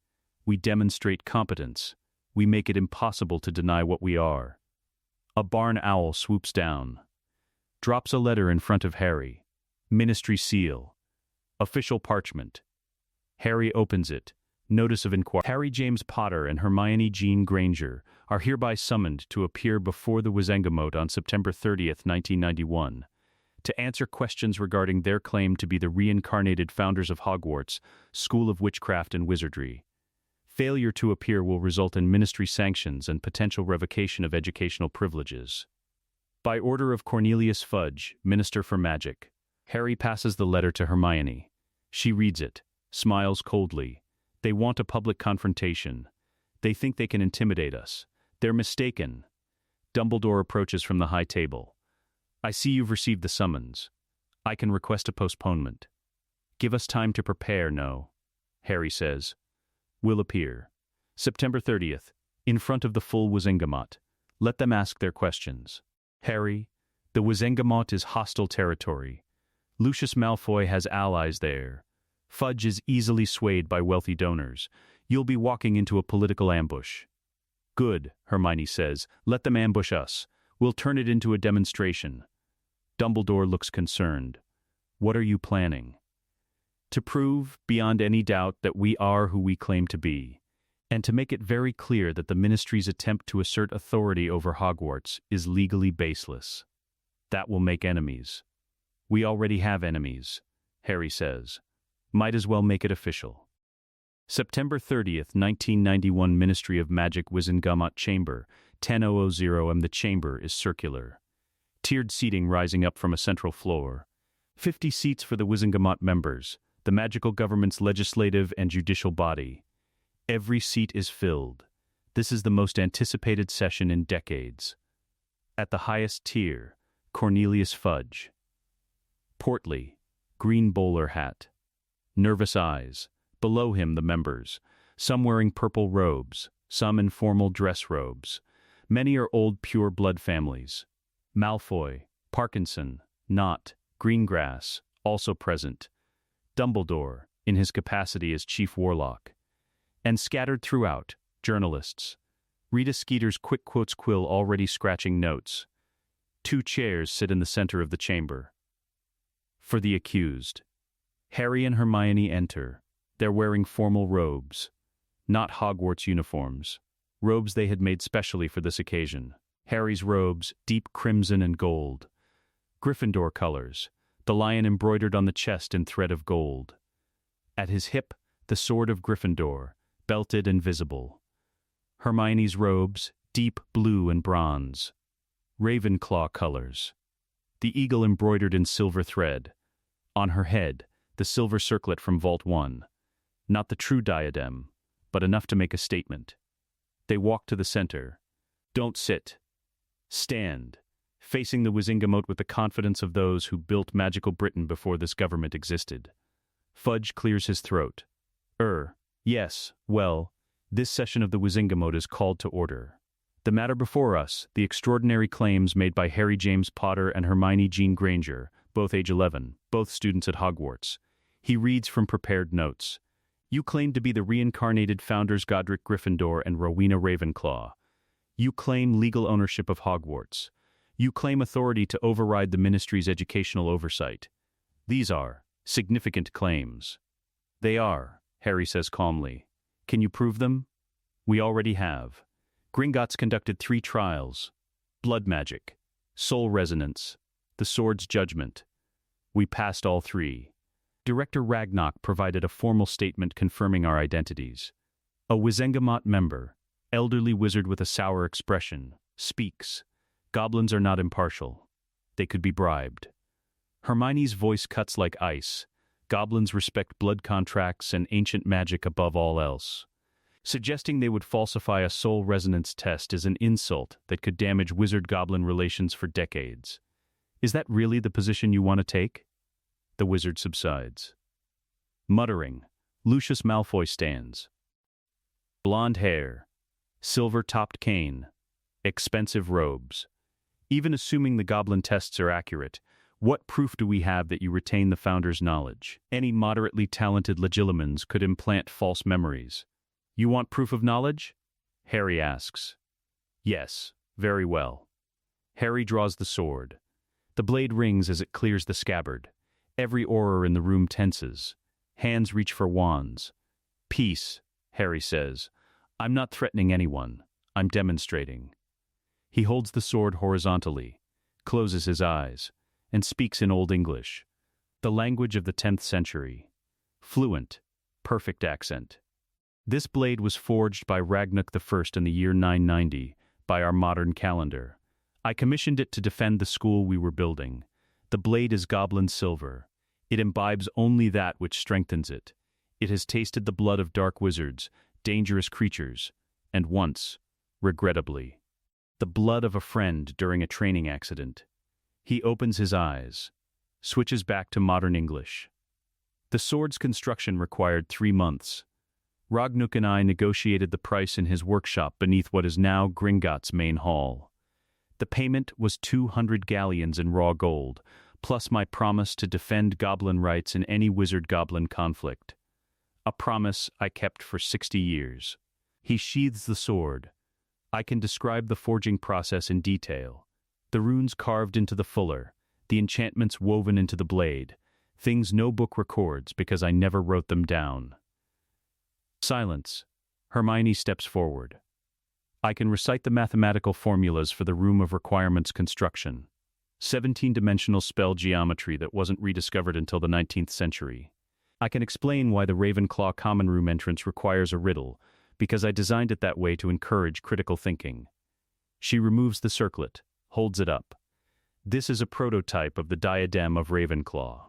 We demonstrate competence. We make it impossible to deny what we are. A barn owl swoops down. Drops a letter in front of Harry. Ministry seal. Official parchment. Harry opens it. Notice of inquiry. Harry James Potter and Hermione Jean Granger are hereby summoned to appear before the Wizengamot on September 30th, 1991, to answer questions regarding their claim to be the reincarnated founders of Hogwarts, School of Witchcraft and Wizardry. Failure to appear will result in ministry sanctions and potential revocation of educational privileges. By order of Cornelius Fudge, Minister for Magic, Harry passes the letter to Hermione. She reads it, smiles coldly. They want a public confrontation. They think they can intimidate us. They're mistaken. Dumbledore approaches from the high table. I see you've received the summons. I can request a postponement. Give us time to prepare, no, Harry says. Will appear. September 30th, in front of the full Wizengamot. Let them ask their questions. Harry, the Wizengamot is hostile territory. Lucius Malfoy has allies there. Fudge is easily swayed by wealthy donors. You'll be walking into a political ambush. Good, Hermione says. Let them ambush us. We'll turn it into a demonstration. Dumbledore looks concerned. What are you planning? To prove, beyond any doubt, that we are who we claim to be, and to make it very clear that the Ministry's attempt to assert authority over Hogwarts is legally baseless. That will make enemies. We already have enemies, Harry says. Might as well make it official. September 30th, 1991, Ministry of Magic Wizengamot Chamber, 10:00 am. The chamber is circular. Tiered seating rising up from a central floor. 50 seats for the Wizengamot members, the magical government's legislative and judicial body. Every seat is filled. This is the most anticipated session in decades. At the highest tier, Cornelius Fudge. Portly, green bowler hat. Nervous eyes. Below him the members, some wearing purple robes, some in formal dress robes. Many are old pure-blood families. Malfoy, Parkinson, Knott, Greengrass, also present. Dumbledore, in his capacity as Chief Warlock. And scattered throughout, journalists. Rita Skeeter's quick quotes quill already scratching notes. 2 chairs sit in the center of the chamber. For the accused. Harry and Hermione enter. They're wearing formal robes. Not Hogwarts uniforms. Robes they had made specially for this occasion. Harry's robes, deep crimson and gold. Gryffindor colors. the lion embroidered on the chest in thread of gold. At his hip, the sword of Gryffindor, belted and visible. Hermione's robes, deep blue and bronze. Ravenclaw colors. The eagle embroidered in silver thread. On her head, the silver circlet from Vault 1. Not the true diadem, but enough to make a statement. They walk to the center. Don't sit. Stand, facing the Wizengamot with the confidence of those who built magical Britain before this government existed. Fudge clears his throat. Yes, well, this session of the Wizengamot is called to order. The matter before us, the extraordinary claims made by Harry James Potter and Hermione Jean Granger, both age 11, both students at Hogwarts. He reads from prepared notes. You claim to be the reincarnated founders Godric Gryffindor and Rowena Ravenclaw. You claim legal ownership of Hogwarts. You claim authority to override the ministry's educational oversight. These are significant claims. They are, Harry says calmly. Can you prove them? We already have. Gringotts conducted 3 trials. Blood magic, soul resonance, the sword's judgment. We passed all 3. Director Ragnok provided a formal statement confirming our identities. A Wizengamot member, elderly wizard with a sour expression, speaks. Goblins are not impartial. They could be bribed. Hermione's voice cuts like ice. Goblins respect blood contracts and ancient magic above all else. Suggesting they would falsify a soul resonance test is an insult that could damage wizard-goblin relations for decades. Is that really the position you want to take? The wizard subsides. Muttering, Lucius Malfoy stands. Blonde hair, silver-topped cane, expensive robes. Even assuming the goblin tests are accurate, what proof do we have that you retain the founder's knowledge? Any moderately talented legilimens could implant false memories. You want proof of knowledge? Harry asks. Yes, very well. Harry draws the sword. The blade rings as it clears the scabbard. Every aura in the room tenses. Hands reach for wands. Peace, Harry says. I'm not threatening anyone. I'm demonstrating. He holds the sword horizontally, closes his eyes, and speaks in Old English, the language of the 10th century. Fluent, perfect accent. This blade was forged by Ragnok I in the year 990, by our modern calendar. I commissioned it to defend the school we were building. The blade is goblin silver. It imbibes only that which strengthens it. It has tasted the blood of dark wizards, dangerous creatures, and once, regrettably, the blood of a friend during a training accident. He opens his eyes, switches back to modern English. The sword's construction required 3 months. Ragnok and I negotiated the price in his workshop beneath what is now Gringotts' main hall. The payment was 200 galleons in raw gold, plus my promise to defend goblin rights in any wizard-goblin conflict. A promise I kept for 60 years. He sheathes the sword. I can describe the forging process in detail. The runes carved into the fuller, the enchantments woven into the blade, things no book records because I never wrote them down. Silence. Hermione steps forward. I can recite the mathematical formulas for the Room of Requirements construction. 17-dimensional spell geometry that wasn't rediscovered until the 19th century. I can explain why the Ravenclaw common room entrance requires a riddle, because I designed it that way to encourage critical thinking. She removes the circlet, holds it up. This is a prototype of the diadem of Ravenclaw.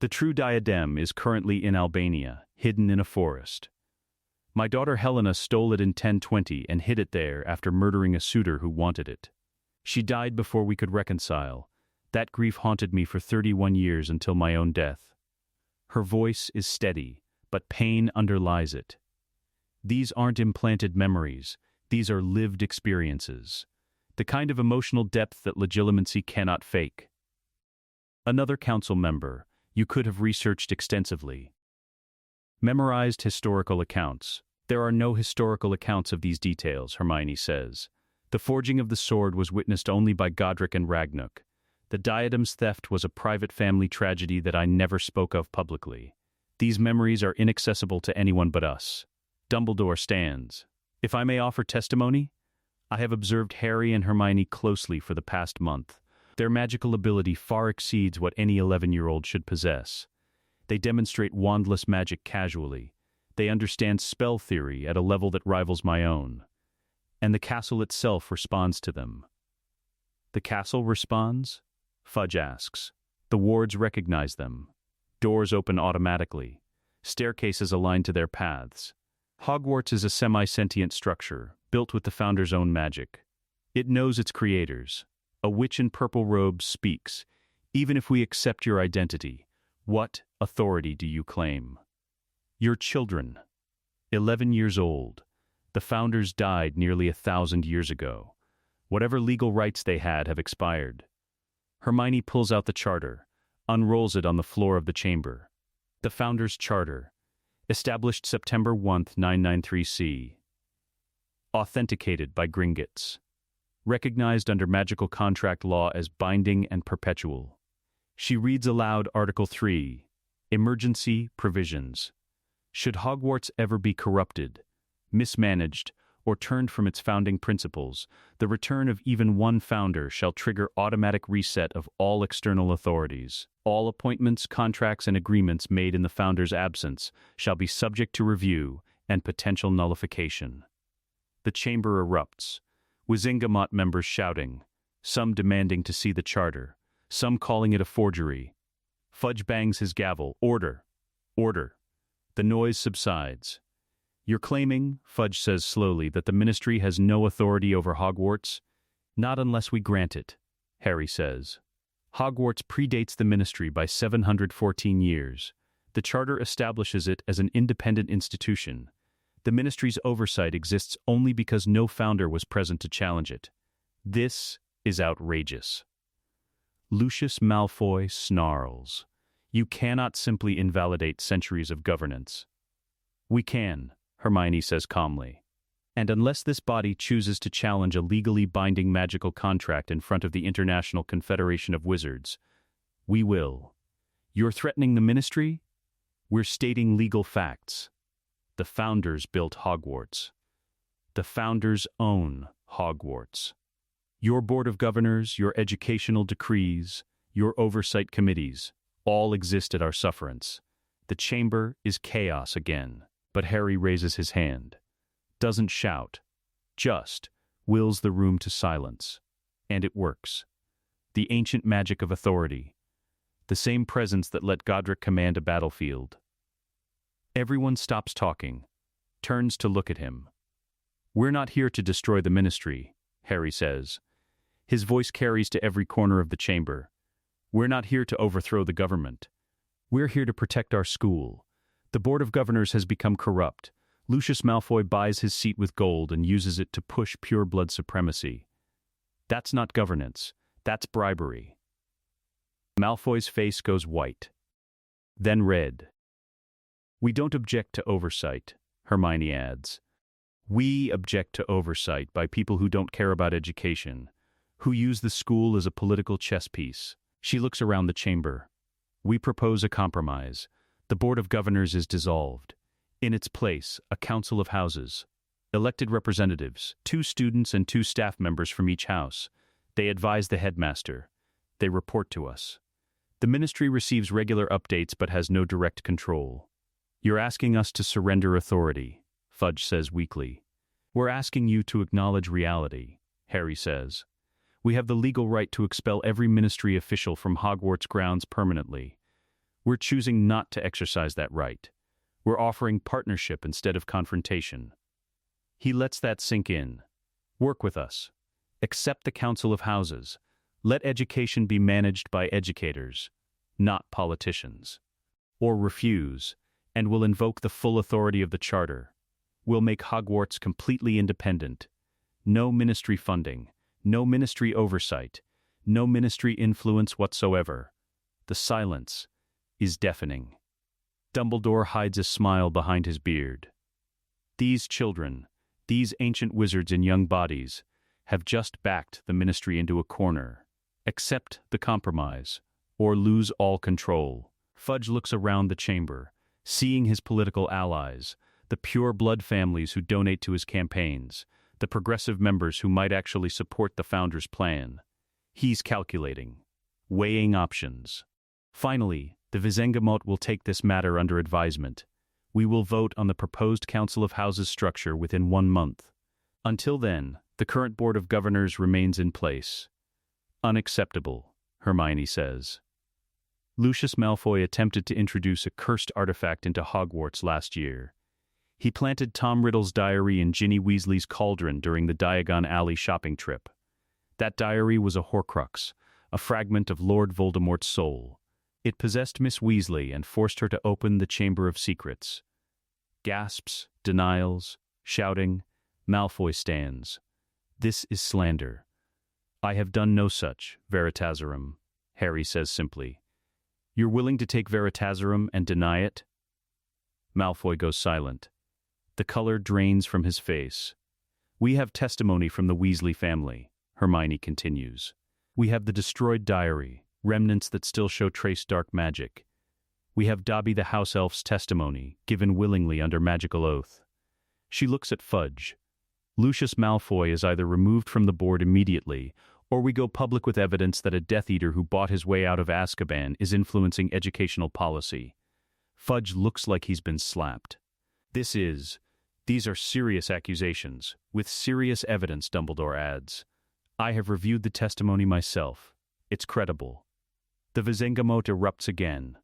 The true diadem is currently in Albania, hidden in a forest. My daughter Helena stole it in 1020 and hid it there after murdering a suitor who wanted it. She died before we could reconcile. That grief haunted me for 31 years until my own death. Her voice is steady, but pain underlies it. These aren't implanted memories, these are lived experiences. The kind of emotional depth that legilimency cannot fake. Another council member, you could have researched extensively. Memorized historical accounts. There are no historical accounts of these details, Hermione says. The forging of the sword was witnessed only by Godric and Ragnok. The diadem's theft was a private family tragedy that I never spoke of publicly. These memories are inaccessible to anyone but us. Dumbledore stands. If I may offer testimony, I have observed Harry and Hermione closely for the past month. Their magical ability far exceeds what any 11-year-old should possess. They demonstrate wandless magic casually. They understand spell theory at a level that rivals my own. And the castle itself responds to them. The castle responds? Fudge asks. The wards recognize them. Doors open automatically. Staircases align to their paths. Hogwarts is a semi-sentient structure, built with the Founder's own magic. It knows its creators. A witch in purple robes speaks. Even if we accept your identity, what authority do you claim? Your children. 11 years old. The Founders died nearly 1,000 years ago. Whatever legal rights they had have expired. Hermione pulls out the charter, unrolls it on the floor of the chamber. The Founders' Charter. Established September 1, 993 C. Authenticated by Gringotts. Recognized under magical contract law as binding and perpetual. She reads aloud Article 3. Emergency Provisions. Should Hogwarts ever be corrupted, mismanaged, or turned from its founding principles, the return of even one founder shall trigger automatic reset of all external authorities. All appointments, contracts, and agreements made in the founder's absence shall be subject to review and potential nullification. The chamber erupts, Wizengamot members shouting, some demanding to see the charter, some calling it a forgery. Fudge bangs his gavel. Order! Order! The noise subsides. You're claiming, Fudge says slowly, that the Ministry has no authority over Hogwarts? Not unless we grant it, Harry says. Hogwarts predates the Ministry by 714 years. The Charter establishes it as an independent institution. The Ministry's oversight exists only because no founder was present to challenge it. This is outrageous. Lucius Malfoy snarls. You cannot simply invalidate centuries of governance. We can, Hermione says calmly. And unless this body chooses to challenge a legally binding magical contract in front of the International Confederation of Wizards, we will. You're threatening the Ministry? We're stating legal facts. The Founders built Hogwarts. The Founders own Hogwarts. Your Board of Governors, your educational decrees, your oversight committees, all exist at our sufferance. The chamber is chaos again. But Harry raises his hand. Doesn't shout. Just wills the room to silence. And it works. The ancient magic of authority. The same presence that let Godric command a battlefield. Everyone stops talking, turns to look at him. We're not here to destroy the Ministry, Harry says. His voice carries to every corner of the chamber. We're not here to overthrow the government. We're here to protect our school. The Board of Governors has become corrupt. Lucius Malfoy buys his seat with gold and uses it to push pure-blood supremacy. That's not governance. That's bribery. Malfoy's face goes white. Then red. We don't object to oversight, Hermione adds. We object to oversight by people who don't care about education, who use the school as a political chess piece. She looks around the chamber. We propose a compromise. The Board of Governors is dissolved. In its place, a council of houses. Elected representatives, 2 students and 2 staff members from each house. They advise the headmaster. They report to us. The Ministry receives regular updates but has no direct control. You're asking us to surrender authority, Fudge says weakly. We're asking you to acknowledge reality, Harry says. We have the legal right to expel every Ministry official from Hogwarts grounds permanently. We're choosing not to exercise that right. We're offering partnership instead of confrontation. He lets that sink in. Work with us. Accept the Council of Houses. Let education be managed by educators, not politicians. Or refuse, and we'll invoke the full authority of the Charter. We'll make Hogwarts completely independent. No Ministry funding, no Ministry oversight, no Ministry influence whatsoever. The silence is deafening. Dumbledore hides a smile behind his beard. These children, these ancient wizards in young bodies, have just backed the Ministry into a corner. Accept the compromise, or lose all control. Fudge looks around the chamber, seeing his political allies, the pure blood families who donate to his campaigns, the progressive members who might actually support the Founder's plan. He's calculating, weighing options. Finally, the Visengamot will take this matter under advisement. We will vote on the proposed Council of Houses structure within 1 month. Until then, the current Board of Governors remains in place. Unacceptable, Hermione says. Lucius Malfoy attempted to introduce a cursed artifact into Hogwarts last year. He planted Tom Riddle's diary in Ginny Weasley's cauldron during the Diagon Alley shopping trip. That diary was a Horcrux, a fragment of Lord Voldemort's soul. It possessed Miss Weasley and forced her to open the Chamber of Secrets. Gasps, denials, shouting. Malfoy stands. This is slander. I have done no such, Veritaserum, Harry says simply. You're willing to take Veritaserum and deny it? Malfoy goes silent. The color drains from his face. We have testimony from the Weasley family, Hermione continues. We have the destroyed diary, remnants that still show trace dark magic. We have Dobby the house elf's testimony, given willingly under magical oath. She looks at Fudge. Lucius Malfoy is either removed from the board immediately, or we go public with evidence that a Death Eater who bought his way out of Azkaban is influencing educational policy. Fudge looks like he's been slapped. These are serious accusations, with serious evidence, Dumbledore adds. I have reviewed the testimony myself. It's credible. The Visengamot erupts again.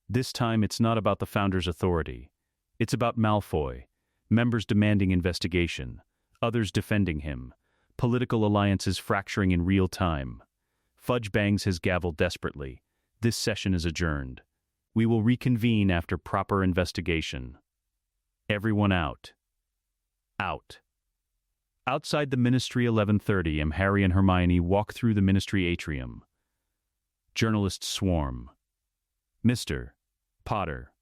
This time it's not about the Founder's authority. It's about Malfoy, members demanding investigation, others defending him, political alliances fracturing in real time. Fudge bangs his gavel desperately. This session is adjourned. We will reconvene after proper investigation. Everyone out. Out. Outside the Ministry 11:30 Harry and Hermione walk through the Ministry atrium. Journalists swarm. Mr. Potter.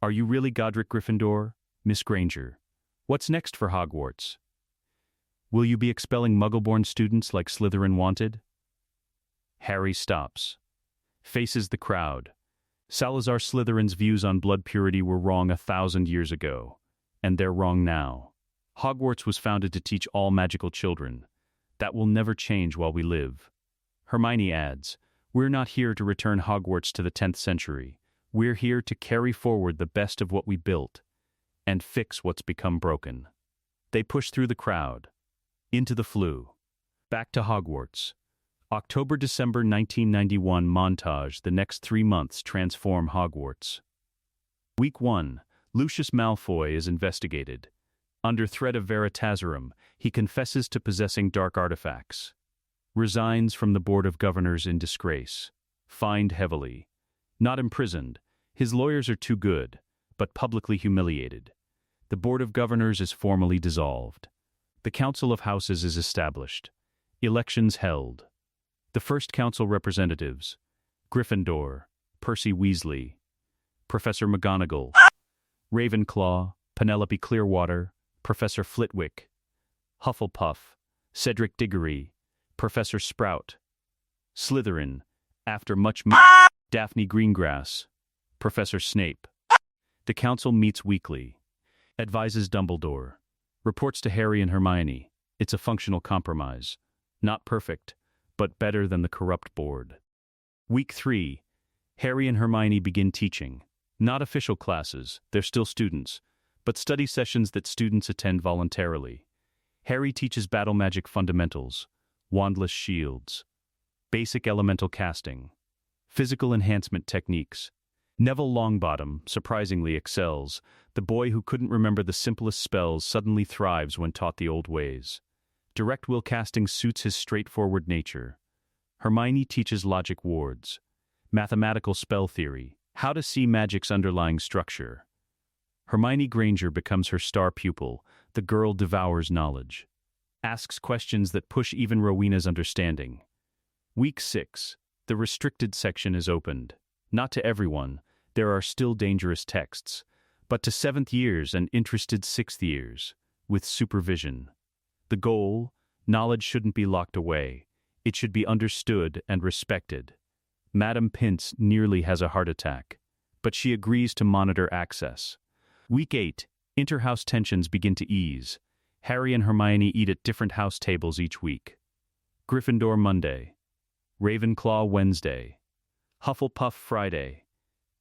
Are you really Godric Gryffindor? Miss Granger. What's next for Hogwarts? Will you be expelling Muggle-born students like Slytherin wanted? Harry stops. Faces the crowd. Salazar Slytherin's views on blood purity were wrong 1,000 years ago, and they're wrong now. Hogwarts was founded to teach all magical children. That will never change while we live. Hermione adds, we're not here to return Hogwarts to the 10th century. We're here to carry forward the best of what we built and fix what's become broken. They push through the crowd. Into the flue. Back to Hogwarts. October-December 1991 montage. The next 3 months transform Hogwarts. Week 1. Lucius Malfoy is investigated. Under threat of Veritaserum, he confesses to possessing dark artifacts. Resigns from the Board of Governors in disgrace. Fined heavily. Not imprisoned. His lawyers are too good, but publicly humiliated. The Board of Governors is formally dissolved. The Council of Houses is established. Elections held. The first council representatives: Gryffindor, Percy Weasley, Professor McGonagall, Ravenclaw, Penelope Clearwater, Professor Flitwick, Hufflepuff, Cedric Diggory, Professor Sprout, Slytherin, after much Daphne Greengrass, Professor Snape. The council meets weekly. Advises Dumbledore. Reports to Harry and Hermione. It's a functional compromise. Not perfect, but better than the corrupt board. Week 3. Harry and Hermione begin teaching. Not official classes, they're still students, but study sessions that students attend voluntarily. Harry teaches battle magic fundamentals, wandless shields, basic elemental casting, physical enhancement techniques. Neville Longbottom surprisingly excels. The boy who couldn't remember the simplest spells suddenly thrives when taught the old ways. Direct will casting suits his straightforward nature. Hermione teaches logic wards, mathematical spell theory, how to see magic's underlying structure. Hermione Granger becomes her star pupil. The girl devours knowledge. Asks questions that push even Rowena's understanding. Week 6. The restricted section is opened. Not to everyone, there are still dangerous texts, but to 7th years and interested 6th years, with supervision. The goal: knowledge shouldn't be locked away. It should be understood and respected. Madam Pince nearly has a heart attack, but she agrees to monitor access. Week 8. Inter-house tensions begin to ease. Harry and Hermione eat at different house tables each week. Gryffindor Monday. Ravenclaw Wednesday, Hufflepuff Friday,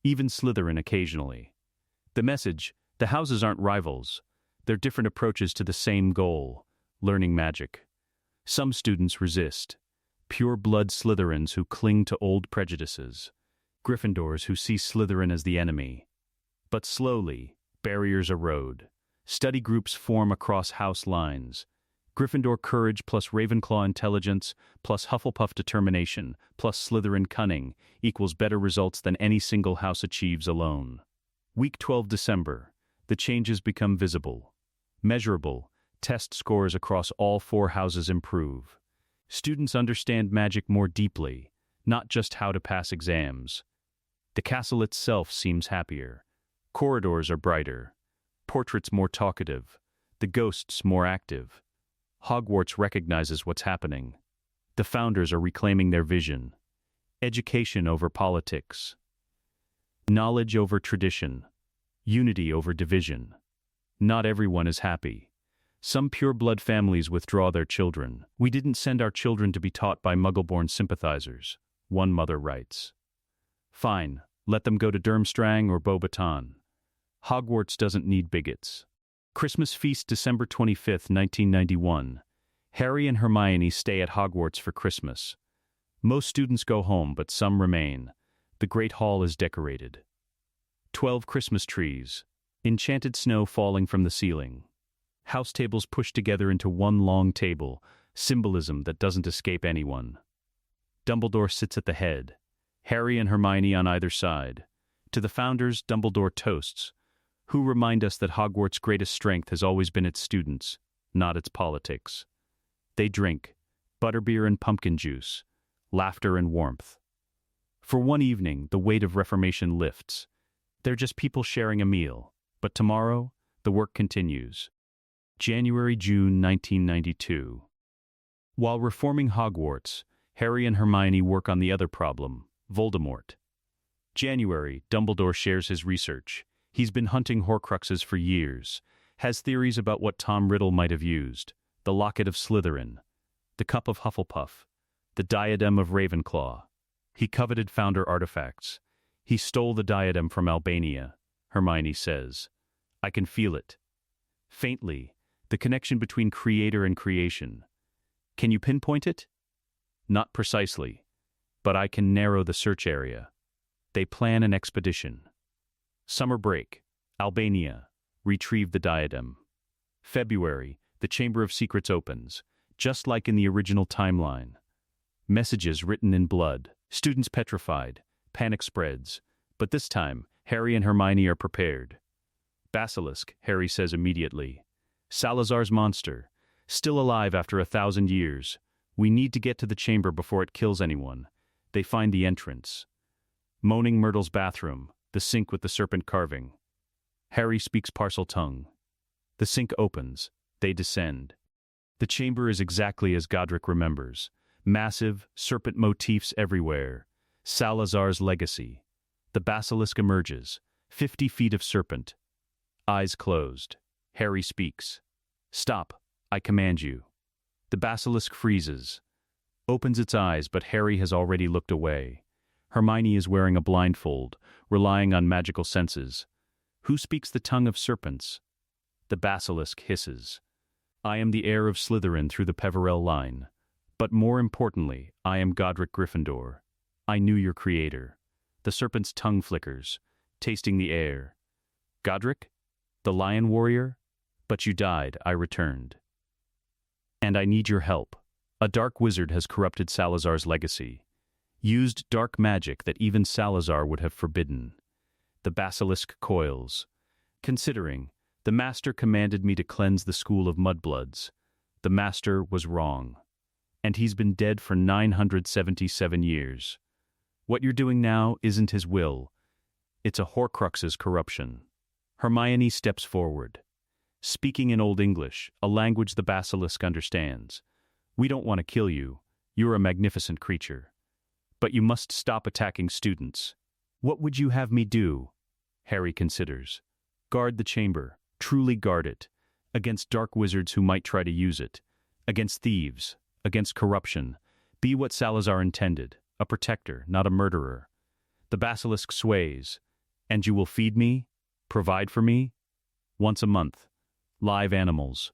even Slytherin occasionally. The message: the houses aren't rivals. They're different approaches to the same goal: learning magic. Some students resist. Pure-blood Slytherins who cling to old prejudices. Gryffindors who see Slytherin as the enemy. But slowly, barriers erode. Study groups form across house lines. Gryffindor courage plus Ravenclaw intelligence plus Hufflepuff determination plus Slytherin cunning equals better results than any single house achieves alone. Week 12 December. The changes become visible. Measurable. Test scores across all 4 houses improve. Students understand magic more deeply, not just how to pass exams. The castle itself seems happier. Corridors are brighter. Portraits more talkative. The ghosts more active. Hogwarts recognizes what's happening. The founders are reclaiming their vision. Education over politics. Knowledge over tradition. Unity over division. Not everyone is happy. Some pure-blood families withdraw their children. We didn't send our children to be taught by Muggle-born sympathizers, one mother writes. Fine, let them go to Durmstrang or Beauxbaton. Hogwarts doesn't need bigots. Christmas feast December 25, 1991. Harry and Hermione stay at Hogwarts for Christmas. Most students go home, but some remain. The Great Hall is decorated. 12 Christmas trees. Enchanted snow falling from the ceiling. House tables pushed together into one long table, symbolism that doesn't escape anyone. Dumbledore sits at the head. Harry and Hermione on either side. To the founders, Dumbledore toasts, who remind us that Hogwarts' greatest strength has always been its students, not its politics. They drink, butterbeer and pumpkin juice, laughter and warmth. For one evening, the weight of Reformation lifts. They're just people sharing a meal, but tomorrow, the work continues. January-June 1992. While reforming Hogwarts, Harry and Hermione work on the other problem, Voldemort. January, Dumbledore shares his research. He's been hunting Horcruxes for years, has theories about what Tom Riddle might have used, the locket of Slytherin, the cup of Hufflepuff, the diadem of Ravenclaw. He coveted founder artifacts. He stole the diadem from Albania, Hermione says. I can feel it. Faintly, the connection between creator and creation. Can you pinpoint it? Not precisely, but I can narrow the search area. They plan an expedition. Summer break, Albania, retrieve the diadem. February, the Chamber of Secrets opens, just like in the original timeline. Messages written in blood, students petrified, panic spreads, but this time, Harry and Hermione are prepared. Basilisk, Harry says immediately. Salazar's monster, still alive after 1,000 years. We need to get to the chamber before it kills anyone. They find the entrance. Moaning Myrtle's bathroom, the sink with the serpent carving. Harry speaks Parseltongue. The sink opens. They descend. The chamber is exactly as Godric remembers. Massive, serpent motifs everywhere. Salazar's legacy. The basilisk emerges. 50 feet of serpent. Eyes closed. Harry speaks. Stop, I command you. The basilisk freezes. Opens its eyes, but Harry has already looked away. Hermione is wearing a blindfold, relying on magical senses. Who speaks the tongue of serpents? The basilisk hisses. I am the heir of Slytherin through the Peverell line. But more importantly, I am Godric Gryffindor. I knew your creator. The serpent's tongue flickers, tasting the air. Godric? The lion warrior? But you died, I returned. And I need your help. A dark wizard has corrupted Salazar's legacy. Used dark magic that even Salazar would have forbidden. The basilisk coils. Considering, the master commanded me to cleanse the school of mudbloods. The master was wrong. And he's been dead for 977 years. What you're doing now isn't his will. It's a Horcrux's corruption. Hermione steps forward. Speaking in Old English, a language the basilisk understands. We don't want to kill you. You're a magnificent creature. But you must stop attacking students. What would you have me do? Harry considers. Guard the chamber. Truly guard it. Against dark wizards who might try to use it. Against thieves. Against corruption. Be what Salazar intended, a protector, not a murderer. The basilisk sways. And you will feed me? Provide for me? Once a month. Live animals.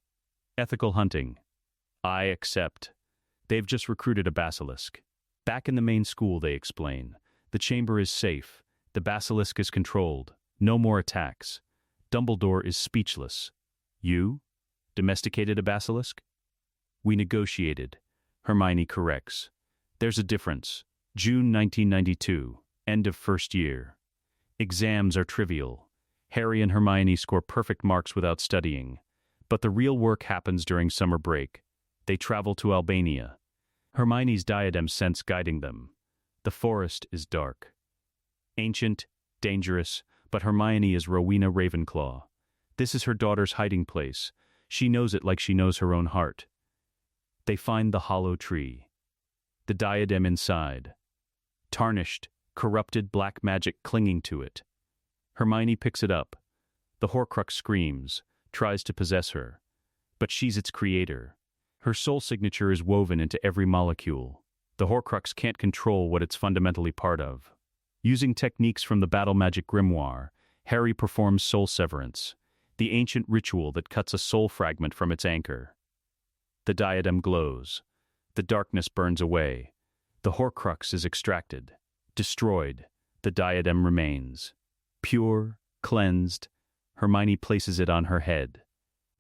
Ethical hunting. I accept. They've just recruited a basilisk. Back in the main school, they explain. The chamber is safe. The basilisk is controlled. No more attacks. Dumbledore is speechless. You? Domesticated a basilisk? We negotiated. Hermione corrects. There's a difference. June 1992. End of first year. Exams are trivial. Harry and Hermione score perfect marks without studying. But the real work happens during summer break. They travel to Albania. Hermione's diadem sense guiding them. The forest is dark. Ancient, dangerous, but Hermione is Rowena Ravenclaw. This is her daughter's hiding place. She knows it like she knows her own heart. They find the hollow tree. The diadem inside. Tarnished, corrupted black magic clinging to it. Hermione picks it up. The Horcrux screams, tries to possess her. But she's its creator. Her soul signature is woven into every molecule. The Horcrux can't control what it's fundamentally part of. Using techniques from the battle magic grimoire, Harry performs soul severance, the ancient ritual that cuts a soul fragment from its anchor. The diadem glows. The darkness burns away. The Horcrux is extracted. Destroyed. The diadem remains. Pure, cleansed, Hermione places it on her head.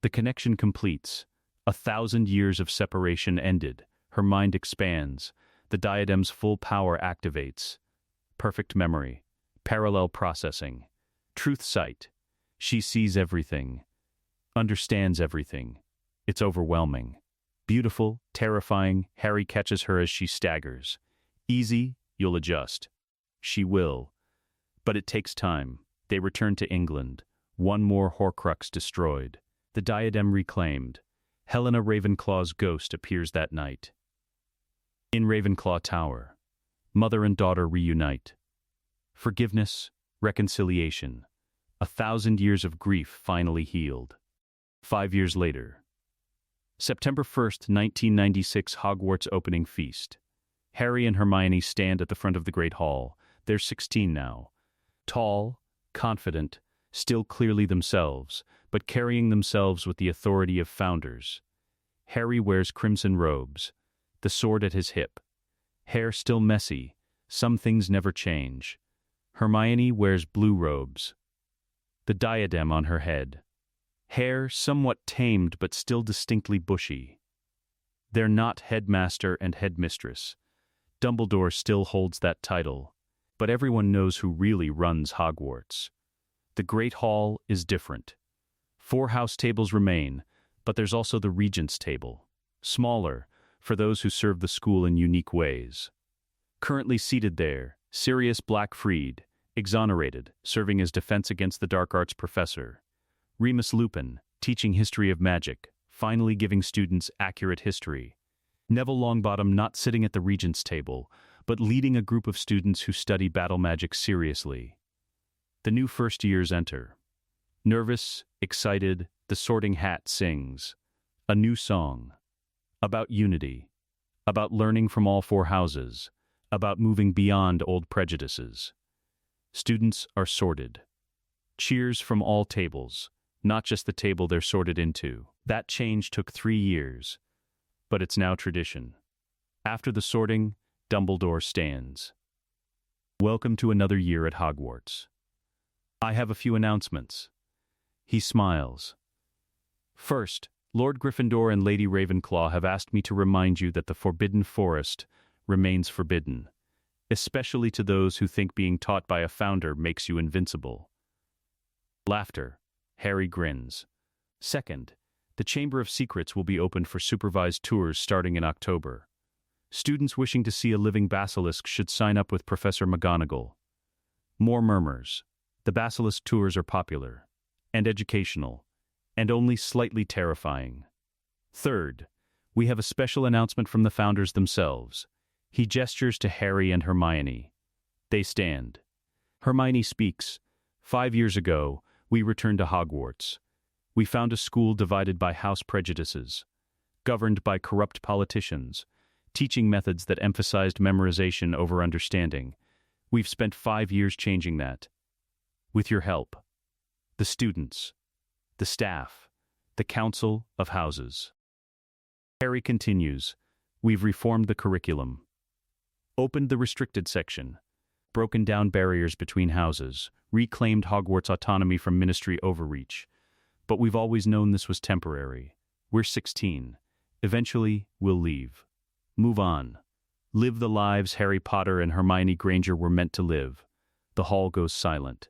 The connection completes. 1,000 years of separation ended. Her mind expands. The diadem's full power activates. Perfect memory. Parallel processing. Truth sight. She sees everything. Understands everything. It's overwhelming. Beautiful, terrifying, Harry catches her as she staggers. Easy, you'll adjust. She will. But it takes time. They return to England. One more Horcrux destroyed. The diadem reclaimed. Helena Ravenclaw's ghost appears that night. In Ravenclaw Tower, mother and daughter reunite. Forgiveness, reconciliation. 1,000 years of grief finally healed. 5 years later. September 1st, 1996 Hogwarts opening feast. Harry and Hermione stand at the front of the Great Hall. They're 16 now. Tall, confident, still clearly themselves, but carrying themselves with the authority of founders. Harry wears crimson robes, the sword at his hip. Hair still messy, some things never change. Hermione wears blue robes, the diadem on her head. Hair somewhat tamed but still distinctly bushy. They're not headmaster and headmistress. Dumbledore still holds that title, but everyone knows who really runs Hogwarts. The Great Hall is different. 4 house tables remain, but there's also the Regent's table, smaller, for those who serve the school in unique ways. Currently seated there, Sirius Blackfried, exonerated, serving as defense against the dark arts professor. Remus Lupin, teaching history of magic, finally giving students accurate history. Neville Longbottom not sitting at the Regent's table, but leading a group of students who study battle magic seriously. The new first years enter. Nervous, excited, the Sorting Hat sings. A new song. About unity. About learning from all 4 houses. About moving beyond old prejudices. Students are sorted. Cheers from all tables, not just the table they're sorted into. That change took 3 years, but it's now tradition. After the sorting, Dumbledore stands. Welcome to another year at Hogwarts. I have a few announcements. He smiles. First, Lord Gryffindor and Lady Ravenclaw have asked me to remind you that the Forbidden Forest remains forbidden, especially to those who think being taught by a founder makes you invincible. Laughter. Harry grins. Second, the Chamber of Secrets will be opened for supervised tours starting in October. Students wishing to see a living basilisk should sign up with Professor McGonagall. More murmurs. The basilisk tours are popular, and educational, and only slightly terrifying. Third, we have a special announcement from the founders themselves. He gestures to Harry and Hermione. They stand. Hermione speaks. 5 years ago, we returned to Hogwarts. We found a school divided by house prejudices, governed by corrupt politicians, teaching methods that emphasized memorization over understanding. We've spent 5 years changing that. With your help. The students, the staff, the Council of Houses. Harry continues, we've reformed the curriculum, opened the restricted section, broken down barriers between houses, reclaimed Hogwarts autonomy from ministry overreach. But we've always known this was temporary. We're 16. Eventually, we'll leave. Move on. Live the lives Harry Potter and Hermione Granger were meant to live. The hall goes silent.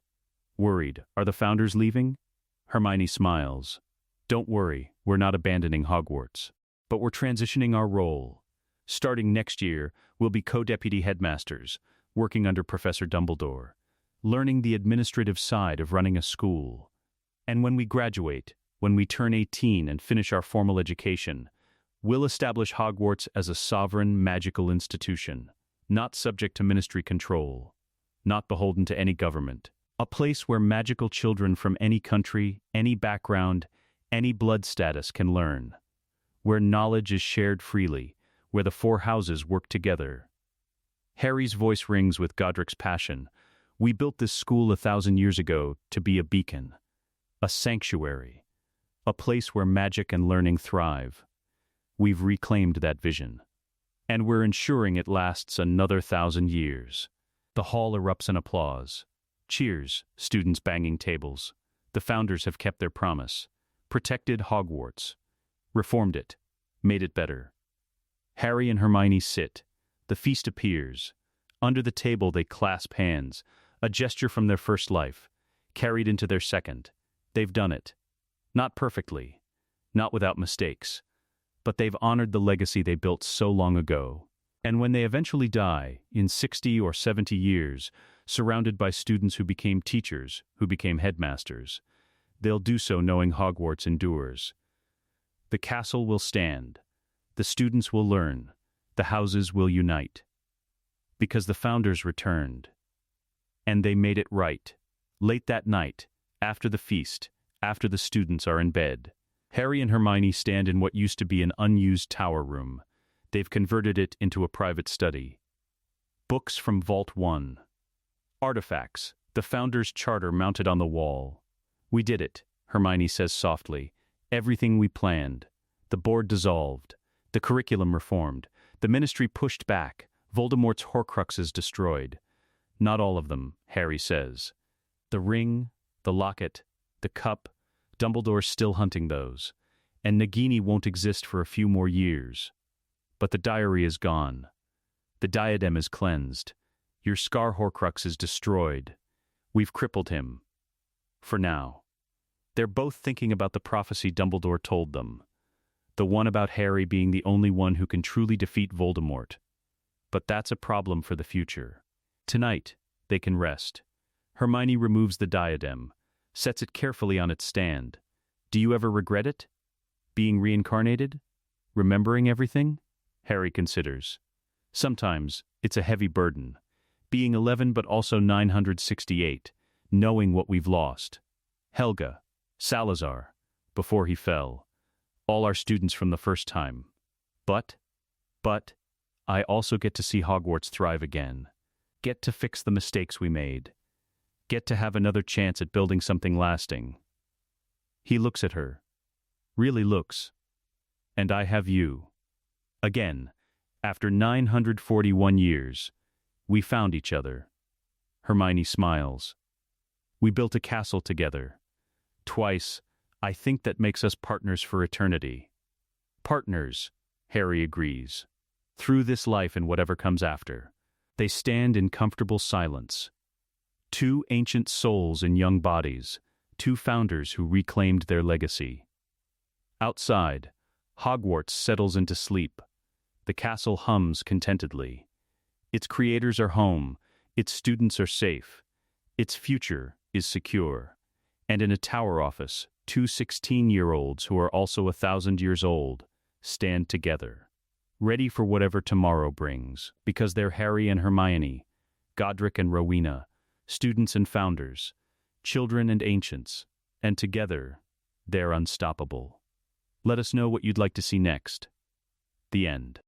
Worried, are the founders leaving? Hermione smiles. Don't worry, we're not abandoning Hogwarts. But we're transitioning our role. Starting next year, we'll be co-deputy headmasters, working under Professor Dumbledore, learning the administrative side of running a school. And when we graduate, when we turn 18 and finish our formal education, we'll establish Hogwarts as a sovereign, magical institution, not subject to ministry control, not beholden to any government. A place where magical children from any country, any background, any blood status can learn. Where knowledge is shared freely, where the 4 houses work together. Harry's voice rings with Godric's passion. We built this school 1,000 years ago to be a beacon, a sanctuary, a place where magic and learning thrive. We've reclaimed that vision. And we're ensuring it lasts another 1,000 years. The hall erupts in applause. Cheers, students banging tables. The founders have kept their promise. Protected Hogwarts. Reformed it. Made it better. Harry and Hermione sit. The feast appears. Under the table they clasp hands, a gesture from their first life, carried into their second. They've done it. Not perfectly. Not without mistakes. But they've honored the legacy they built so long ago. And when they eventually die, in 60 or 70 years, surrounded by students who became teachers, who became headmasters, they'll do so knowing Hogwarts endures. The castle will stand. The students will learn. The houses will unite. Because the founders returned. And they made it right. Late that night, after the feast, after the students are in bed, Harry and Hermione stand in what used to be an unused tower room. They've converted it into a private study. Books from Vault 1. Artifacts, the founders' charter mounted on the wall. We did it, Hermione says softly. Everything we planned. The board dissolved. The curriculum reformed. The ministry pushed back. Voldemort's Horcruxes destroyed. Not all of them, Harry says. The ring, the locket, the cup, Dumbledore's still hunting those. And Nagini won't exist for a few more years. But the diary is gone. The diadem is cleansed. Your Scar Horcrux is destroyed. We've crippled him. For now. They're both thinking about the prophecy Dumbledore told them. The one about Harry being the only one who can truly defeat Voldemort. But that's a problem for the future. Tonight, they can rest. Hermione removes the diadem, sets it carefully on its stand. Do you ever regret it? Being reincarnated? Remembering everything? Harry considers. Sometimes, it's a heavy burden. Being 11 but also 968, knowing what we've lost. Helga, Salazar, before he fell. All our students from the first time. But, I also get to see Hogwarts thrive again. Get to fix the mistakes we made. Get to have another chance at building something lasting. He looks at her. Really looks. And I have you. Again, after 941 years, we found each other. Hermione smiles. We built a castle together. Twice, I think that makes us partners for eternity. Partners, Harry agrees. Through this life and whatever comes after. They stand in comfortable silence. 2 ancient souls in young bodies, 2 founders who reclaimed their legacy. Outside, Hogwarts settles into sleep. The castle hums contentedly. Its creators are home, its students are safe, its future is secure. And in a tower office, 2 16-year-olds who are also 1,000 years old stand together, ready for whatever tomorrow brings, because they're Harry and Hermione, Godric and Rowena, students and founders, children and ancients, and together, they're unstoppable. Let us know what you'd like to see next. The end.